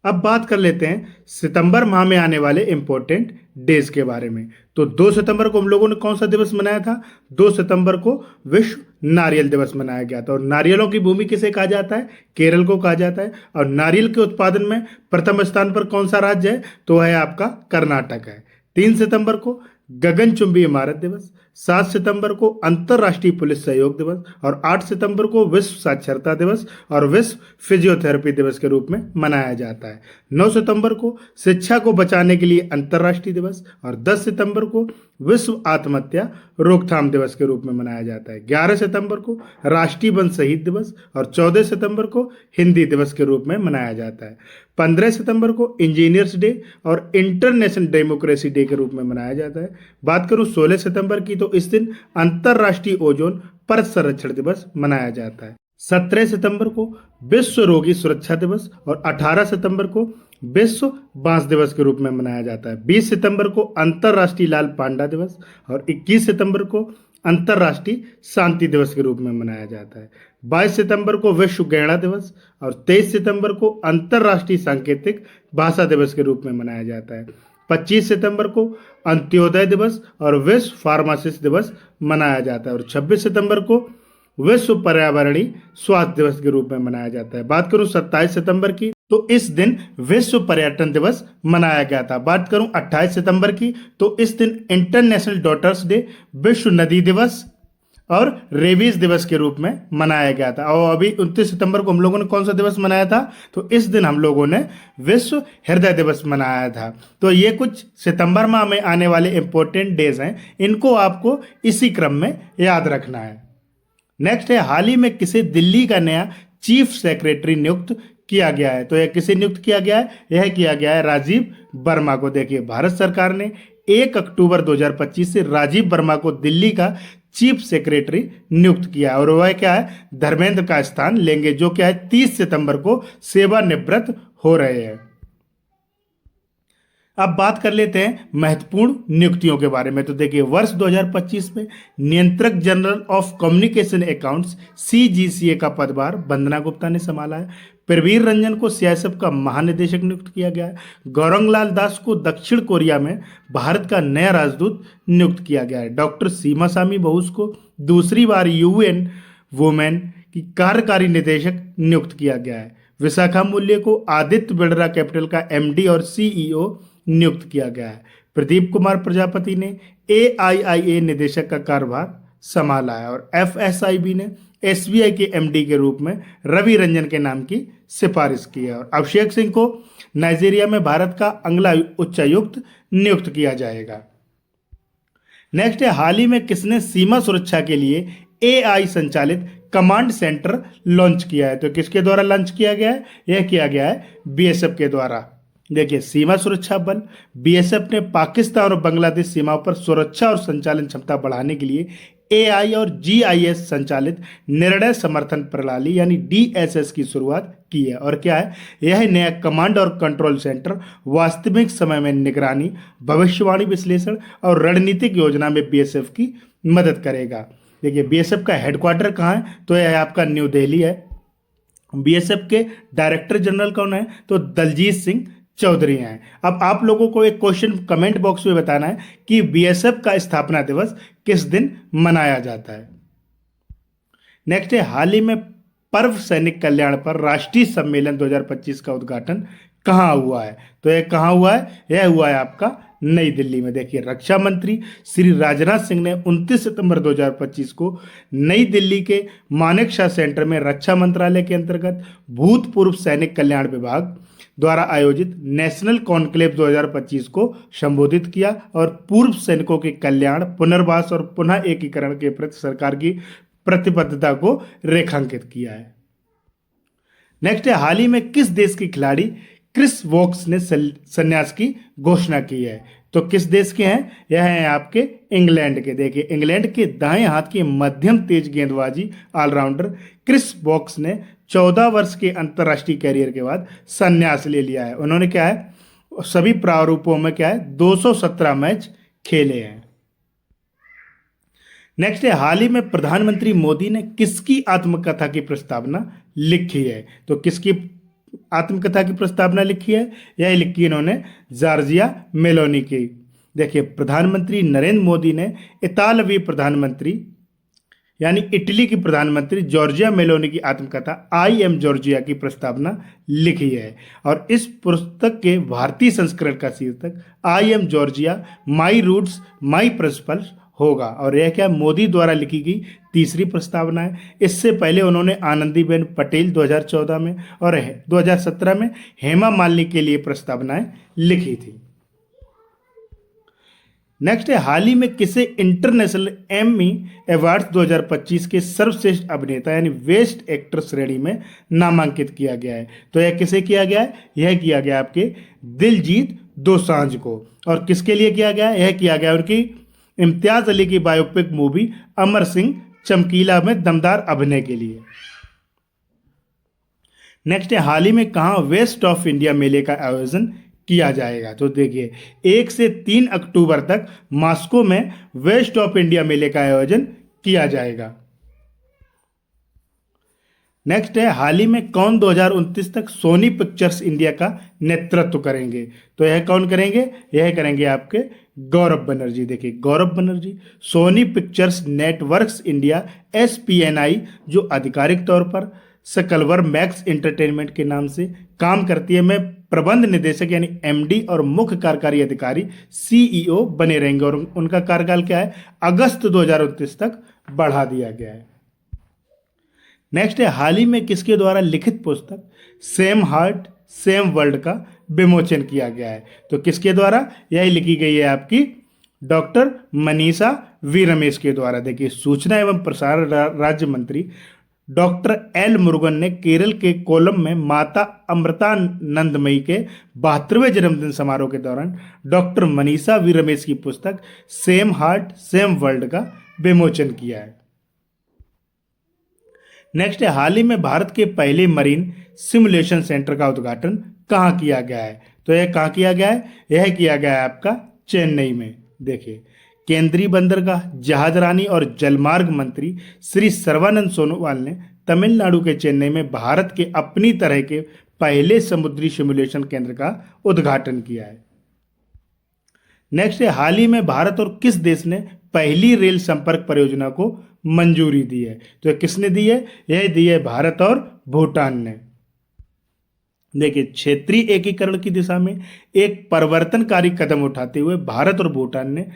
अब बात कर लेते हैं सितंबर माह में आने वाले इंपॉर्टेंट डेज के बारे में। तो 2 सितंबर को हम लोगों ने कौन सा दिवस मनाया था? 2 सितंबर को विश्व नारियल दिवस मनाया गया था। और नारियलों की भूमि किसे कहा जाता है? केरल को कहा जाता है। और नारियल के उत्पादन में प्रथम स्थान पर कौन सा राज्य है? तो है आपका कर्नाटक है। 3 सितंबर को गगनचुंबी इमारत दिवस, 7 सितंबर को अंतर्राष्ट्रीय पुलिस सहयोग दिवस और 8 सितंबर को विश्व साक्षरता दिवस और विश्व फिजियोथेरेपी दिवस के रूप में मनाया जाता है। 9 सितंबर को शिक्षा को बचाने के लिए अंतर्राष्ट्रीय दिवस और 10 सितंबर को विश्व आत्महत्या रोकथाम दिवस के रूप में मनाया जाता है। 11 सितंबर को राष्ट्रीय वन शहीद दिवस और 14 सितंबर को हिंदी दिवस के रूप में मनाया जाता है। 15 सितंबर को इंजीनियर्स डे और इंटरनेशनल डेमोक्रेसी डे के रूप में मनाया जाता है। बात करूं 16 सितंबर की, तो तो इस दिन अंतर्राष्ट्रीय ओजोन परत संरक्षण दिवस मनाया जाता है। 17 सितंबर को विश्व रोगी सुरक्षा दिवस और 18 सितंबर को विश्व बांस दिवस के रूप में मनाया जाता है। 20 सितंबर को अंतर्राष्ट्रीय लाल पांडा दिवस और 21 सितंबर को अंतर्राष्ट्रीय शांति दिवस के रूप में मनाया जाता है। 22 सितंबर को विश्व गैंडा दिवस और 23 सितंबर को अंतर्राष्ट्रीय सांकेतिक भाषा दिवस के रूप में मनाया जाता है। 25 सितंबर को अंत्योदय दिवस और विश्व फार्मासिस्ट दिवस मनाया जाता है और 26 सितंबर को विश्व पर्यावरणीय स्वास्थ्य दिवस के रूप में मनाया जाता है। बात करूं 27 सितंबर की, तो इस दिन विश्व पर्यटन दिवस मनाया गया था। बात करूं 28 सितंबर की, तो इस दिन इंटरनेशनल डॉटर्स डे, विश्व नदी दिवस और रेबीज दिवस के रूप में मनाया गया था। और अभी 29 सितंबर को हम लोगों ने कौन सा दिवस मनाया था, तो इस दिन हम लोगों ने विश्व हृदय दिवस मनाया था। तो ये कुछ सितंबर माह में आने वाले इंपॉर्टेंट डेज हैं, इनको आपको इसी क्रम में याद रखना है। नेक्स्ट है, हाल ही में किसे दिल्ली का नया चीफ सेक्रेटरी नियुक्त किया गया है। तो यह किसे नियुक्त किया गया है, यह किया गया है राजीव वर्मा को। देखिए, भारत सरकार ने 1 अक्टूबर 2025 से राजीव वर्मा को दिल्ली का चीफ सेक्रेटरी नियुक्त किया है और वह क्या है, धर्मेंद्र का स्थान लेंगे, जो क्या है 30 सितंबर को सेवानिवृत्त हो रहे हैं। अब बात कर लेते हैं महत्वपूर्ण नियुक्तियों के बारे में। तो देखिए, वर्ष 2025 में नियंत्रक general of communication accounts CGCA का पदभार वंदना गुप्ता ने संभाला है। प्रवीर रंजन को CISF का महानिदेशक नियुक्त किया गया है। गौरंग लाल दास को दक्षिण कोरिया में भारत का नया राजदूत नियुक्त किया गया है। डॉक्टर सीमा स्वामी बोस को दूसरी बार UN वुमेन की कार्यकारी निदेशक नियुक्त किया गया है। विशाखा मूल्य को आदित्य बिड़ला कैपिटल का MD और CEO नियुक्त किया गया है। प्रदीप कुमार प्रजापति ने AIIA निदेशक का कार्यभार संभाला है और FSIB ने SBI के MD के रूप में रवि रंजन के नाम की सिफारिश की है और अभिषेक सिंह को नाइजीरिया में भारत का अगला उच्चायुक्त नियुक्त किया जाएगा। नेक्स्ट है, हाल ही में किसने सीमा सुरक्षा के लिए AI संचालित कमांड सेंटर लॉन्च किया है। तो किसके द्वारा लॉन्च किया गया है, यह किया गया है BSF के द्वारा। देखिए, सीमा सुरक्षा बल BSF ने पाकिस्तान और बांग्लादेश सीमाओं पर सुरक्षा और संचालन क्षमता बढ़ाने के लिए AI और GIS संचालित निर्णय समर्थन प्रणाली यानी DSS की शुरुआत की है। और क्या है, यह नया कमांड और कंट्रोल सेंटर वास्तविक समय में निगरानी, भविष्यवाणी विश्लेषण और रणनीतिक योजना में BSF की मदद करेगा। देखिए, BSF का हेडक्वार्टर कहाँ है, तो यह आपका न्यू दिल्ली है। BSF के डायरेक्टर जनरल कौन है, तो दलजीत सिंह चौधरी हैं। अब आप लोगों को एक क्वेश्चन कमेंट बॉक्स में बताना है कि BSF का स्थापना दिवस किस दिन मनाया जाता है। नेक्स्ट है, हाल ही में पर्व सैनिक कल्याण पर राष्ट्रीय सम्मेलन 2025 का उद्घाटन कहाँ हुआ है। तो यह कहाँ हुआ है, यह हुआ है आपका नई दिल्ली में। देखिए, रक्षा मंत्री श्री राजनाथ सिंह ने 29 सितंबर 2025 को नई दिल्ली के मानेकशॉ सेंटर में रक्षा मंत्रालय के अंतर्गत भूतपूर्व सैनिक कल्याण विभाग द्वारा आयोजित नेशनल कॉन्क्लेव 2025 को संबोधित किया और पूर्व सैनिकों के कल्याण, पुनर्वास और पुनः एकीकरण के प्रति सरकार की प्रतिबद्धता को रेखांकित किया है। नेक्स्ट है, हाल ही में किस देश के खिलाड़ी क्रिस वोक्स ने संन्यास की घोषणा की है। तो किस देश के हैं, यह हैं आपके इंग्लैंड के। देखिए, इंग्लैंड के दाएं हाथ के मध्यम तेज गेंदबाजी ऑलराउंडर क्रिस वोक्स ने 14 वर्ष के अंतर्राष्ट्रीय कैरियर के बाद संन्यास ले लिया है। उन्होंने क्या है, सभी प्रारूपों में क्या है 217 मैच खेले हैं। नेक्स्ट है, हाल ही में प्रधानमंत्री मोदी ने किसकी आत्मकथा की प्रस्तावना लिखी है। तो किसकी आत्मकथा की प्रस्तावना लिखी है, यह लिखी इन्होंने जॉर्जिया मेलोनी की। देखिए, प्रधानमंत्री नरेंद्र मोदी ने इतालवी प्रधानमंत्री यानी इटली की प्रधानमंत्री जॉर्जिया मेलोनी की आत्मकथा आई एम जॉर्जिया की प्रस्तावना लिखी है और इस पुस्तक के भारतीय संस्करण का शीर्षक I am Giorgia my roots my principles होगा। और यह क्या मोदी द्वारा लिखी गई तीसरी प्रस्तावना है। इससे पहले उन्होंने आनंदीबेन पटेल 2014 में और 2017 में हेमा मालिनी के लिए प्रस्तावनाएं लिखी थी। नेक्स्ट है, हाल ही में किसे इंटरनेशनल एमी अवार्ड्स 2025 के सर्वश्रेष्ठ अभिनेता यानी बेस्ट एक्टर श्रेणी में नामांकित किया गया है। तो यह किसे किया गया है, यह किया गया आपके दिलजीत दोसांझ को। और किसके लिए किया गया है, यह किया गया उनकी इम्तियाज अली की बायोपिक मूवी अमर सिंह चमकीला में दमदार अभिनय के लिए। नेक्स्ट है, हाल ही में कहाँ वेस्ट ऑफ इंडिया मेले का आयोजन किया जाएगा? तो देखिए 1 से 3 अक्टूबर तक मॉस्को में वेस्ट ऑफ इंडिया मेले का आयोजन किया जाएगा। नेक्स्ट है, हाल ही में कौन 2029 तक सोनी पिक्चर्स इंडिया का नेतृत्व करेंगे? तो यह कौन करेंगे? यह करेंगे आपके गौरव बनर्जी। देखिए Gaurav Banerjee Sony pictures networks India SPNI जो आधिकारिक तौर पर सकलवर मैक्स एंटरटेनमेंट के नाम से काम करती है, में प्रबंध निदेशक यानी MD और मुख्य कार्यकारी अधिकारी CEO बने रहेंगे और उनका कार्यकाल क्या है? अगस्त 2029 तक बढ़ा दिया गया है। नेक्स्ट है, हाल ही में किसके द्वारा लिखित पुस्तक सेम हार्ट सेम वर्ल्ड का विमोचन किया गया है? तो किसके द्वारा? यही लिखी गई है आपकी डॉक्टर मनीषा वी रमेश के द्वारा। देखिए सूचना एवं प्रसारण राज्य मंत्री डॉक्टर L मुरुगन ने केरल के कोलम में माता अमृतानंदमयी के 72वें जन्मदिन समारोह के दौरान डॉक्टर मनीषा वी रमेश की पुस्तक सेम हार्ट सेम वर्ल्ड का विमोचन किया है। नेक्स्ट है, हाल ही में भारत के पहले मरीन सिमुलेशन सेंटर का उद्घाटन कहाँ किया गया है? तो यह कहाँ किया गया है? यह किया गया है आपका चेन्नई में। देखिए केंद्रीय बंदरगाह जहाजरानी और जलमार्ग मंत्री श्री सर्बानंद सोनोवाल ने तमिलनाडु के चेन्नई में भारत के अपनी तरह के पहले समुद्री सिमुलेशन केंद्र का उद्घाटन किया है। नेक्स्ट है, हाल ही में भारत और किस देश ने पहली रेल संपर्क परियोजना को मंजूरी दी है? तो किसने दी है? यह दी है भारत और भूटान ने। देखिए क्षेत्रीय एकीकरण की दिशा में एक परिवर्तनकारी कदम उठाते हुए भारत और भूटान ने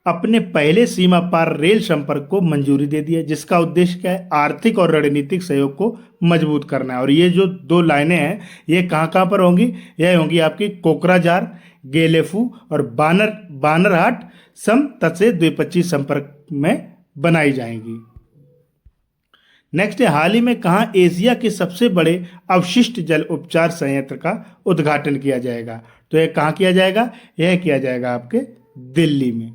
अपने पहले सीमा पार रेल संपर्क को मंजूरी दे दी है, जिसका उद्देश्य क्या है? आर्थिक और रणनीतिक सहयोग को मजबूत करना है। और ये जो 2 लाइनें हैं ये कहाँ कहाँ पर होंगी? यह होंगी आपकी कोकराझार गेलेफू और बानरहाट सम तत्से द्विपक्षीय संपर्क में बनाई जाएंगी। नेक्स्ट है, हाल ही में कहाँ एशिया के सबसे बड़े अवशिष्ट जल उपचार संयंत्र का उद्घाटन किया जाएगा? तो यह कहाँ किया जाएगा? यह किया जाएगा आपके दिल्ली में।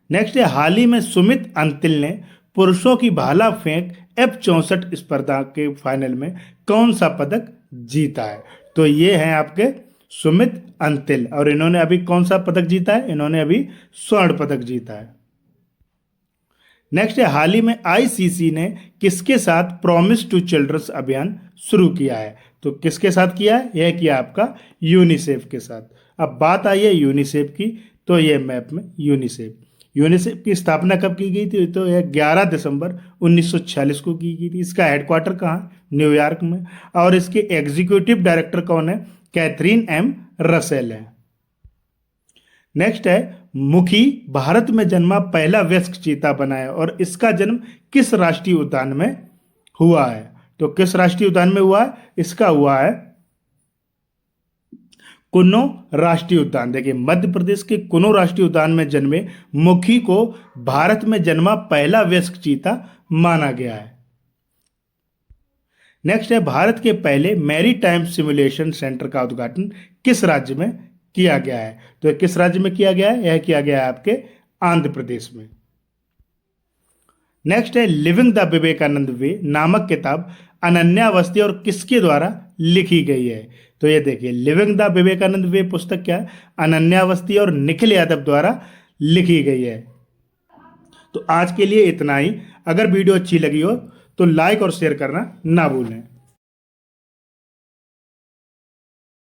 नेक्स्ट है, हाल ही में सुमित अंतिल ने पुरुषों की भाला फेंक F64 स्पर्धा के फाइनल में कौन सा पदक जीता है? तो ये हैं आपके सुमित अंतिल और इन्होंने अभी कौन सा पदक जीता है? इन्होंने अभी स्वर्ण पदक जीता है। नेक्स्ट है, हाल ही में ICC ने किसके साथ प्रॉमिस टू चिल्ड्रंस अभियान शुरू किया है? तो किसके साथ किया है? यह किया आपका यूनिसेफ के साथ। अब बात आई है यूनिसेफ की, तो ये मैप में यूनिसेफ की स्थापना कब की गई थी? तो यह 11 दिसंबर 1946 को की गई थी। इसका हेडक्वार्टर कहाँ? न्यूयॉर्क में। और इसके एग्जीक्यूटिव डायरेक्टर कौन है? कैथरीन M रसेल है। नेक्स्ट है, मुखी भारत में जन्मा पहला वयस्क चीता बना है और इसका जन्म किस राष्ट्रीय उद्यान में हुआ है? तो किस राष्ट्रीय उद्यान में हुआ है? इसका हुआ है कुन्नो राष्ट्रीय उद्यान। देखिए मध्य प्रदेश के कुन्नो राष्ट्रीय उद्यान में जन्मे मुखी को भारत में जन्मा पहला वयस्क चीता माना गया है। नेक्स्ट है, भारत के पहले मैरीटाइम सिमुलेशन सेंटर का उद्घाटन किस राज्य में किया गया है? तो किस राज्य में किया गया है? यह किया गया है आपके आंध्र प्रदेश में। नेक्स्ट है, लिविंग द विवेकानंद वे नामक किताब अनन्या अवस्थी और किसके द्वारा लिखी गई है? तो ये देखिए लिविंग द विवेकानंद वे पुस्तक क्या है? अनन्या अवस्थी और निखिल यादव द्वारा लिखी गई है। तो आज के लिए इतना ही। अगर वीडियो अच्छी लगी हो तो लाइक और शेयर करना ना भूलें।